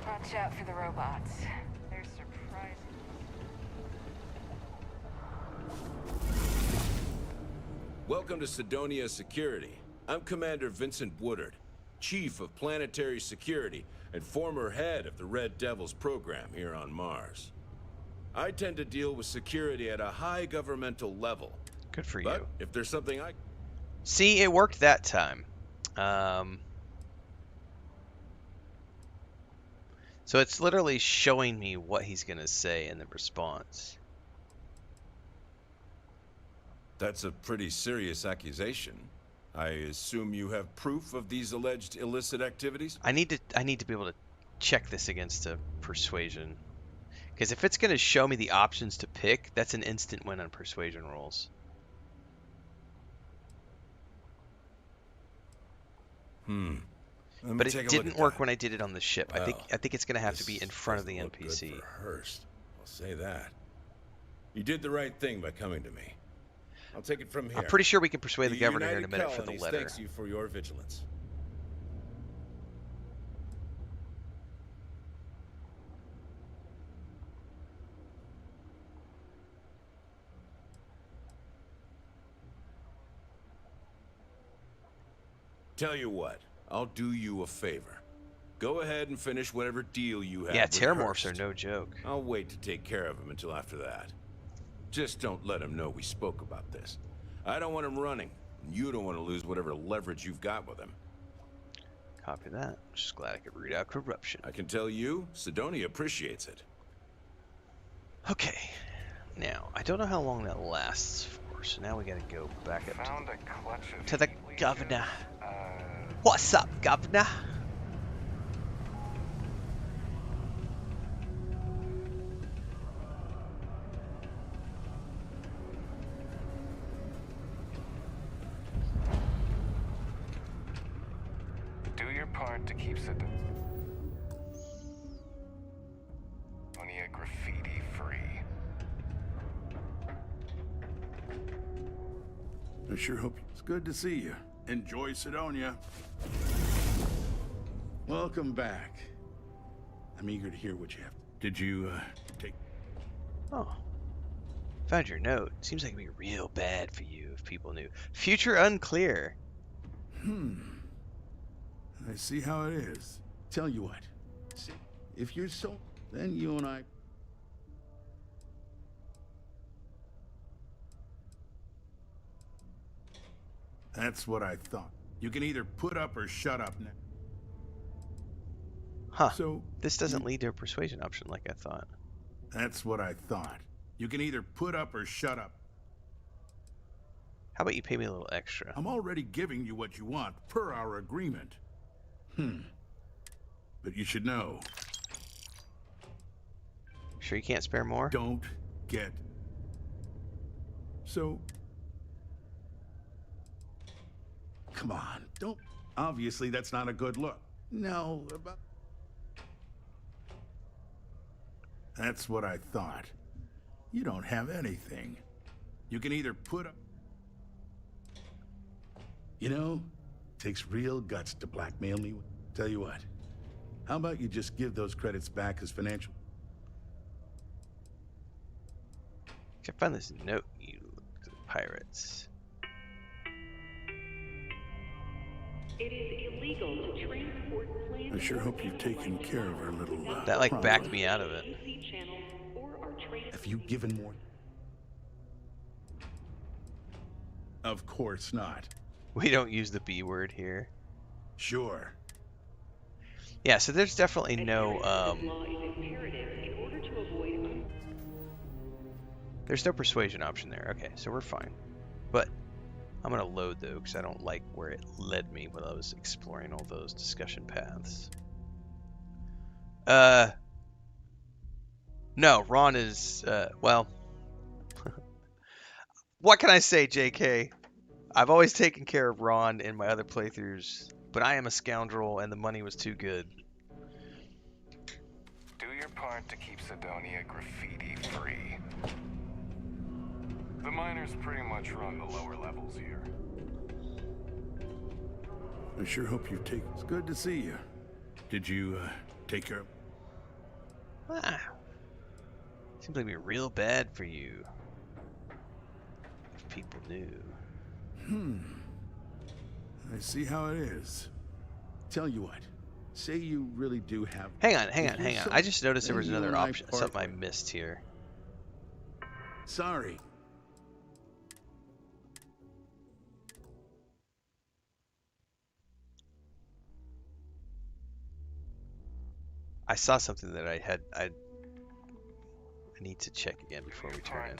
Watch out for the robots. They're surprising. Welcome to Sidonia Security. I'm Commander Vincent Woodard, Chief of Planetary Security and former head of the Red Devils program here on Mars. I tend to deal with security at a high governmental level. Good for But you. if there's something I... See, it worked that time. So it's literally showing me what he's going to say in the response. That's a pretty serious accusation. I assume you have proof of these alleged illicit activities? I need to be able to check this against a persuasion. Because if it's going to show me the options to pick, that's an instant win on persuasion rolls. But it didn't work when I did it on the ship. Well, I think it's going to have to be in front of the NPC. Good for Hearst. I'll say that. You did the right thing by coming to me. I'll take it from here. I'm pretty sure we can persuade the governor here in a United minute for the Colonies letter. Thanks you for your vigilance. Tell you what, I'll do you a favor. Go ahead and finish whatever deal you have. Yeah, with terramorphs Hurst. are no joke. I'll wait to take care of him until after that. Just don't let him know we spoke about this. I don't want him running, and you don't want to lose whatever leverage you've got with him. Copy that. Just glad I could root out corruption. I can tell you, Sidonia appreciates it. Okay. Now, I don't know how long that lasts for, so now we gotta go back up to the governor. What's up, governor? Do your part to keep Sidonia graffiti free. I sure hope it's good to see you. Enjoy Sidonia. Welcome back. I'm eager to hear what you have. Did you, take... Oh. Found your note. Seems like it'd be real bad for you if people knew. Future unclear. I see how it is. Tell you what. See, if you're so... Then you and I... That's what I thought. You can either put up or shut up now. Huh. So this doesn't lead to a persuasion option like I thought. That's what I thought. You can either put up or shut up. How about you pay me a little extra? I'm already giving you what you want, per our agreement. But you should know. Sure you can't spare more? Don't get... So... Come on, don't... Obviously, that's not a good look. No, about... That's what I thought. You don't have anything. You can either put up... You know, takes real guts to blackmail me. Tell you what, how about you just give those credits back as financial... I found this note, you pirates. It is illegal to transport planes. I sure hope you've taken care of our little... that like problem. backed me out of it. Have you given more? Of course not. We don't use the B word here. Sure. Yeah, so there's definitely no there's no persuasion option there. Okay, so we're fine. But I'm gonna load though, because I don't like where it led me when I was exploring all those discussion paths. No, Ron is well what can I say, JK? I've always taken care of Ron in my other playthroughs, but I am a scoundrel and the money was too good. Do your part to keep Sidonia graffiti free. The miners pretty much run the lower levels here. I sure hope you take... It's good to see you. Did you, take care of... Seems like it'd be real bad for you if people knew. I see how it is. Tell you what, say you really do have... Hang on. I just noticed there was another option, something I missed here. Sorry. I saw something that I need to check again before we turn in.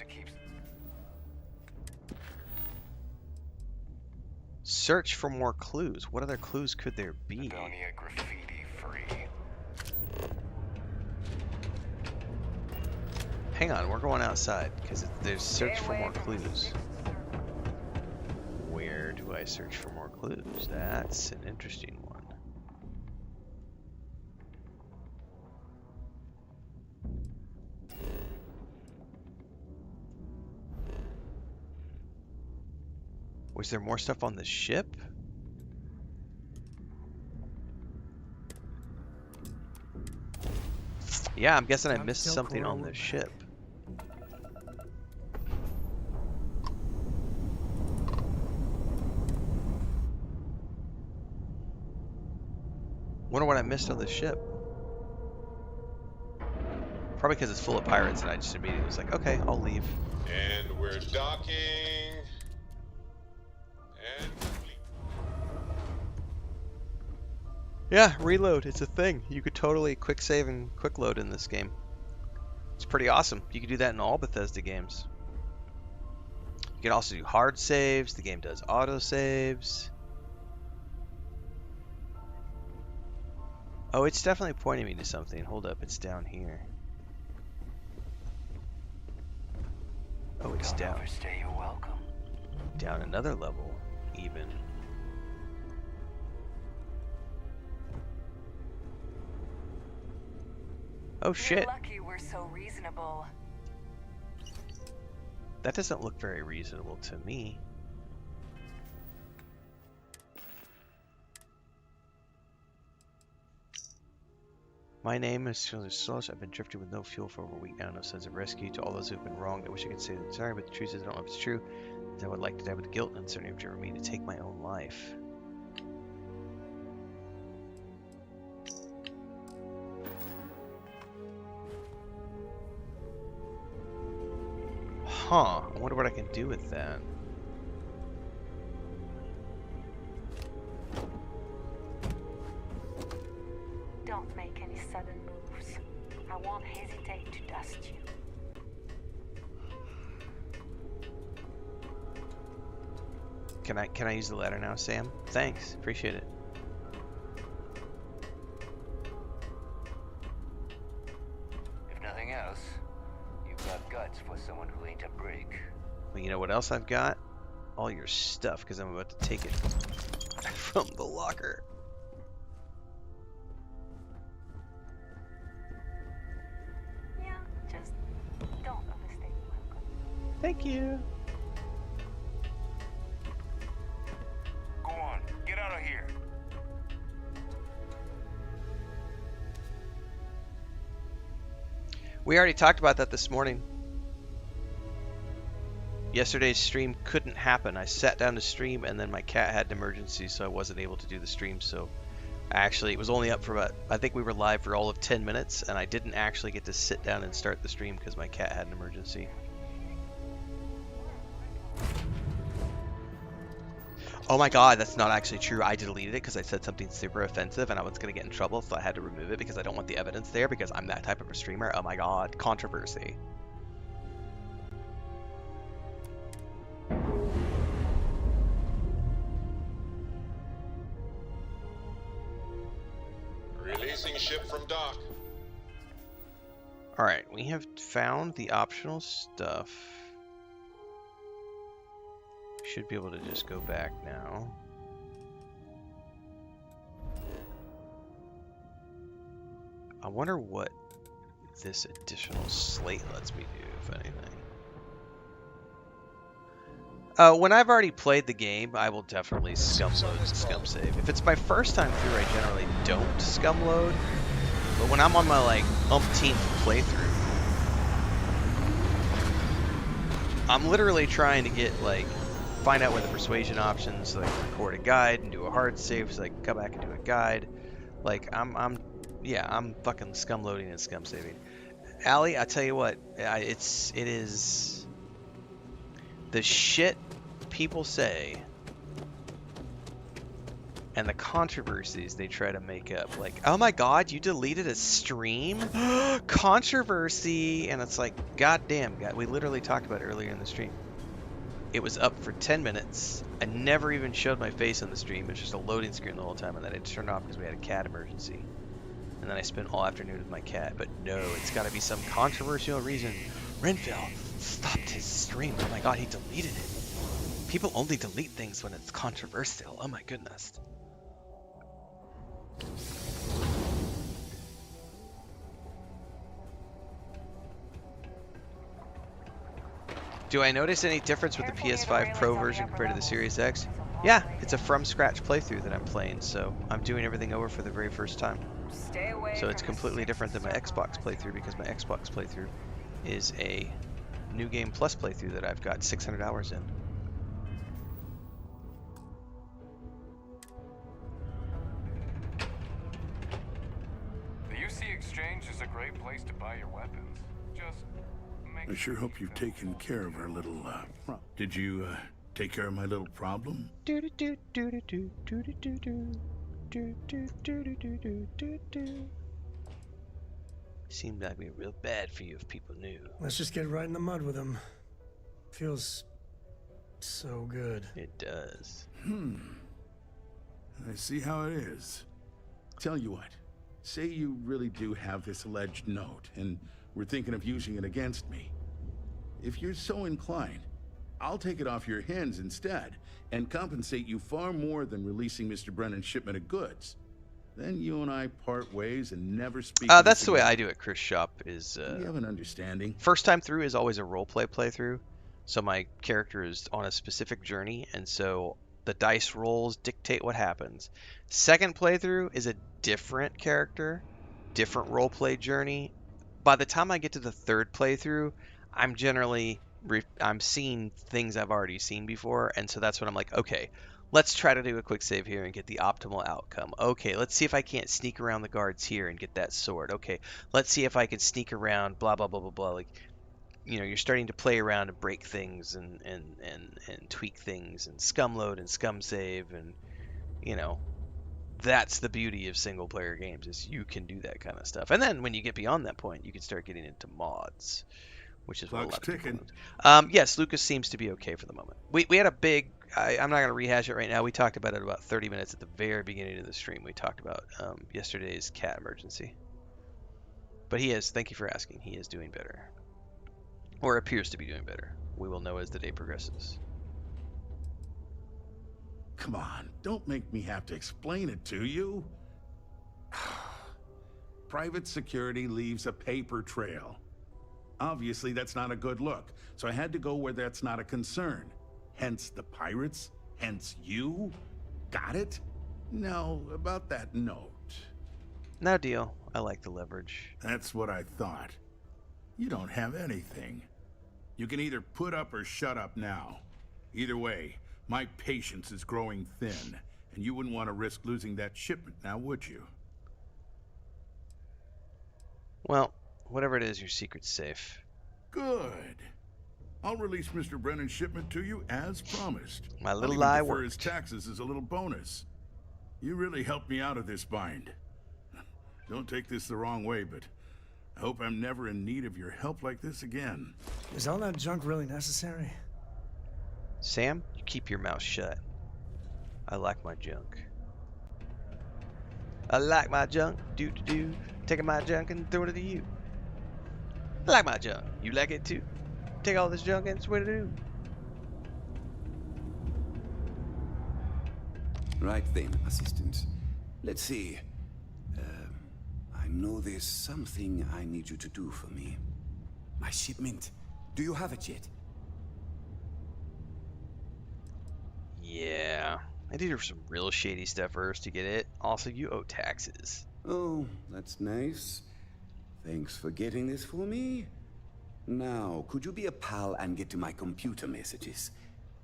Search for more clues. What other clues could there be? Sidonia graffiti free. Hang on, we're going outside because there's search for more clues. Where do I search for more clues? That's an interesting one. Was there more stuff on the ship? Yeah, I'm guessing I missed something on the ship. Wonder what I missed on the ship. Probably because it's full of pirates, and I just immediately was like, okay, I'll leave. And we're docking. And Yeah, reload. It's a thing. You could totally quick save and quick load in this game. It's pretty awesome. You can do that in all Bethesda games. You can also do hard saves. The game does auto saves. Oh, it's definitely pointing me to something. Hold up, it's down here. Oh, it's down. Overstay your welcome. Down another level, even. Oh shit. You're lucky we're so reasonable. That doesn't look very reasonable to me. My name is Source. I've been drifting with no fuel for over a week now. No sense of rescue. To all those who've been wronged, I wish I could say that sorry, but the truth is I don't know if it's true. I would like to die with guilt and uncertainty of driven me to take my own life. Huh. I wonder what I can do with that. Don't make any sudden moves. I won't hesitate to dust you. Can I use the ladder now, Sam? Thanks. Appreciate it. If nothing else, you've got guts for someone who ain't a break. Well, you know what else I've got? All your stuff, because I'm about to take it from the locker. Yeah, just don't overstay your welcome. Thank you. Go on, get out of here. We already talked about that this morning. Yesterday's stream couldn't happen. I sat down to stream and then my cat had an emergency, so I wasn't able to do the stream. So actually, it was only up for about, I think we were live for all of 10 minutes, and I didn't actually get to sit down and start the stream because my cat had an emergency. Oh my god, that's not actually true. I deleted it because I said something super offensive and I was going to get in trouble, so I had to remove it because I don't want the evidence there because I'm that type of a streamer. Oh my god, controversy. releasing ship from dock. Alright, we have found the optional stuff. Should be able to just go back now. I wonder what this additional slate lets me do, if anything. When I've already played the game, I will definitely scum load and scum save. If it's my first time through, I generally don't scum load. But when I'm on my like umpteenth playthrough, I'm literally trying to get like find out where the persuasion options, so I can record a guide and do a hard save, so I can come back and do a guide. Like I'm fucking scum loading and scum saving. Allie, I tell you what, it is the shit people say and the controversies they try to make up. Like, oh my god, you deleted a stream? Controversy! And it's like, goddamn, we literally talked about it earlier in the stream. It was up for 10 minutes. I never even showed my face on the stream. It was just a loading screen the whole time, and then I turned it off because we had a cat emergency. And then I spent all afternoon with my cat. But no, it's got to be some controversial reason. Renfail stopped his stream. Oh my god, he deleted it. People only delete things when it's controversial. Oh my goodness. Do I notice any difference with the PS5 Pro version compared to the Series X? Yeah, it's a from scratch playthrough that I'm playing, so I'm doing everything over for the very first time. So it's completely different than my Xbox playthrough because my Xbox playthrough is a New Game Plus playthrough that I've got 600 hours in. place to buy your weapons. Just make I sure hope you've taken care of our little, problem. Did you, take care of my little problem? Seemed like we were real bad for you if people knew. Let's just get right in the mud with him. Feels so good. It does. I see how it is. Tell you what, say you really do have this alleged note, and we're thinking of using it against me. If you're so inclined, I'll take it off your hands instead, and compensate you far more than releasing Mr. Brennan's shipment of goods. Then you and I part ways and never speak. That's the way I do it, Chris Shop, is... you have an understanding? First time through is always a roleplay playthrough. So my character is on a specific journey, and so the dice rolls dictate what happens. Second playthrough is a different character, different roleplay journey. By the time I get to the third playthrough, I'm generally... I'm seeing things I've already seen before, and so that's when I'm like, okay, let's try to do a quick save here and get the optimal outcome. Okay, let's see if I can't sneak around the guards here and get that sword. Okay, let's see if I can sneak around, blah, blah, blah, blah, blah. Like, you know, you're starting to play around and break things and tweak things and scum load and scum save, and, you know, that's the beauty of single player games, is you can do that kind of stuff. And then when you get beyond that point, you can start getting into mods, which is what a lot of people do. Yes, Lucas seems to be okay for the moment. We had a big... I'm not going to rehash it right now. We talked about it about 30 minutes at the very beginning of the stream. We talked about yesterday's cat emergency. But he is, thank you for asking, he is doing better. Or appears to be doing better. We will know as the day progresses. Come on, don't make me have to explain it to you. Private security leaves a paper trail. Obviously, that's not a good look, so I had to go where that's not a concern. Hence the pirates, hence you. Got it? Now, about that note. No deal. I like the leverage. That's what I thought. You don't have anything. You can either put up or shut up now. Either way, my patience is growing thin, and you wouldn't want to risk losing that shipment now, would you? Well, whatever it is, your secret's safe. Good. I'll release Mr. Brennan's shipment to you as promised. My little I'll lie even defer worked. his taxes as a little bonus. You really helped me out of this bind. Don't take this the wrong way, but I hope I'm never in need of your help like this again. Is all that junk really necessary? Sam, you keep your mouth shut. I like my junk. I like my junk, do-do-do. Taking my junk and throwing it to you. I like my junk. You like it too? Take all this junk and swing it to. Right then, assistant. Let's see. I know there's something I need you to do for me. My shipment. Do you have it yet? Yeah. I did some real shady stuff first to get it. Also, you owe taxes. Oh, that's nice. Thanks for getting this for me. Now, could you be a pal and get to my computer messages?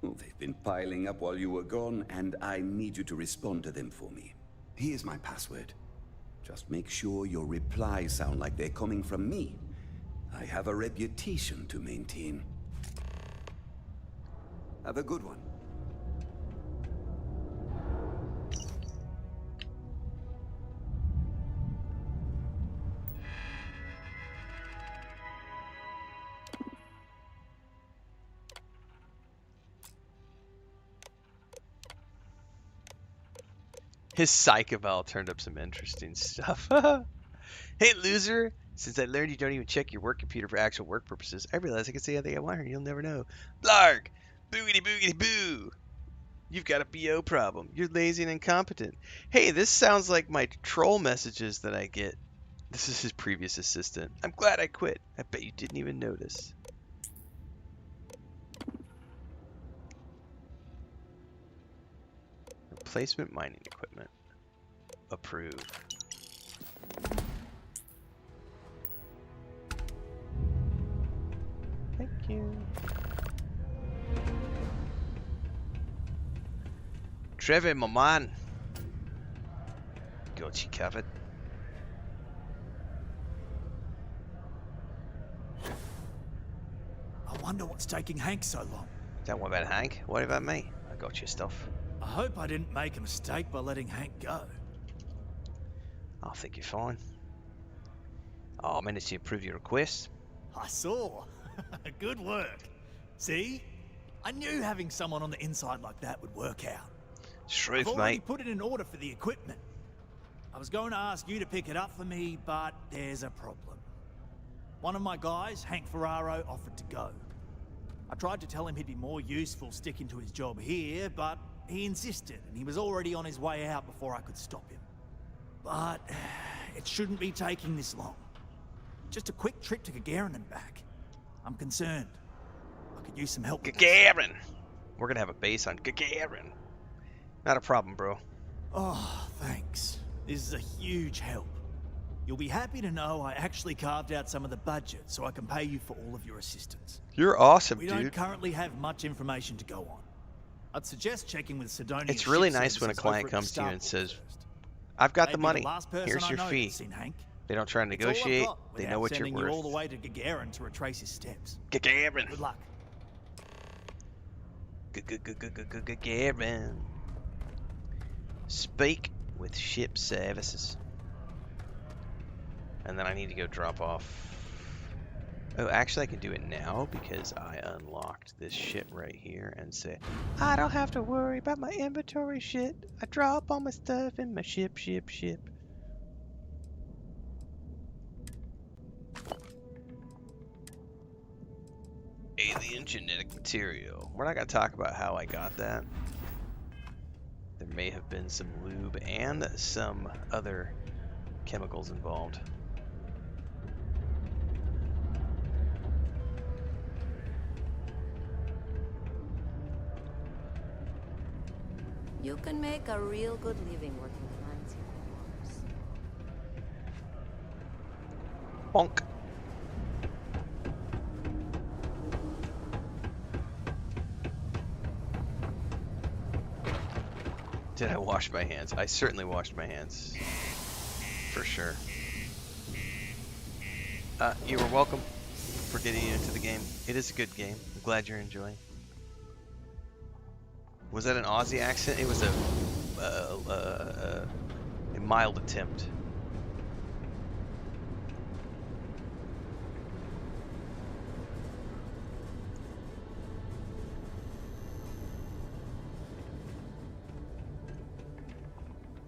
Oh, they've been piling up while you were gone, and I need you to respond to them for me. Here's my password. Just make sure your replies sound like they're coming from me. I have a reputation to maintain. Have a good one. His psych eval turned up some interesting stuff. Hey, loser! Since I learned you don't even check your work computer for actual work purposes, I realize I can say anything I want and you'll never know. Blarg! Boogity boogity boo! You've got a BO problem. You're lazy and incompetent. Hey, this sounds like my troll messages that I get. This is his previous assistant. I'm glad I quit. I bet you didn't even notice. Replacement mining equipment. Approve. Thank you. Trevor, my man. Got you covered. what's taking Hank so long. Don't worry about Hank. What about me? I got your stuff. I hope I didn't make a mistake by letting Hank go. I think you're fine. Oh, I managed to approve your request. I saw. Good work. See? I knew having someone on the inside like that would work out. Truth, I've already mate. put it in order for the equipment. I was going to ask you to pick it up for me, but there's a problem. One of my guys, Hank Ferraro, offered to go. I tried to tell him he'd be more useful sticking to his job here, but he insisted, and he was already on his way out before I could stop him. But it shouldn't be taking this long. Just a quick trip to Gagarin and back. I'm concerned. I could use some help. Gagarin! We're gonna have a base on Gagarin. Not a problem, bro. Oh, thanks. This is a huge help. You'll be happy to know I actually carved out some of the budget so I can pay you for all of your assistance. You're awesome, we dude. don't currently have much information to go on. I'd suggest checking with Sidonia. It's really nice when a client comes to you and says, I've got the money. Here's your fee. They don't try to negotiate. They know what you're worth. You all the way to Gagarin to retrace his steps. Gagarin. Good luck. Gagarin. Speak with ship services. And then I need to go drop off. Oh, actually I can do it now because I unlocked this shit right here and say, I don't have to worry about my inventory shit. I drop all my stuff in my ship. Alien genetic material. We're not going to talk about how I got that. There may have been some lube and some other chemicals involved. You can make a real good living working the mines here. Bonk. Did I wash my hands? I certainly washed my hands. For sure. You were welcome for getting into the game. It is a good game. I'm glad you're enjoying. Was that an Aussie accent? It was a mild attempt.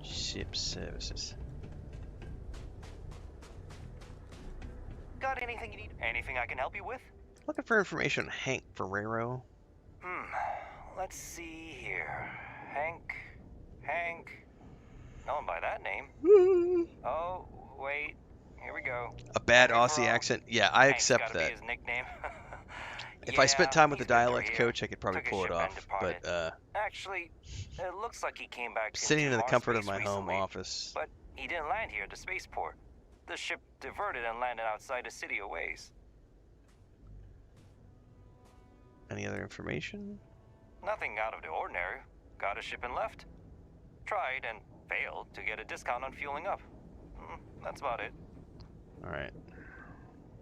Ship services. Got anything you need? Anything I can help you with? Looking for information on Hank Ferraro. Let's see here. Hank. No one by that name. Oh, wait. Here we go. A bad Aussie accent? Yeah, I accept Hank's gotta that. be his nickname. If I spent time with the dialect coach, I could probably pull it off. But actually, it looks like he came back sitting in the Mars comfort of base my home recently, office. But he didn't land here at the spaceport. The ship diverted and landed outside the city a ways. Any other information? Nothing out of the ordinary. Got a ship and left. Tried and failed to get a discount on fueling up. That's about it. Alright.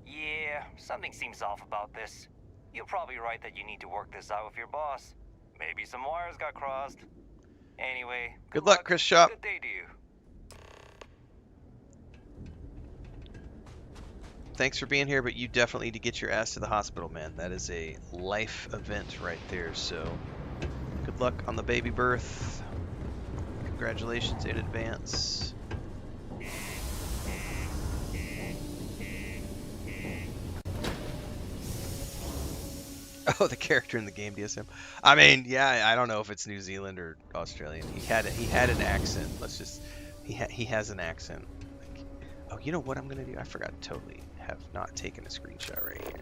Yeah, something seems off about this. You're probably right that you need to work this out with your boss. Maybe some wires got crossed. Anyway, Good luck, Chris Shop. Good day to you. Thanks for being here, but you definitely need to get your ass to the hospital, man. That is a life event right there, so good luck on the baby birth. Congratulations in advance. Oh, the character in the game, DSM. I mean, yeah, I don't know if it's New Zealand or Australian. He had an accent. Let's just he has an accent. Like, oh, you know what I'm gonna do? I forgot totally. Have not taken a screenshot right here.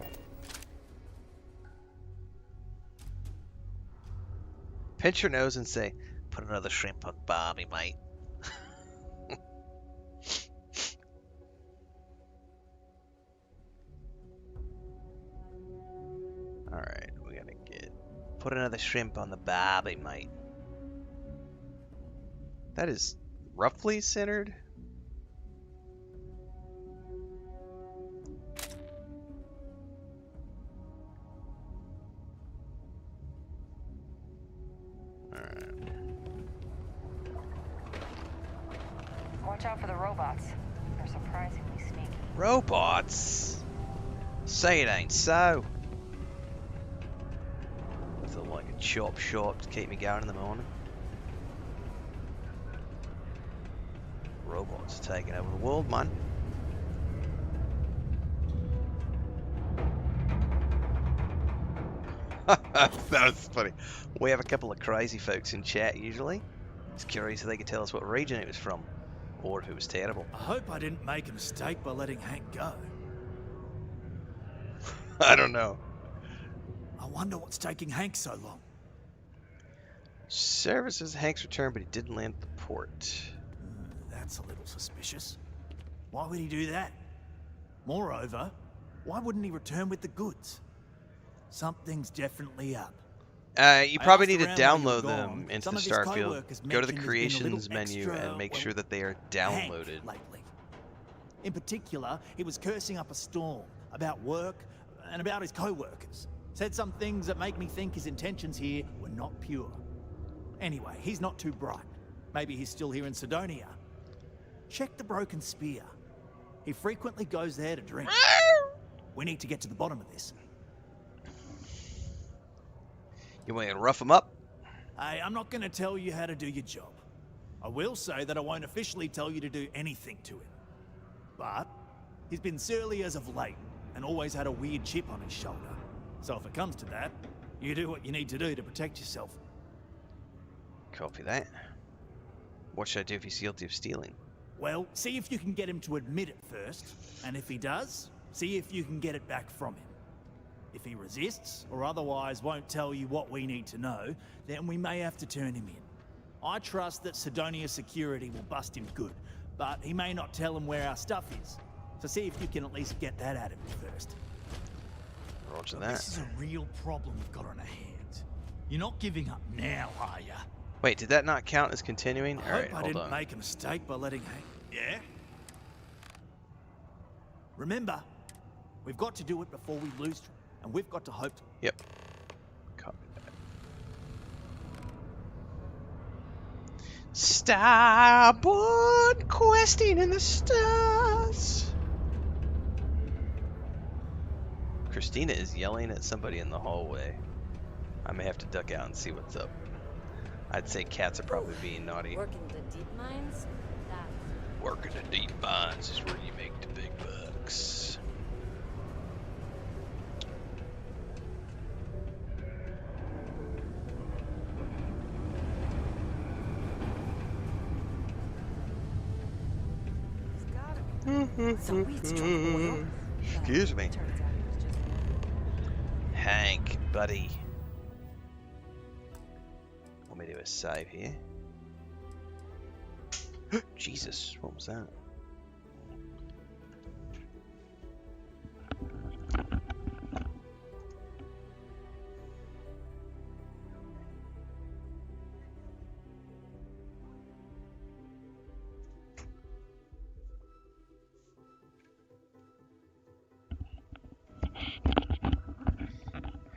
Pinch your nose and say, "Put another shrimp on Bobby, mate." Alright, we gotta put another shrimp on the Bobby, mate. That is roughly centered. Alright. Watch out for the robots. They're surprisingly sneaky. Robots? Say it ain't so. Feel like a chop shop to keep me going in the morning. Robots taking over the world, man. That was funny. We have a couple of crazy folks in chat usually. It's curious if they could tell us what region it was from, or if it was terrible. I hope I didn't make a mistake by letting Hank go. I don't know. I wonder what's taking Hank so long. Services Hank's returned, but he didn't land at the port. That's a little suspicious. Why would he do that? Moreover, why wouldn't he return with the goods? Something's definitely up. You probably need to asked around download while you were them gone. into Some the of his Starfield. co-workers Go to the mentioned there's been a creations little menu extra, and make well, sure that they are Hank downloaded. lately. In particular, he was cursing up a storm about work and about his co-workers. Said some things that make me think his intentions here were not pure. Anyway, he's not too bright. Maybe he's still here in Sidonia. Check the Broken Spear. He frequently goes there to drink. We need to get to the bottom of this. You want to rough him up? Hey, I'm not going to tell you how to do your job. I will say that I won't officially tell you to do anything to him. But he's been surly as of late and always had a weird chip on his shoulder. So if it comes to that, you do what you need to do to protect yourself. Copy that. What should I do if he's guilty of stealing? Well, see if you can get him to admit it first. And if he does, see if you can get it back from him. If he resists, or otherwise won't tell you what we need to know, then we may have to turn him in. I trust that Sidonia Security will bust him good, but he may not tell him where our stuff is. So see if you can at least get that out of him first. Roger Well, that. this is a real problem we've got on our hands. You're not giving up now, are ya? Wait, did that not count as continuing? I Alright, hope I hold didn't on. make a mistake by letting Hank... Yeah? Remember, we've got to do it before we lose him, and we've got to hope... Yep. Copy that. Starboard questing in the stars. Christina is yelling at somebody in the hallway. I may have to duck out and see what's up. I'd say cats are probably being naughty. Working the deep mines? Working the deep mines is where you make the big bucks. Excuse me. Hank, buddy. Let me do a save here. Jesus, what was that?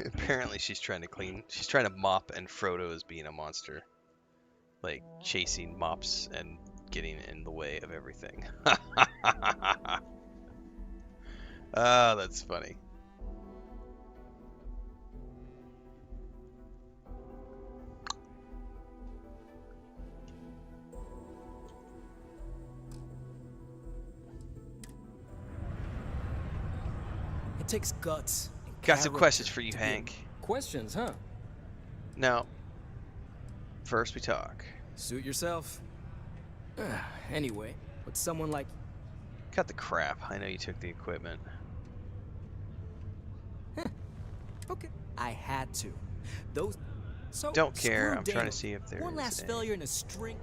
Apparently she's trying to clean. She's trying to mop, and Frodo is being a monster. Like, chasing mops and getting in the way of everything. Oh, that's funny. It takes guts. Got some questions for you, Hank. Questions, huh? No. First we talk. Suit yourself. Anyway, with someone like... Cut the crap. I know you took the equipment. Okay. I had to. Those... So, Don't care. screw I'm trying to Dale. see if there's One last failure in a string...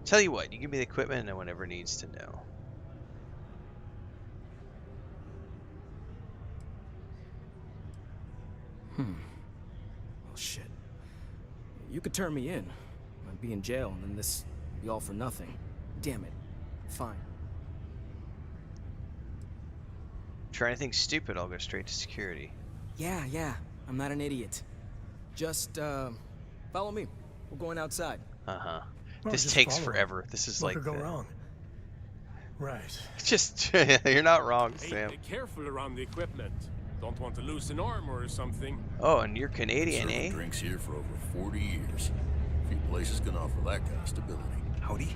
Tell you what, you give me the equipment and no one ever needs to know. Oh, shit. You could turn me in. I'd be in jail, and then this be all for nothing. Damn it. Fine. Try anything stupid, I'll go straight to security. Yeah. I'm not an idiot. Just, follow me. We're going outside. Uh-huh. Well, This just takes follow him. forever. This is What like could go wrong? Right. just you're not wrong, Hey, Sam. be careful around the equipment. Don't want to lose an arm or something. Oh, and you're Canadian, Serving eh? drinks here for over 40 years. Few places can offer that kind of stability. Howdy.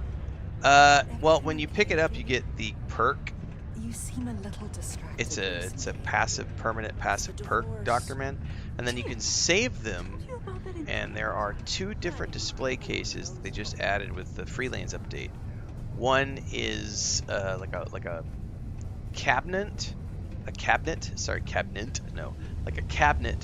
Well, when you pick it up, you get the perk. You seem a little distracted. It's a permanent passive perk, Dr. Man, and then you can save them. And there are 2 different display cases that they just added with the Freelanes update. One is like a cabinet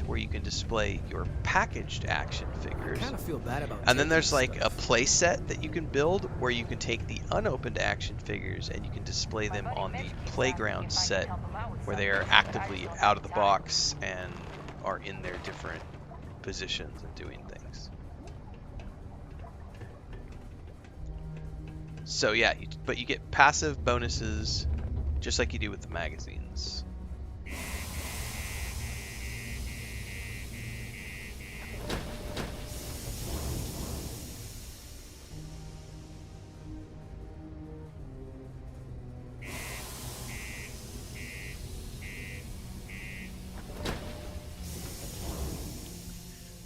where you can display your packaged action figures. I kind of feel bad about. And then there's like a play set that you can build where you can take the unopened action figures and you can display them on the playground set where they are actively out of the box and are in their different positions and doing things. So yeah, but you get passive bonuses just like you do with the magazines.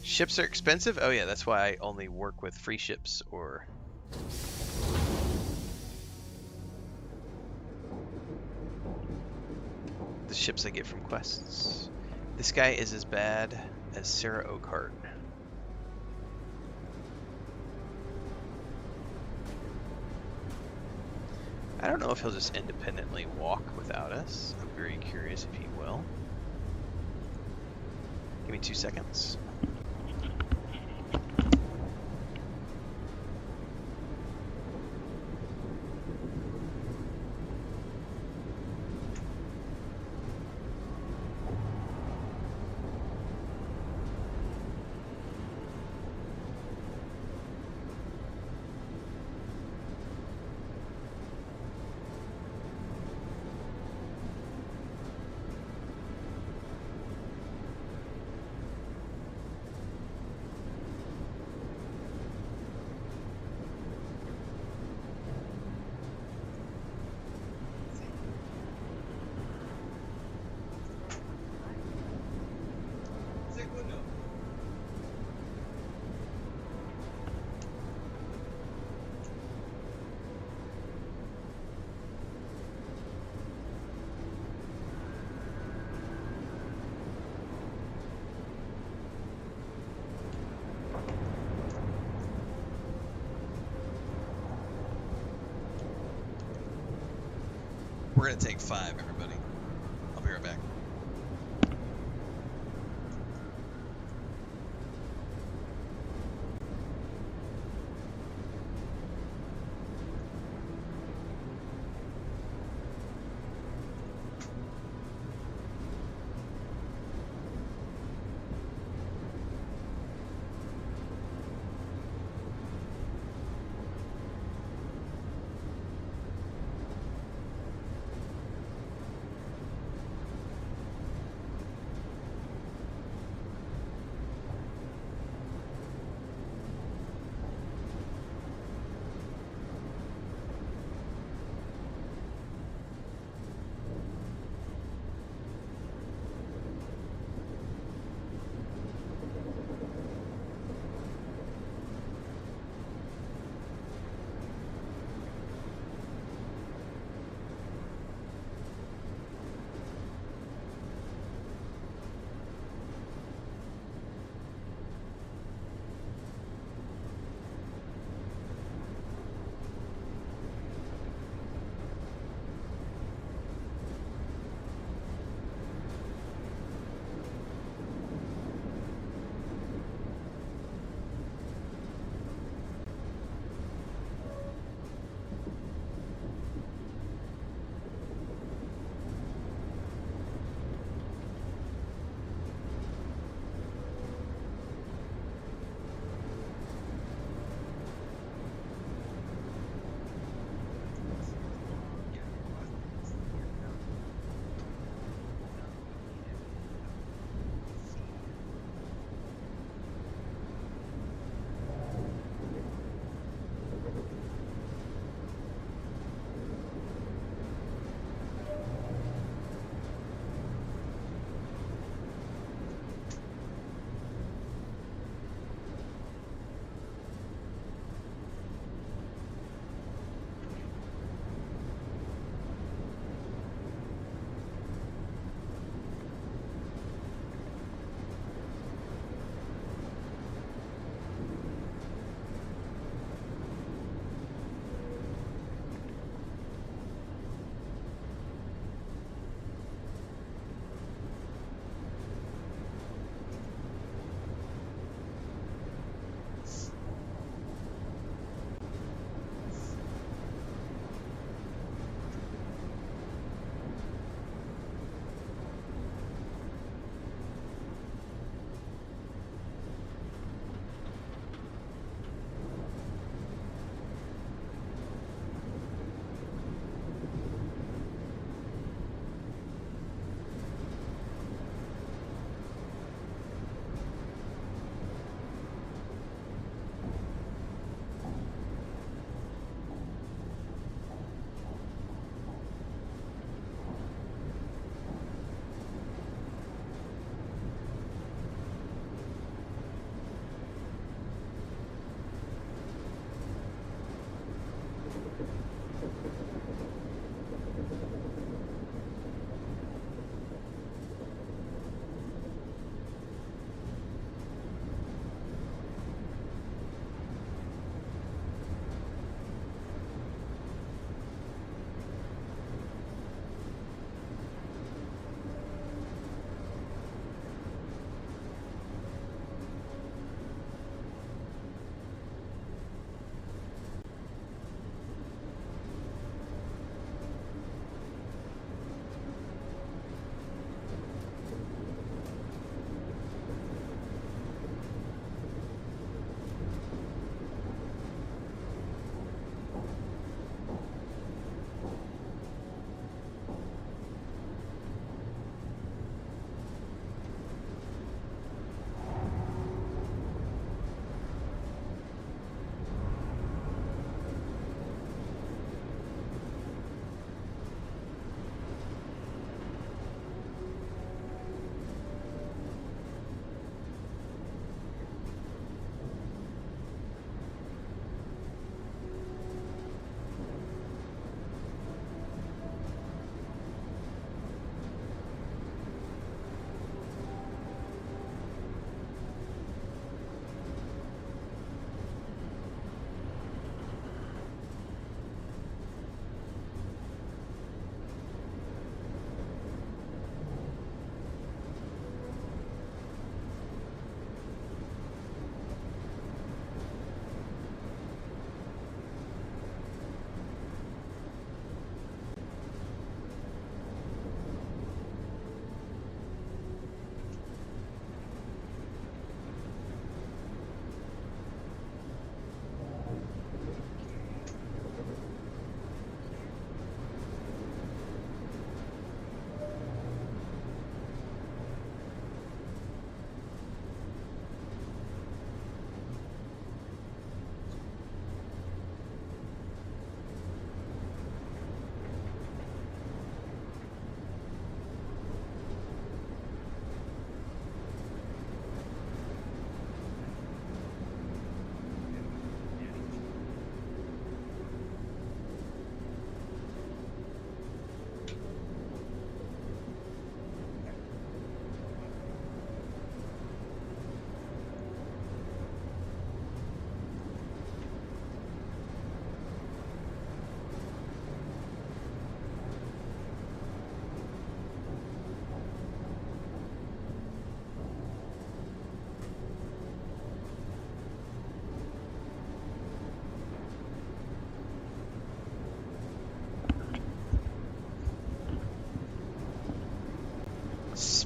Ships are expensive? Oh yeah, that's why I only work with free ships or... the ships I get from quests. This guy is as bad as Sarah Oakhart. I don't know if he'll just independently walk without us. I'm very curious if he will. Give me 2 seconds. We're gonna take 5, everybody. I'll be right back.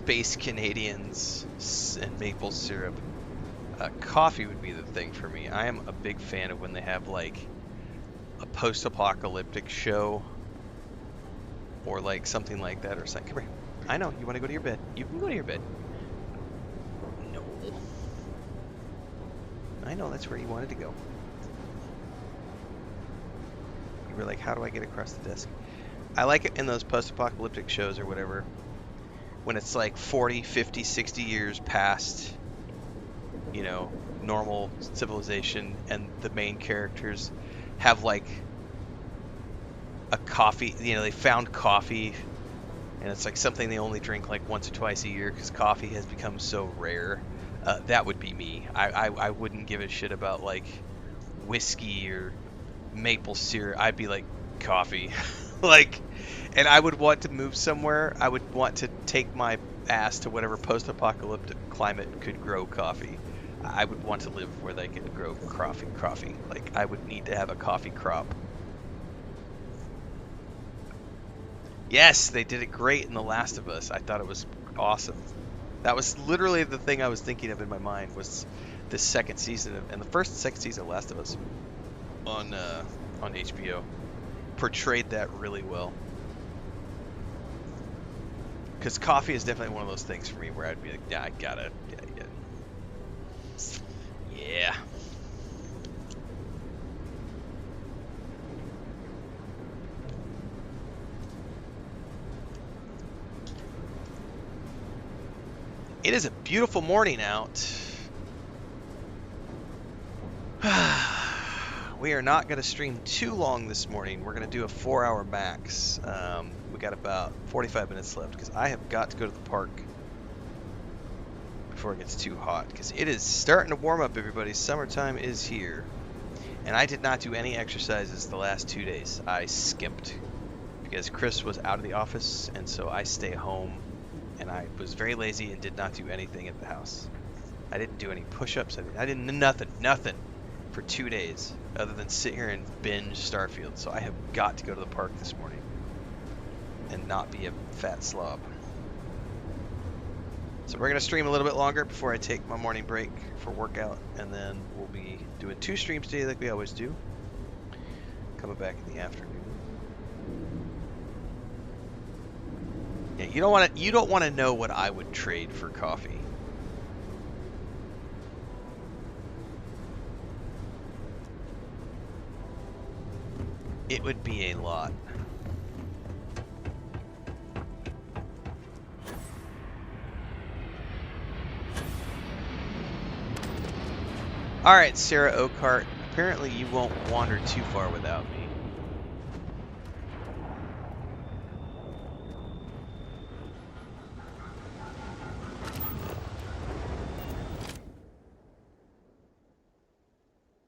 Space Canadians and maple syrup. Coffee would be the thing for me. I am a big fan of when they have like a post-apocalyptic show or like something like that or something. Come here. I know you want to go to your bed. You can go to your bed. No. I know that's where you wanted to go. You were like, how do I get across the desk? I like it in those post-apocalyptic shows or whatever when it's like 40, 50, 60 years past, you know, normal civilization, and the main characters have like a coffee, you know, they found coffee, and it's like something they only drink like once or twice a year because coffee has become so rare. That would be me. I wouldn't give a shit about like whiskey or maple syrup. I'd be like, coffee. Like, and I would want to move somewhere. I would want to take my ass to whatever post-apocalyptic climate could grow coffee. I would want to live where they could grow coffee. Like, I would need to have a coffee crop. Yes, they did it great in The Last of Us. I thought it was awesome. That was literally the thing I was thinking of in my mind, was the second season and the first and second season of Last of Us on HBO portrayed that really well. Because coffee is definitely one of those things for me where I'd be like, yeah, I gotta, yeah. It is a beautiful morning out. We are not going to stream too long this morning. We're going to do a 4-hour max. We got about 45 minutes left because I have got to go to the park before it gets too hot, because it is starting to warm up, everybody. Summertime is here. And I did not do any exercises the last 2 days. I skimped because Chris was out of the office, and so I stay home, and I was very lazy and did not do anything at the house. I didn't do any push-ups. I did nothing for 2 days other than sit here and binge Starfield. So I have got to go to the park this morning and not be a fat slob. So we're going to stream a little bit longer before I take my morning break for workout, and then we'll be doing 2 streams today like we always do. Coming back in the afternoon. Yeah, you don't want to know what I would trade for coffee. It would be a lot. Alright, Sarah Oakhart. Apparently you won't wander too far without me.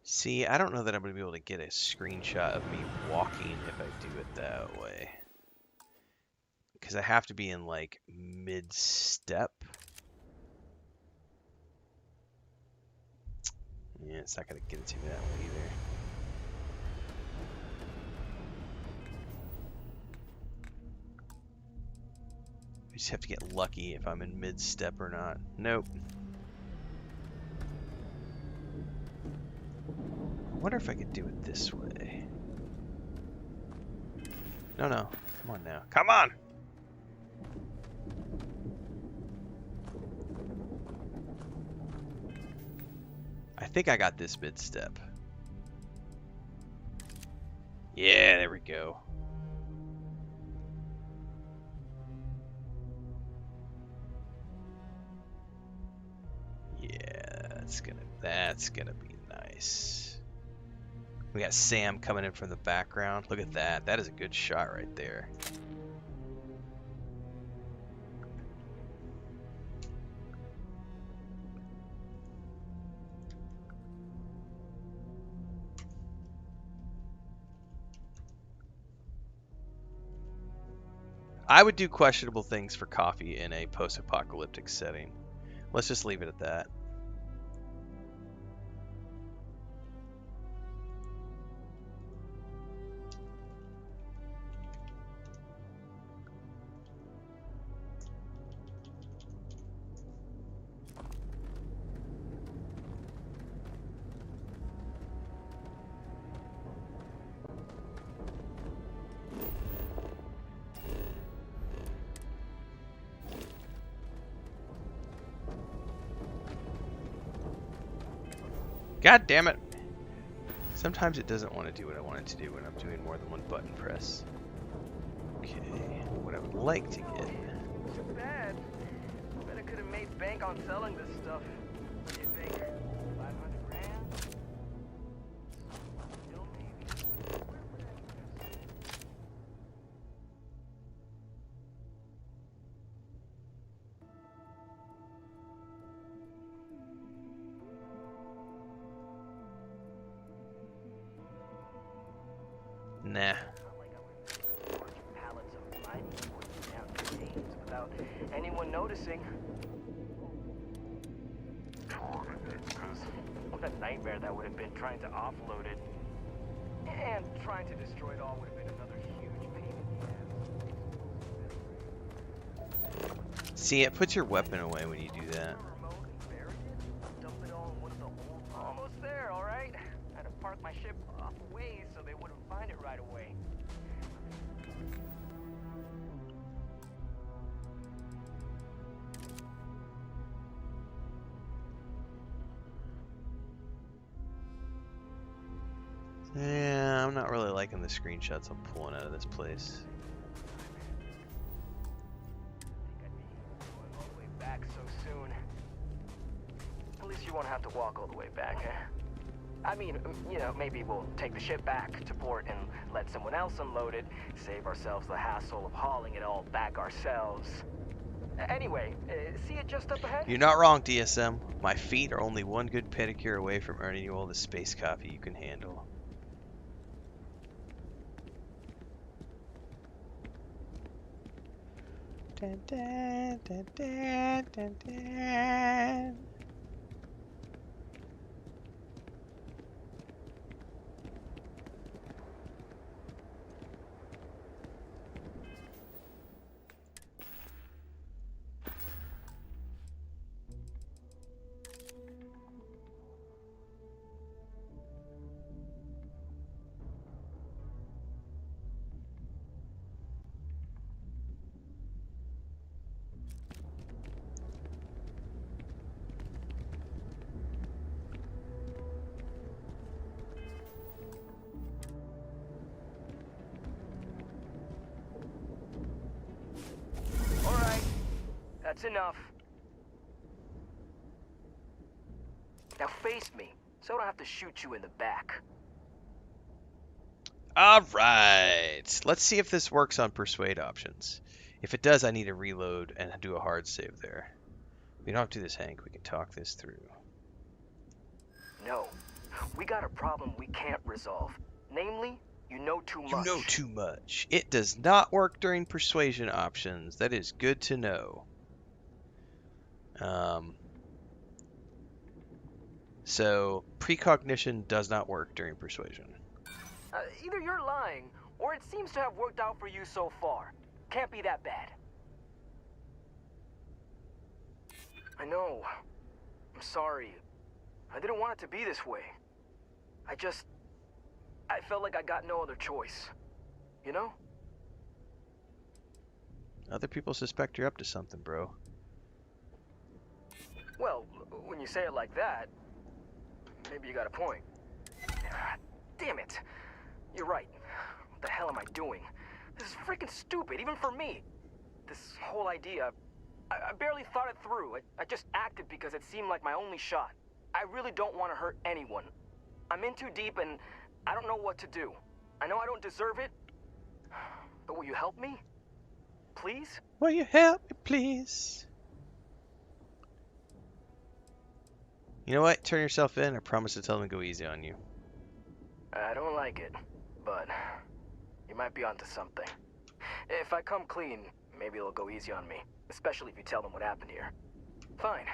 See, I don't know that I'm going to be able to get a screenshot of me walking if I do it that way. Because I have to be in, like, mid-step. Yeah, it's not going to get it to me that way either. I just have to get lucky if I'm in mid-step or not. Nope. I wonder if I could do it this way. No. Come on now. Come on! I think I got this mid-step. Yeah, there we go. Yeah, that's gonna be nice. We got Sam coming in from the background. Look at that. That is a good shot right there. I would do questionable things for coffee in a post-apocalyptic setting. Let's just leave it at that. God damn it! Sometimes it doesn't want to do what I want it to do when I'm doing more than one button press. Okay, what I would like to get. Too bad. Bet I could have made bank on selling this stuff. What do you think? 500 grand? Still maybe. Nah. Pallets of mining wood down the veins without anyone noticing. What a nightmare that would have been trying to offload it. And trying to destroy it all would have been another huge pain in the ass. See, it puts your weapon away when you do that. Almost there, alright? Had to park my ship off a ways so they wouldn't find it right away. Yeah, I'm not really liking the screenshots I'm pulling out of this place. All the way back so soon. At least you won't have to walk all the way back, eh? I mean, you know, maybe we'll take the ship back to port and let someone else unload it, save ourselves the hassle of hauling it all back ourselves. Anyway, see it just up ahead? You're not wrong, DSM. My feet are only one good pedicure away from earning you all the space coffee you can handle. Dun, dun, dun, dun, dun, dun. That's enough. Now face me, so I don't have to shoot you in the back. Alright, let's see if this works on persuade options. If it does, I need to reload and do a hard save there. We don't have to do this, Hank. We can talk this through. No, we got a problem we can't resolve. Namely, you know too much. You know too much. It does not work during persuasion options. That is good to know. So precognition does not work during persuasion. Either you're lying, or it seems to have worked out for you so far. Can't be that bad. I know. I'm sorry. I didn't want it to be this way. I felt like I got no other choice. You know? Other people suspect you're up to something, bro. Well, when you say it like that, maybe you got a point. Damn it. You're right. What the hell am I doing? This is freaking stupid, even for me. This whole idea, I barely thought it through. I just acted because it seemed like my only shot. I really don't want to hurt anyone. I'm in too deep and I don't know what to do. I know I don't deserve it, but will you help me? Please? Will you help me, please? You know what? Turn yourself in. I promise to tell them to go easy on you. I don't like it, but you might be onto something. If I come clean, maybe it'll go easy on me, especially if you tell them what happened here. Fine,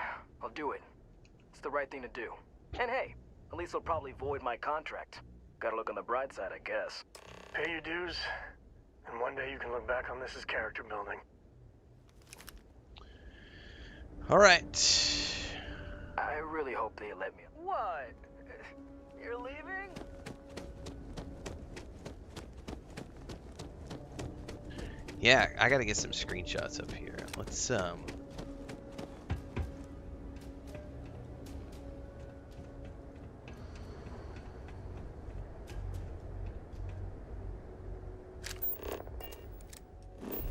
I'll do it. It's the right thing to do. And hey, at least they'll probably void my contract. Gotta look on the bright side, I guess. Pay your dues, and one day you can look back on this as character building. Alright. I really hope they let me. What? You're leaving? Yeah, I gotta get some screenshots up here. Let's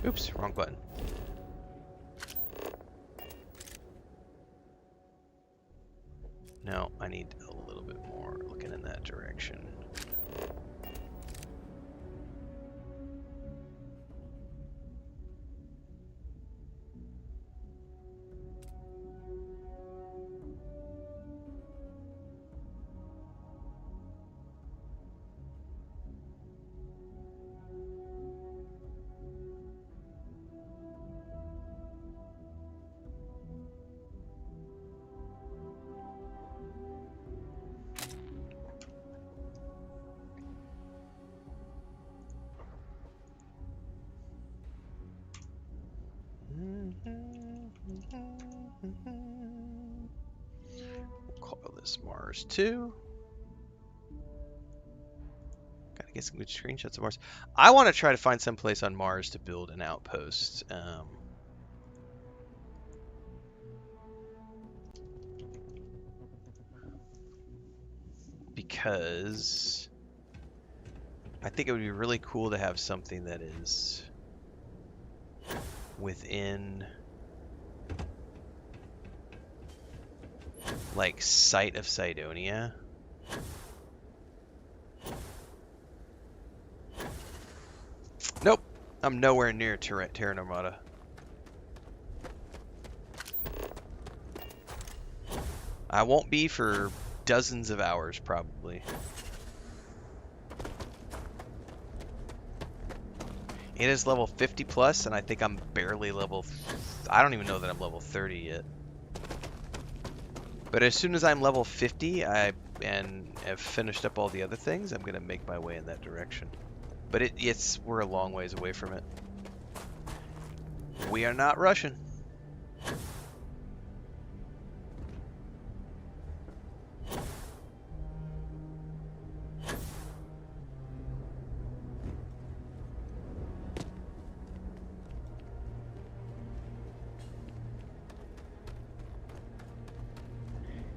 Oops, wrong button. No, I need a little bit more looking in that direction. We'll call this Mars 2. Gotta get some good screenshots of Mars. I want to try to find some place on Mars to build an outpost. Because I think it would be really cool to have something that is within like sight of Cydonia. Nope, I'm nowhere near Terra Armada. I won't be for dozens of hours probably. It is level 50 plus, and I think I'm barely level... I don't even know that I'm level 30 yet. But as soon as I'm level 50 and have finished up all the other things, I'm going to make my way in that direction. But we're a long ways away from it. We are not rushing.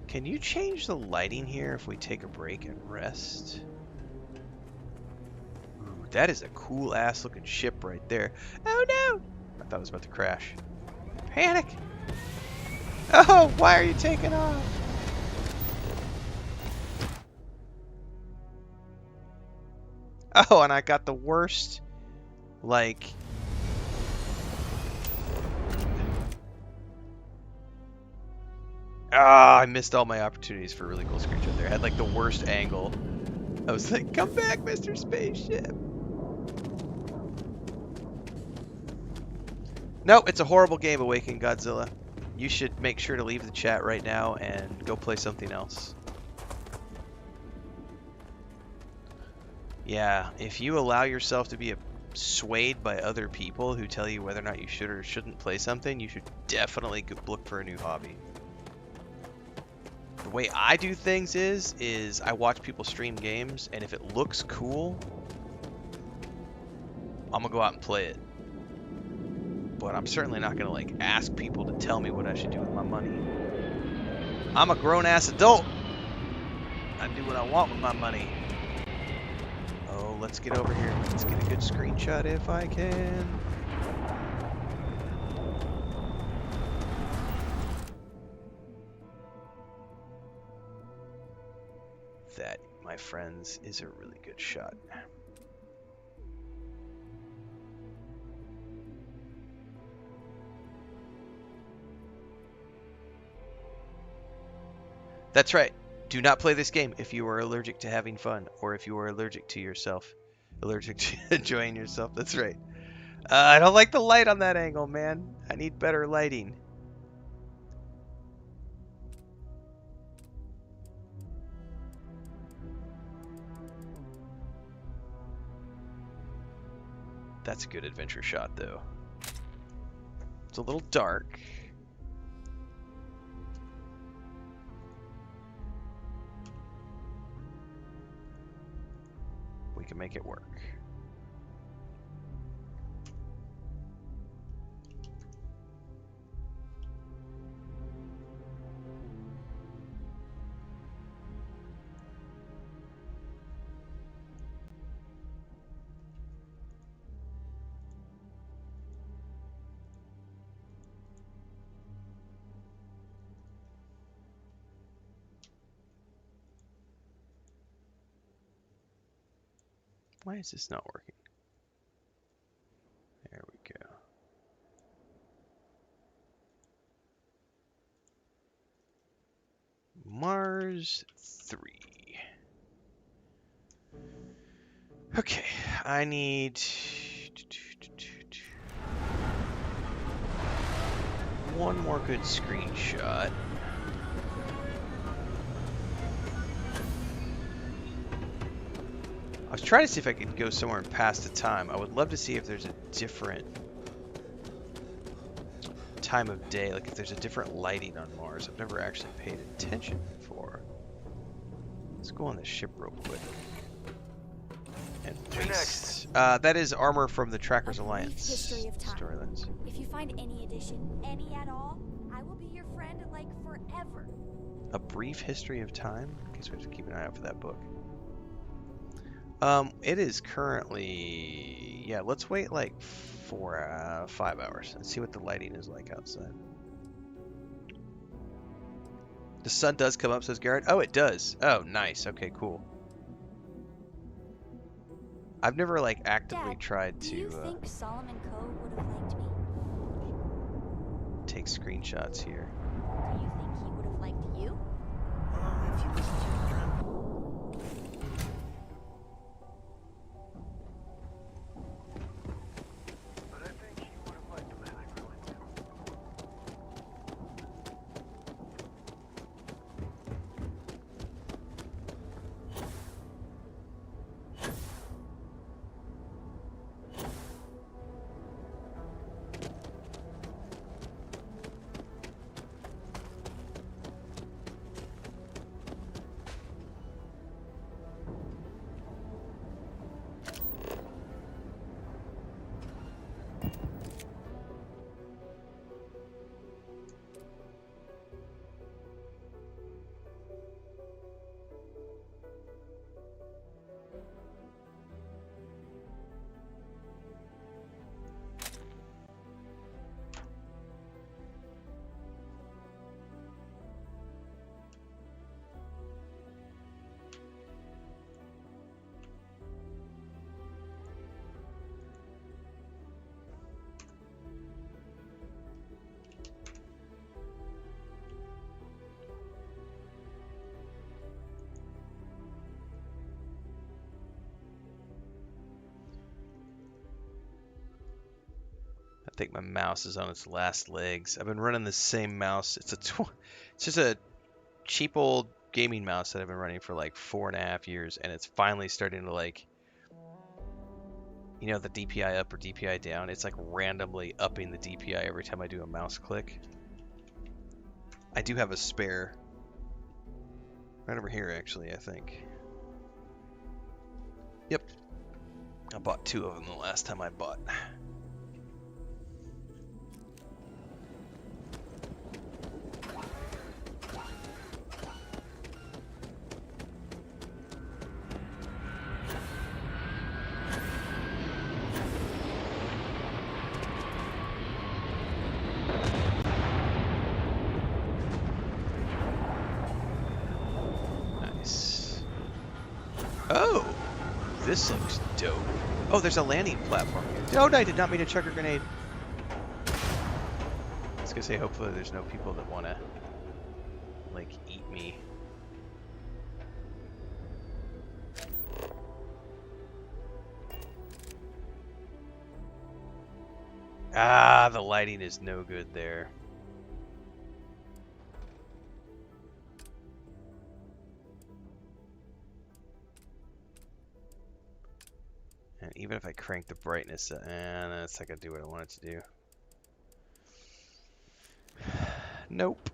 Can you change the lighting here if we take a break and rest? Ooh, that is a cool ass looking ship right there. Oh no! I thought it was about to crash. Panic! Oh, why are you taking off? Oh, and I got the worst, like... Ah, I missed all my opportunities for a really cool screenshot there. I had like the worst angle. I was like, come back, Mr. Spaceship. Nope, it's a horrible game, Awakening Godzilla. You should make sure to leave the chat right now and go play something else. Yeah, if you allow yourself to be swayed by other people who tell you whether or not you should or shouldn't play something, you should definitely look for a new hobby. The way I do things is I watch people stream games, and if it looks cool, I'm gonna go out and play it. But I'm certainly not gonna like ask people to tell me what I should do with my money. I'm a grown-ass adult. I do what I want with my money. Oh, let's get over here. Let's get a good screenshot if I can. That, my friends, is a really good shot. That's right. Do not play this game if you are allergic to having fun, or if you are allergic to yourself. Allergic to enjoying yourself. That's right. I don't like the light on that angle, man. I need better lighting. That's a good adventure shot, though. It's a little dark. We can make it work. Why is this not working? There we go. Mars 3. Okay, I need one more good screenshot. I was trying to see if I could go somewhere and pass the time. I would love to see if there's a different time of day, like if there's a different lighting on Mars. I've never actually paid attention before. Let's go on the ship real quick. And waste. That is armor from the Trackers Alliance History of time. storylines. If you find any edition, any at all, I will be your friend like forever. A brief history of time? I guess we have to keep an eye out for that book. It is currently, yeah, let's wait like 5 hours and see what the lighting is like outside. The sun does come up, says Garrett. Oh, it does. Oh, nice. Okay, cool. I've never like actively tried to Do you think Solomon Coe would have liked me? take screenshots here. Do you think he would have liked you? If you listen to your friend. I think my mouse is on its last legs. I've been running the same mouse. It's just a cheap old gaming mouse that I've been running for like 4.5 years, and it's finally starting to like, you know, the DPI up or DPI down. It's like randomly upping the DPI every time I do a mouse click. I do have a spare right over here, actually, I think. Yep. I bought 2 of them the last time I bought. Oh, this looks dope. Oh, there's a landing platform here. Oh, no, I did not mean to chuck a grenade. I was gonna say, hopefully there's no people that want to, like, eat me. Ah, the lighting is no good there. And even if I crank the brightness, that's not gonna do what I want it to do. Nope.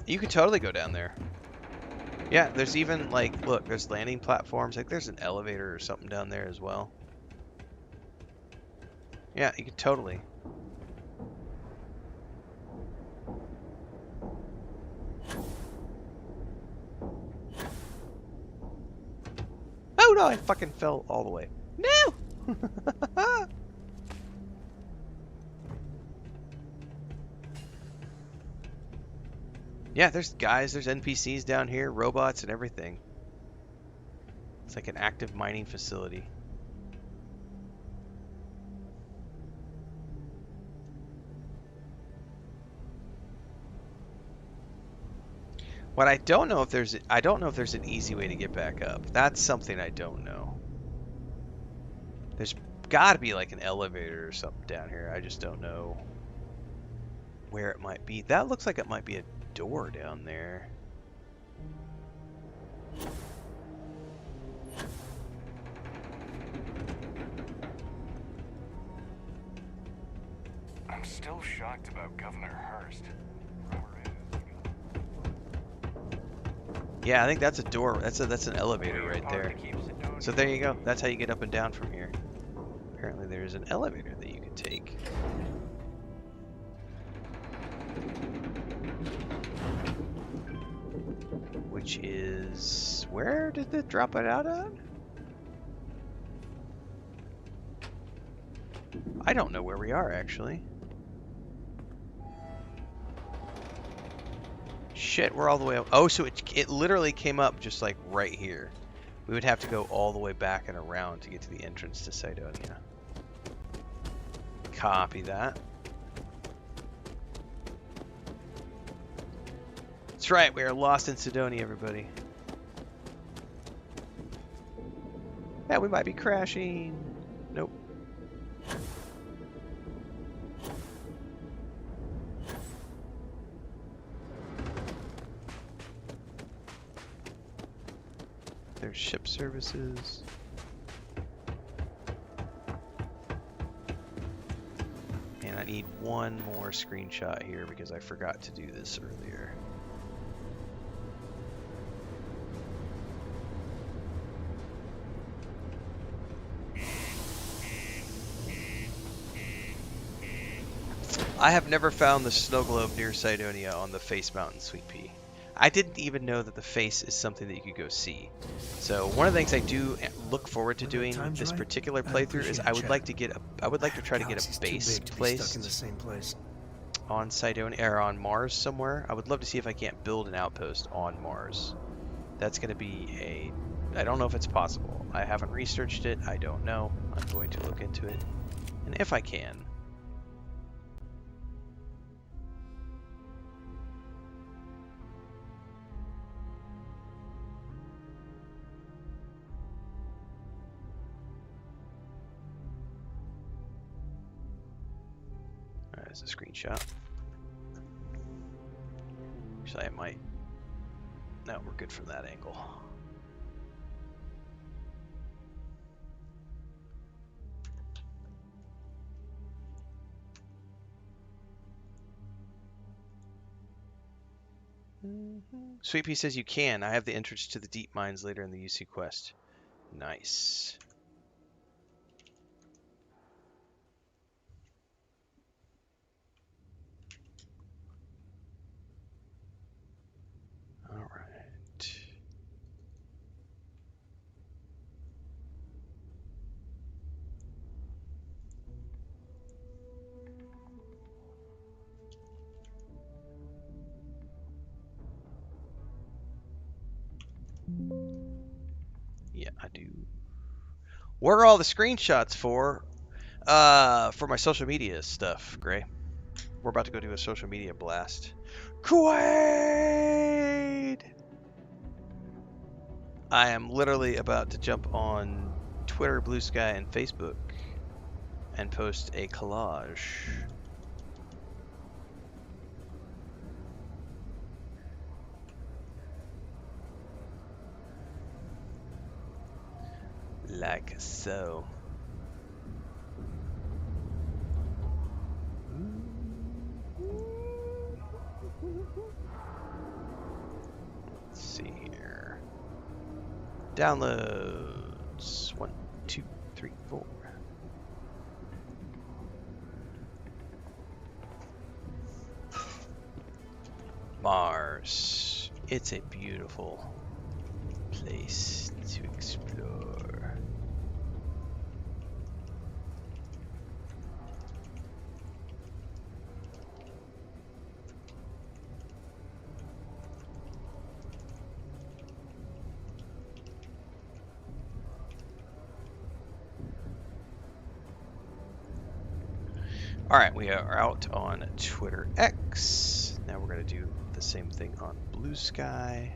You could totally go down there. Yeah, there's even like, look, there's landing platforms. Like there's an elevator or something down there as well. Yeah, you could totally. Oh no, I fucking fell all the way. No! Yeah, there's guys, there's NPCs down here, robots and everything. It's like an active mining facility. What I don't know if there's an easy way to get back up. That's something I don't know. There's got to be like an elevator or something down here. I just don't know where it might be. That looks like it might be a door down there. I'm still shocked about Governor Hurst. Yeah, I think that's a door. That's an elevator right there. So there you go. That's how you get up and down from here. Apparently there's an elevator that you can take. Which is... where did it drop it out at? I don't know where we are, actually. Shit, we're all the way up. Oh, so it literally came up just like right here. We would have to go all the way back and around to get to the entrance to Cydonia. Copy that. That's right, we are lost in Cydonia, everybody. Yeah, we might be crashing. Nope. There's ship services. And I need one more screenshot here because I forgot to do this earlier. I have never found the snow globe near Cydonia on the Face Mountain, Sweet Pea. I didn't even know that the face is something that you could go see. So one of the things I do look forward to doing this particular playthrough is I would like to try to get a base placed on Cydonia or on Mars somewhere. I would love to see if I can't build an outpost on Mars. That's going to be I don't know if it's possible. I haven't researched it. I don't know. I'm going to look into it. And if I can, there's a screenshot. Actually, I might. No, we're good from that angle. Sweet Pea says you can. I have the entrance to the deep mines later in the UC quest. Nice. All right. Yeah, I do. What are all the screenshots for? For my social media stuff, Gray. We're about to go do a social media blast. Quaid! I am literally about to jump on Twitter, Blue Sky, and Facebook and post a collage. Like so. Let's see here. Downloads 1, 2, 3, 4. Mars. It's a beautiful place to explore. All right, we are out on Twitter X. Now we're going to do the same thing on Blue Sky.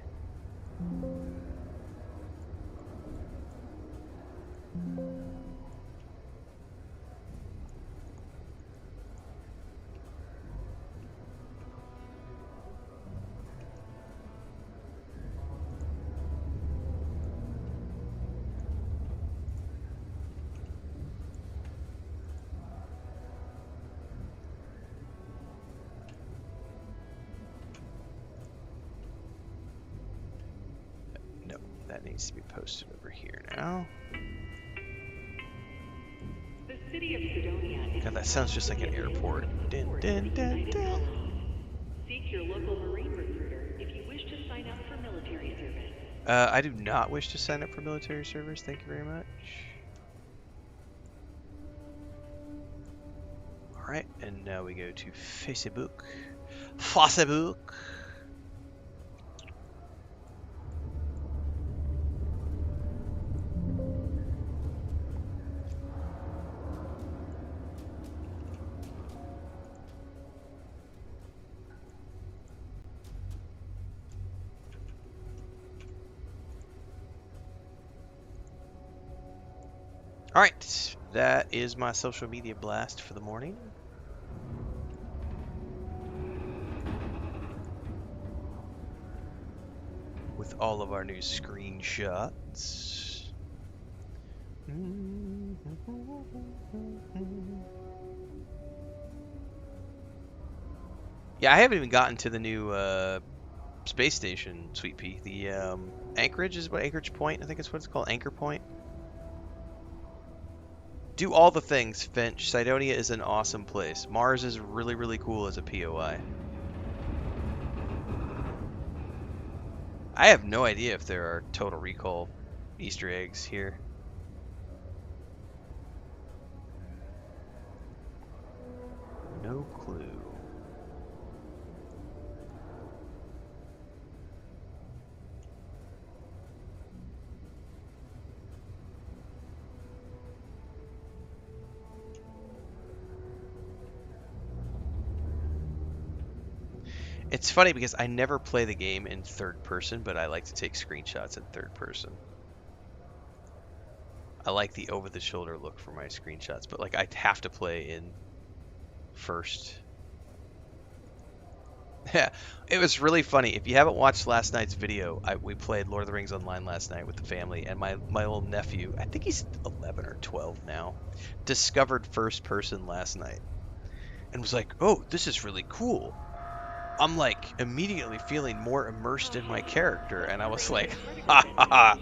That needs to be posted over here now. The city of Sidonia. God, that sounds just like an airport. Dun, dun, dun, dun. Seek your local marine recruiter if you wish to sign up for military service. I do not wish to sign up for military service. Thank you very much. All right, and now we go to Facebook. Facebook. Alright, that is my social media blast for the morning. With all of our new screenshots. Yeah, I haven't even gotten to the new space station, Sweet Pea. The Anchorage is what Anchorage Point, I think it's what it's called, Anchor Point. Do all the things, Finch. Sidonia is an awesome place. Mars is really, really cool as a POI. I have no idea if there are Total Recall Easter eggs here. No clue. It's funny because I never play the game in third person, but I like to take screenshots in third person. I like the over-the-shoulder look for my screenshots, but like I have to play in first. Yeah, it was really funny. If you haven't watched last night's video, we played Lord of the Rings Online last night with the family, and my little nephew, I think he's 11 or 12 now, discovered first person last night and was like, "Oh, this is really cool." I'm like immediately feeling more immersed in my character, and I was like, "Ha ha ha!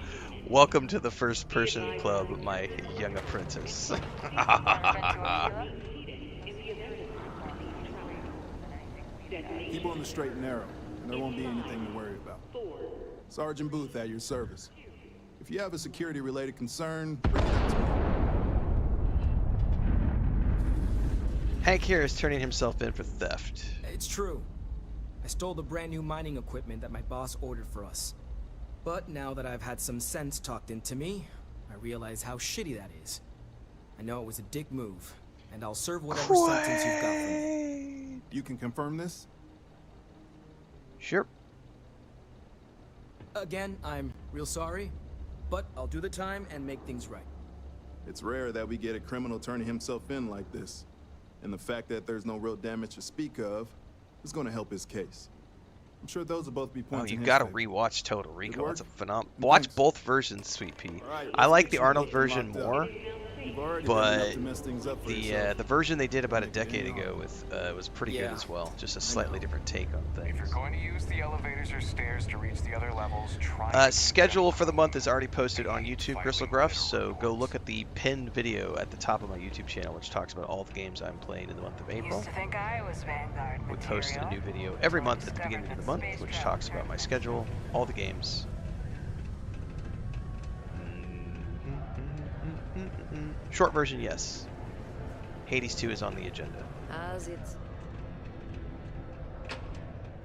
Welcome to the first person club, my young apprentice." Keep on the straight and narrow, and there won't be anything to worry about. Sergeant Booth at your service. If you have a security-related concern, bring it up to me. Hank here is turning himself in for theft. It's true. I stole the brand new mining equipment that my boss ordered for us. But now that I've had some sense talked into me, I realize how shitty that is. I know it was a dick move, and I'll serve whatever sentence you've got for me. You can confirm this? Sure. Again, I'm real sorry, but I'll do the time and make things right. It's rare that we get a criminal turning himself in like this. And the fact that there's no real damage to speak of is going to help his case. I'm sure those will both be points. Oh, you got to rewatch Total Recall. It's a phenomenal. Watch both versions, Sweet Pea. I like the Arnold version more, but the version they did about a decade ago was pretty good as well. Just a slightly different take on things. If you're going to use the elevators or stairs to reach the other levels, try. Schedule for the month is already posted on YouTube, Crystal Gruff, so go look at the pinned video at the top of my YouTube channel, which talks about all the games I'm playing in the month of April. Used to think I was Vanguard We post a new video every month at the beginning of the month, which talks about my schedule, all the games. Short version, yes. Hades 2 is on the agenda. As it.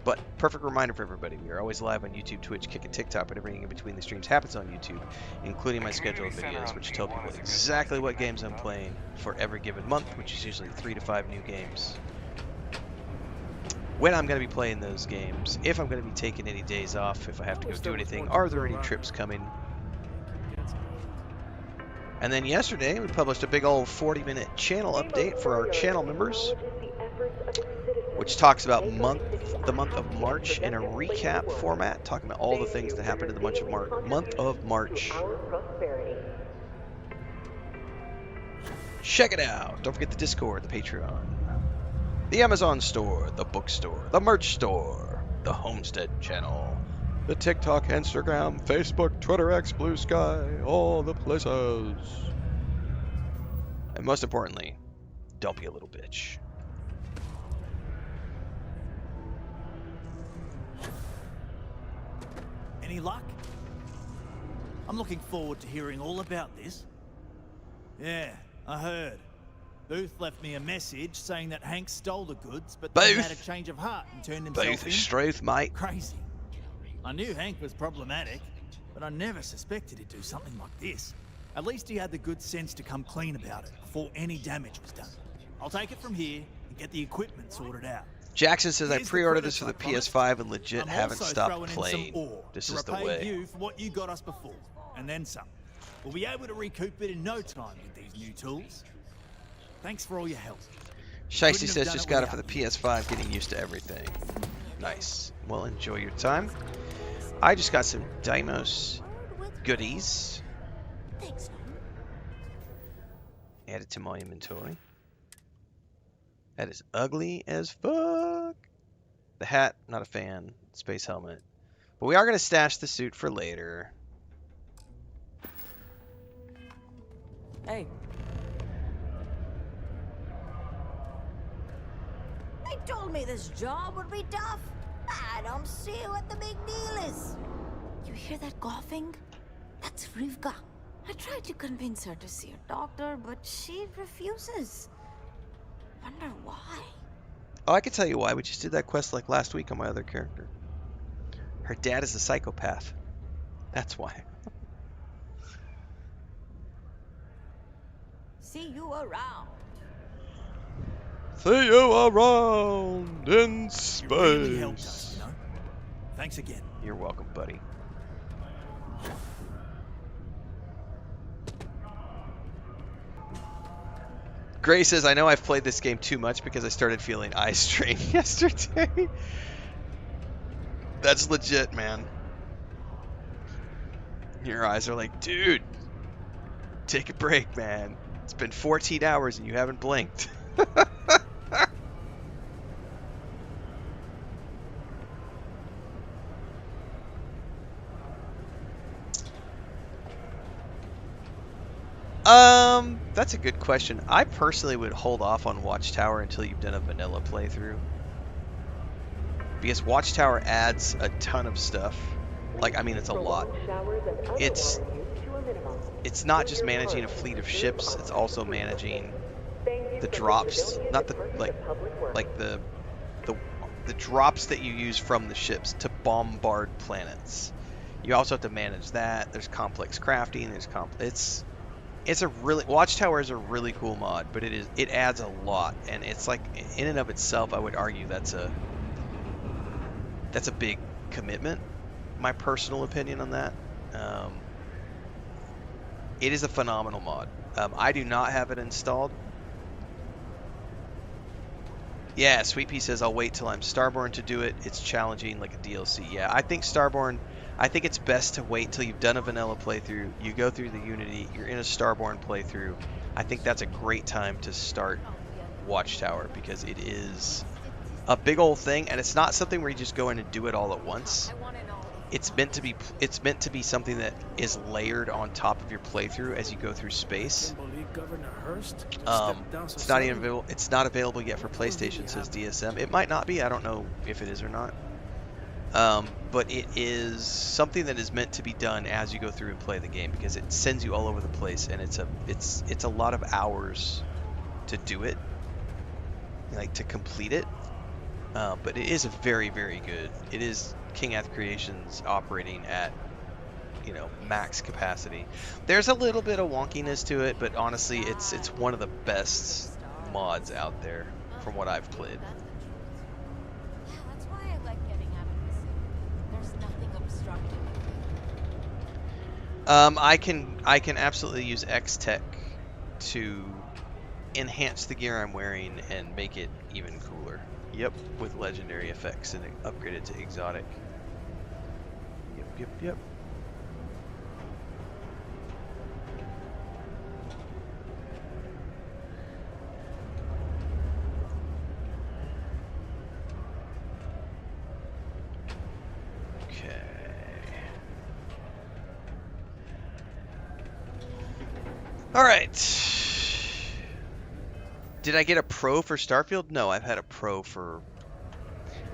But perfect reminder for everybody, we are always live on YouTube, Twitch, Kick and TikTok, but everything in between the streams happens on YouTube, including my scheduled videos, which tell people exactly what games I'm playing for every given month, which is usually 3 to 5 new games. When I'm going to be playing those games, if I'm going to be taking any days off, if I have to go do anything, are there any trips coming? And then yesterday, we published a big old 40-minute channel update for our channel members, which talks about the month of March in a recap format, talking about all the things that happened in the month of March. Check it out. Don't forget the Discord, the Patreon, the Amazon store, the bookstore, the merch store, the Homestead channel, the TikTok, Instagram, Facebook, Twitter X, Blue Sky, all the places. And most importantly, don't be a little bitch. Any luck? I'm looking forward to hearing all about this. Yeah, I heard. Booth left me a message saying that Hank stole the goods, but then had a change of heart and turned himself in. Booth is truth, mate. Crazy. I knew Hank was problematic, but I never suspected he'd do something like this. At least he had the good sense to come clean about it before any damage was done. I'll take it from here and get the equipment sorted out. Jackson says, I pre-ordered this for the PS5 and legit haven't stopped playing. This is the way. You for what you got us before, and then some. We'll be able to recoup it in no time with these new tools. Thanks for all your help. Shicey says, just got it for the PS5, getting used to everything. Nice. Well, enjoy your time. I just got some Deimos goodies. Thanks. Added to my inventory. That is ugly as fuck. The hat, not a fan. Space helmet. But we are going to stash the suit for later. Hey. They told me this job would be tough. I don't see what the big deal is. You hear that coughing? That's Rivka. I tried to convince her to see a doctor, but she refuses. Wonder why. Oh, I can tell you why. We just did that quest like last week on my other character. Her dad is a psychopath. That's why. See you around. See you around in space. You really helped us, you know? Thanks again. You're welcome, buddy. Gray says, I know I've played this game too much because I started feeling eye strain yesterday. That's legit, man. Your eyes are like, dude, take a break, man. It's been 14 hours and you haven't blinked. That's a good question. I personally would hold off on Watchtower until you've done a vanilla playthrough. Because Watchtower adds a ton of stuff. Like, I mean, it's a lot. It's not just managing a fleet of ships, it's also managing the drops, not the the drops that you use from the ships to bombard planets. You also have to manage that. There's complex crafting, it's a really, Watchtower is a really cool mod, but it adds a lot, and it's like, in and of itself, I would argue that's a big commitment. My personal opinion on that. It is a phenomenal mod. I do not have it installed. Yeah, Sweet Pea says, I'll wait till I'm Starborn to do it. It's challenging like a DLC. Yeah, I think Starborn, I think it's best to wait till you've done a vanilla playthrough, you go through the Unity, you're in a Starborn playthrough. I think that's a great time to start Watchtower because it is a big old thing, and it's not something where you just go in and do it all at once. It's meant to be something that is layered on top of your playthrough as you go through space. It's not even available. It's not available yet for PlayStation, says DSM. It might not be. I don't know if it is or not. But it is something that is meant to be done as you go through and play the game because it sends you all over the place, and it's a lot of hours to do it, like to complete it. but it is a very, very good. It is King Eth Creations operating at, you know, max capacity. There's a little bit of wonkiness to it, but honestly, it's one of the best mods out there from what I've played. Yeah, that's why I like getting out of the city. There's nothing obstructing me. I can absolutely use X-Tech to enhance the gear I'm wearing and make it even cooler. Yep, with legendary effects and upgrade it to exotic. Yep. All right. Did I get a Pro for Starfield? No, I've had a Pro for...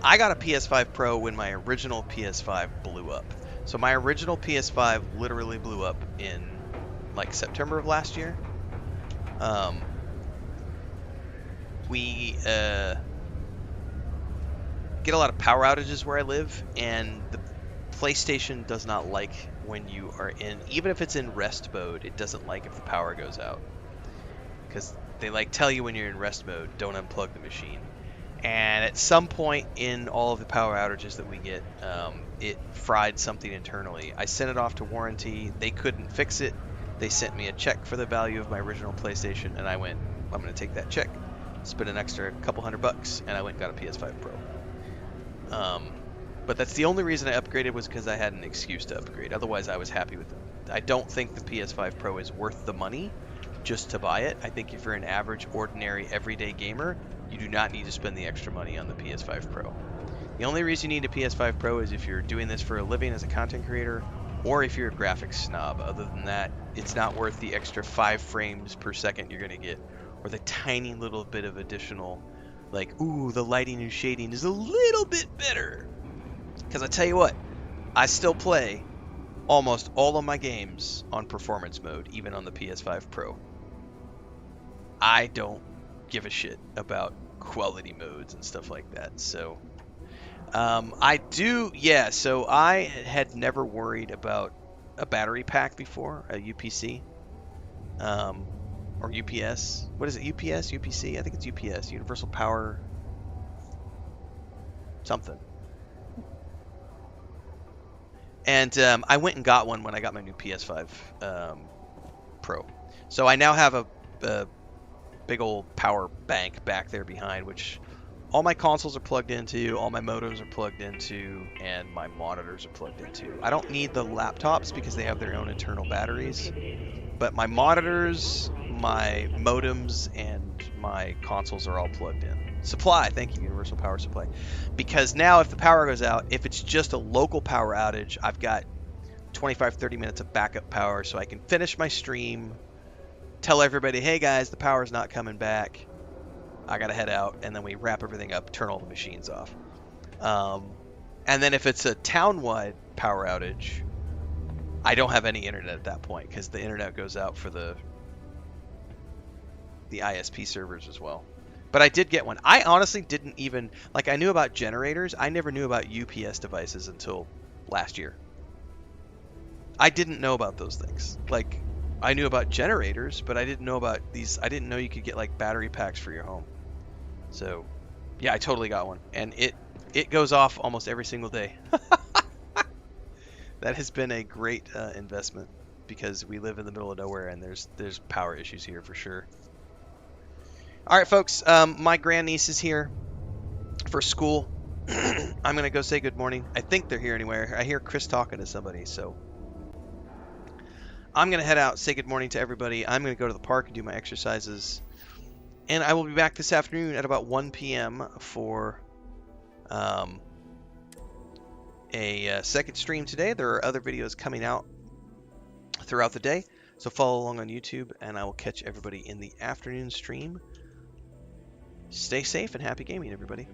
I got a PS5 Pro when my original PS5 blew up. So my original PS5 literally blew up in like September of last year. We get a lot of power outages where I live, and the PlayStation does not like when you are in, even if it's in rest mode, it doesn't like if the power goes out. Because they like tell you when you're in rest mode, don't unplug the machine. And at some point in all of the power outages that we get, it fried something internally. I sent it off to warranty. They couldn't fix it. They sent me a check for the value of my original PlayStation, and I went, I'm going to take that check, spend an extra couple $100, and I went and got a PS5 Pro. But that's the only reason I upgraded, was because I had an excuse to upgrade. Otherwise, I was happy with it. I don't think the PS5 Pro is worth the money just to buy it. I think if you're an average, ordinary, everyday gamer, you do not need to spend the extra money on the PS5 Pro. The only reason you need a PS5 Pro is if you're doing this for a living as a content creator, or if you're a graphics snob. Other than that, it's not worth the extra 5 frames per second you're going to get, or the tiny little bit of additional, like, ooh, the lighting and shading is a little bit better. Because I tell you what, I still play almost all of my games on performance mode, even on the PS5 Pro. I don't give a shit about quality modes and stuff like that. So I do, yeah, so I had never worried about a battery pack before, a UPC, or UPS. What is it, UPS, UPC? I think it's UPS, Universal Power something. And I went and got one when I got my new PS5 Pro. So I now have a big old power bank back there behind, which all my consoles are plugged into, all my modems are plugged into, and my monitors are plugged into. I don't need the laptops because they have their own internal batteries, but my monitors, my modems, and my consoles are all plugged in. Supply, thank you, Universal Power Supply. Because now if the power goes out, if it's just a local power outage, I've got 25-30 minutes of backup power, so I can finish my stream, tell everybody, hey guys, the power's not coming back, I gotta head out, and then we wrap everything up, turn all the machines off. And then if it's a town-wide power outage, I don't have any internet at that point, because the internet goes out for the ISP servers as well. But I did get one. I honestly didn't even, like, I knew about generators. I never knew about UPS devices until last year. I didn't know about those things. Like, I knew about generators, but I didn't know about these. I didn't know you could get, like, battery packs for your home. So, yeah, I totally got one. And it goes off almost every single day. That has been a great investment, because we live in the middle of nowhere, and there's power issues here for sure. All right, folks, my grandniece is here for school. I'm going to go say good morning. I think they're here anywhere. I hear Chris talking to somebody, so I'm going to head out, say good morning to everybody. I'm going to go to the park and do my exercises, and I will be back this afternoon at about 1 p.m. for a second stream today. There are other videos coming out throughout the day, so follow along on YouTube, and I will catch everybody in the afternoon stream. Stay safe and happy gaming, everybody.